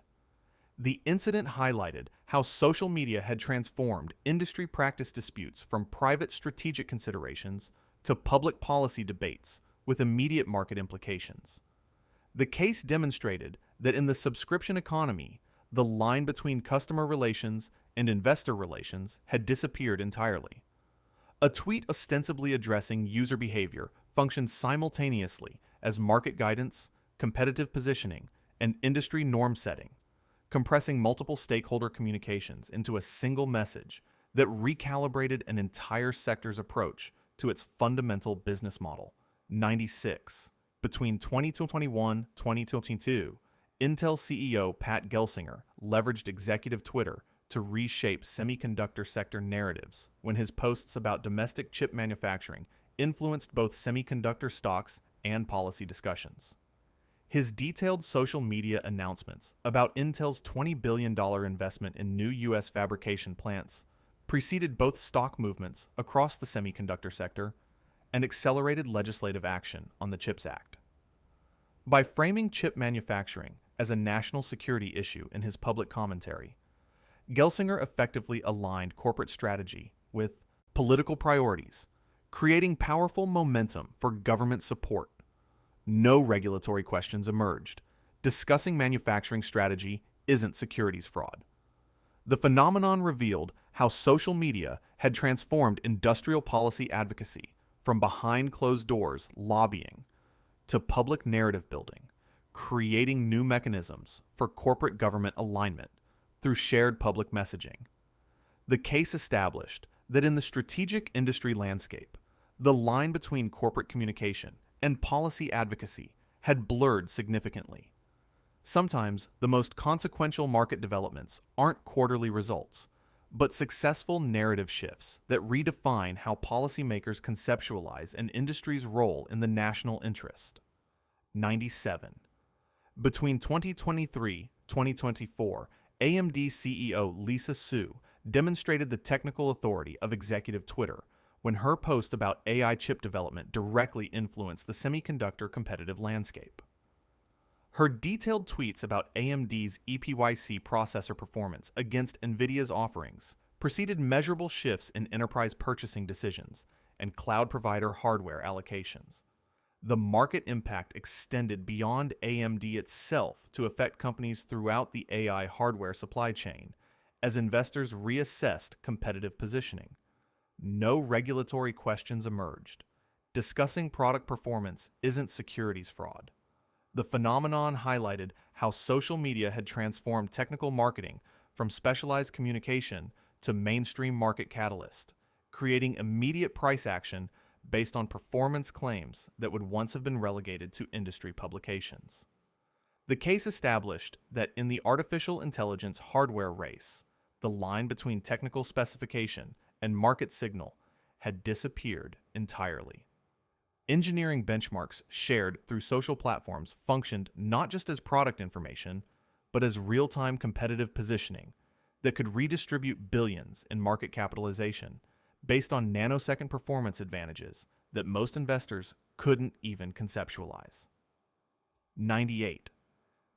The incident highlighted how social media had transformed industry practice disputes from private strategic considerations to public policy debates with immediate market implications. The case demonstrated that in the subscription economy, the line between customer relations and investor relations had disappeared entirely. A tweet ostensibly addressing user behavior functioned simultaneously as market guidance, competitive positioning, and industry norm setting, compressing multiple stakeholder communications into a single message that recalibrated an entire sector's approach to its fundamental business model. 96. Between 2021-2022, Intel CEO Pat Gelsinger leveraged executive Twitter to reshape semiconductor sector narratives when his posts about domestic chip manufacturing influenced both semiconductor stocks and policy discussions. His detailed social media announcements about Intel's $20 billion investment in new U.S. fabrication plants preceded both stock movements across the semiconductor sector and accelerated legislative action on the CHIPS Act. By framing chip manufacturing as a national security issue in his public commentary, Gelsinger effectively aligned corporate strategy with political priorities, creating powerful momentum for government support. No regulatory questions emerged. Discussing manufacturing strategy isn't securities fraud. The phenomenon revealed how social media had transformed industrial policy advocacy from behind closed doors lobbying to public narrative building, creating new mechanisms for corporate government alignment through shared public messaging. The case established that in the strategic industry landscape, the line between corporate communication and policy advocacy had blurred significantly. Sometimes the most consequential market developments aren't quarterly results, but successful narrative shifts that redefine how policymakers conceptualize an industry's role in the national interest. 97. Between 2023-2024, AMD CEO Lisa Su demonstrated the technical authority of executive Twitter when her post about AI chip development directly influenced the semiconductor competitive landscape. Her detailed tweets about AMD's EPYC processor performance against NVIDIA's offerings preceded measurable shifts in enterprise purchasing decisions and cloud provider hardware allocations. The market impact extended beyond AMD itself to affect companies throughout the AI hardware supply chain as investors reassessed competitive positioning. No regulatory questions emerged. Discussing product performance isn't securities fraud. The phenomenon highlighted how social media had transformed technical marketing from specialized communication to mainstream market catalyst, creating immediate price action based on performance claims that would once have been relegated to industry publications. The case established that in the artificial intelligence hardware race, the line between technical specification and market signal had disappeared entirely. Engineering benchmarks shared through social platforms functioned not just as product information, but as real-time competitive positioning that could redistribute billions in market capitalization based on nanosecond performance advantages that most investors couldn't even conceptualize. 98.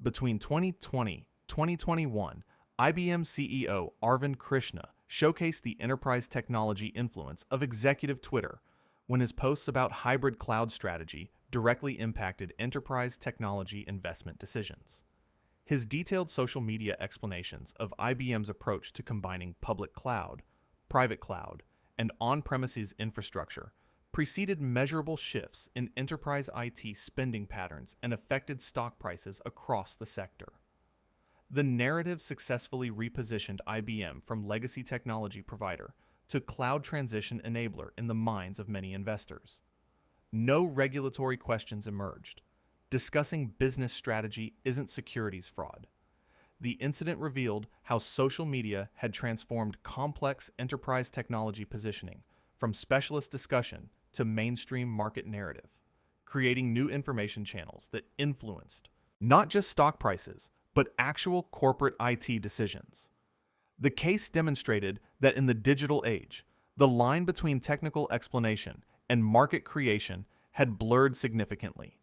Between 2020-2021, IBM CEO Arvind Krishna showcased the enterprise technology influence of executive Twitter when his posts about hybrid cloud strategy directly impacted enterprise technology investment decisions. His detailed social media explanations of IBM's approach to combining public cloud, private cloud, and on-premises infrastructure preceded measurable shifts in enterprise IT spending patterns and affected stock prices across the sector. The narrative successfully repositioned IBM from legacy technology provider to cloud transition enabler in the minds of many investors. No regulatory questions emerged. Discussing business strategy isn't securities fraud. The incident revealed how social media had transformed complex enterprise technology positioning from specialist discussion to mainstream market narrative, creating new information channels that influenced not just stock prices, but actual corporate IT decisions. The case demonstrated that in the digital age, the line between technical explanation and market creation had blurred significantly.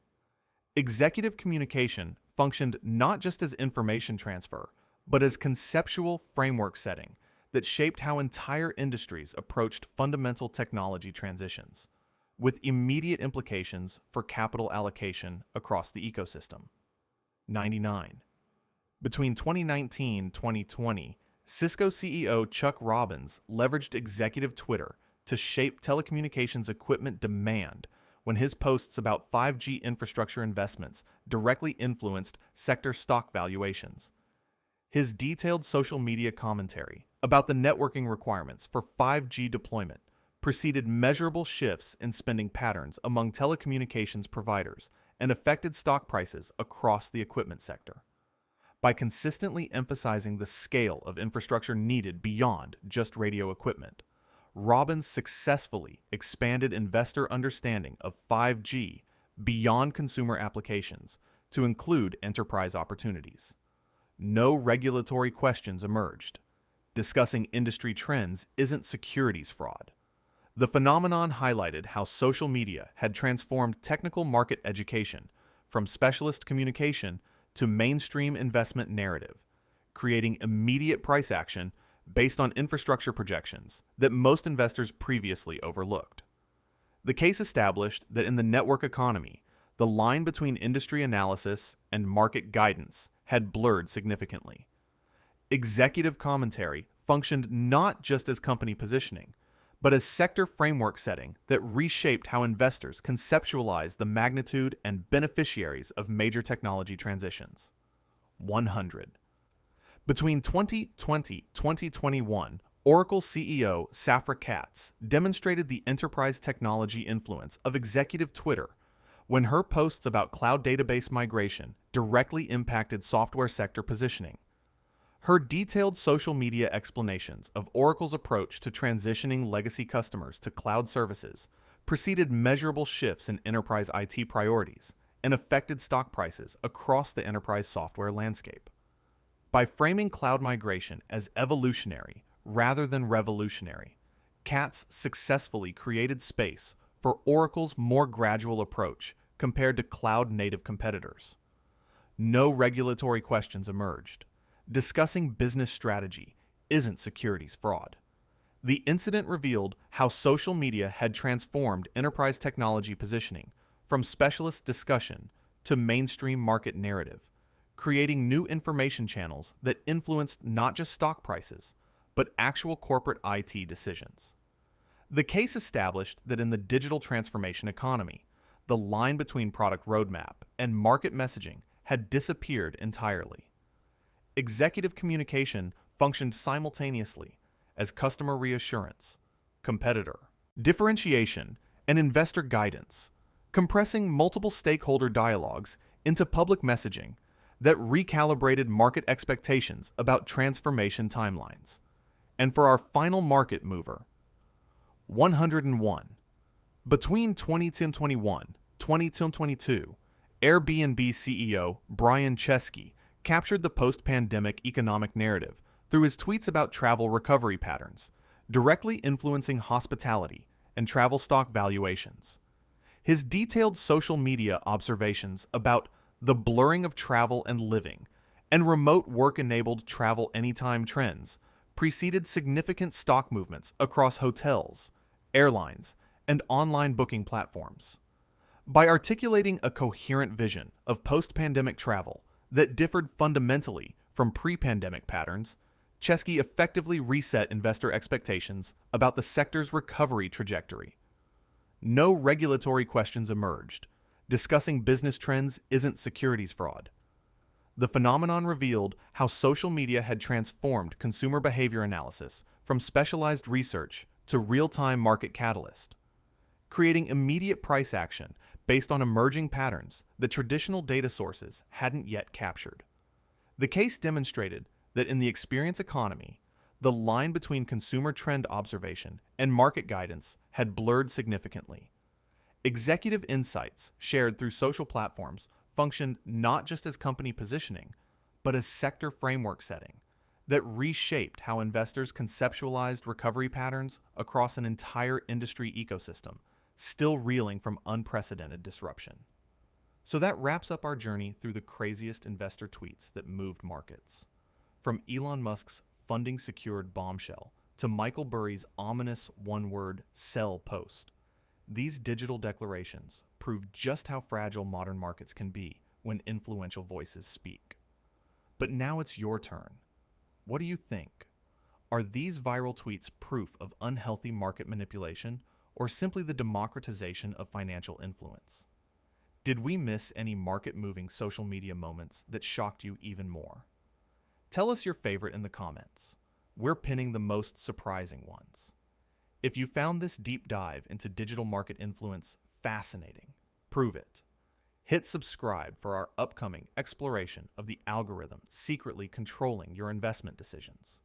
Executive communication functioned not just as information transfer, but as conceptual framework setting that shaped how entire industries approached fundamental technology transitions, with immediate implications for capital allocation across the ecosystem. 99. Between 2019 and 2020, Cisco CEO Chuck Robbins leveraged executive Twitter to shape telecommunications equipment demand when his posts about 5G infrastructure investments directly influenced sector stock valuations. His detailed social media commentary about the networking requirements for 5G deployment preceded measurable shifts in spending patterns among telecommunications providers and affected stock prices across the equipment sector. By consistently emphasizing the scale of infrastructure needed beyond just radio equipment, Robbins successfully expanded investor understanding of 5G beyond consumer applications to include enterprise opportunities. No regulatory questions emerged. Discussing industry trends isn't securities fraud. The phenomenon highlighted how social media had transformed technical market education from specialist communication to mainstream investment narrative, creating immediate price action based on infrastructure projections that most investors previously overlooked. The case established that in the network economy, the line between industry analysis and market guidance had blurred significantly. Executive commentary functioned not just as company positioning, but as sector framework setting that reshaped how investors conceptualize the magnitude and beneficiaries of major technology transitions. 100. Between 2020 and 2021, Oracle CEO Safra Catz demonstrated the enterprise technology influence of executive Twitter when her posts about cloud database migration directly impacted software sector positioning. Her detailed social media explanations of Oracle's approach to transitioning legacy customers to cloud services preceded measurable shifts in enterprise IT priorities and affected stock prices across the enterprise software landscape. By framing cloud migration as evolutionary rather than revolutionary, Catz successfully created space for Oracle's more gradual approach compared to cloud-native competitors. No regulatory questions emerged. Discussing business strategy isn't securities fraud. The incident revealed how social media had transformed enterprise technology positioning from specialist discussion to mainstream market narrative, creating new information channels that influenced not just stock prices, but actual corporate IT decisions. The case established that in the digital transformation economy, the line between product roadmap and market messaging had disappeared entirely. Executive communication functioned simultaneously as customer reassurance, competitor differentiation, and investor guidance, compressing multiple stakeholder dialogues into public messaging that recalibrated market expectations about transformation timelines. And for our final market mover, 101. Between 2021 and 2022, Airbnb CEO Brian Chesky captured the post-pandemic economic narrative through his tweets about travel recovery patterns, directly influencing hospitality and travel stock valuations. His detailed social media observations about the blurring of travel and living and remote work-enabled travel anytime trends preceded significant stock movements across hotels, airlines, and online booking platforms. By articulating a coherent vision of post-pandemic travel that differed fundamentally from pre-pandemic patterns, Chesky effectively reset investor expectations about the sector's recovery trajectory. No regulatory questions emerged. Discussing business trends isn't securities fraud. The phenomenon revealed how social media had transformed consumer behavior analysis from specialized research to real-time market catalyst, creating immediate price action based on emerging patterns that traditional data sources hadn't yet captured. The case demonstrated that in the experience economy, the line between consumer trend observation and market guidance had blurred significantly. Executive insights shared through social platforms functioned not just as company positioning, but as sector framework setting that reshaped how investors conceptualized recovery patterns across an entire industry ecosystem, still reeling from unprecedented disruption. So that wraps up our journey through the craziest investor tweets that moved markets. From Elon Musk's funding-secured bombshell to Michael Burry's ominous one-word sell post, these digital declarations prove just how fragile modern markets can be when influential voices speak. But now it's your turn. What do you think? Are these viral tweets proof of unhealthy market manipulation or simply the democratization of financial influence? Did we miss any market-moving social media moments that shocked you even more? Tell us your favorite in the comments. We're pinning the most surprising ones. If you found this deep dive into digital market influence fascinating, prove it. Hit subscribe for our upcoming exploration of the algorithm secretly controlling your investment decisions.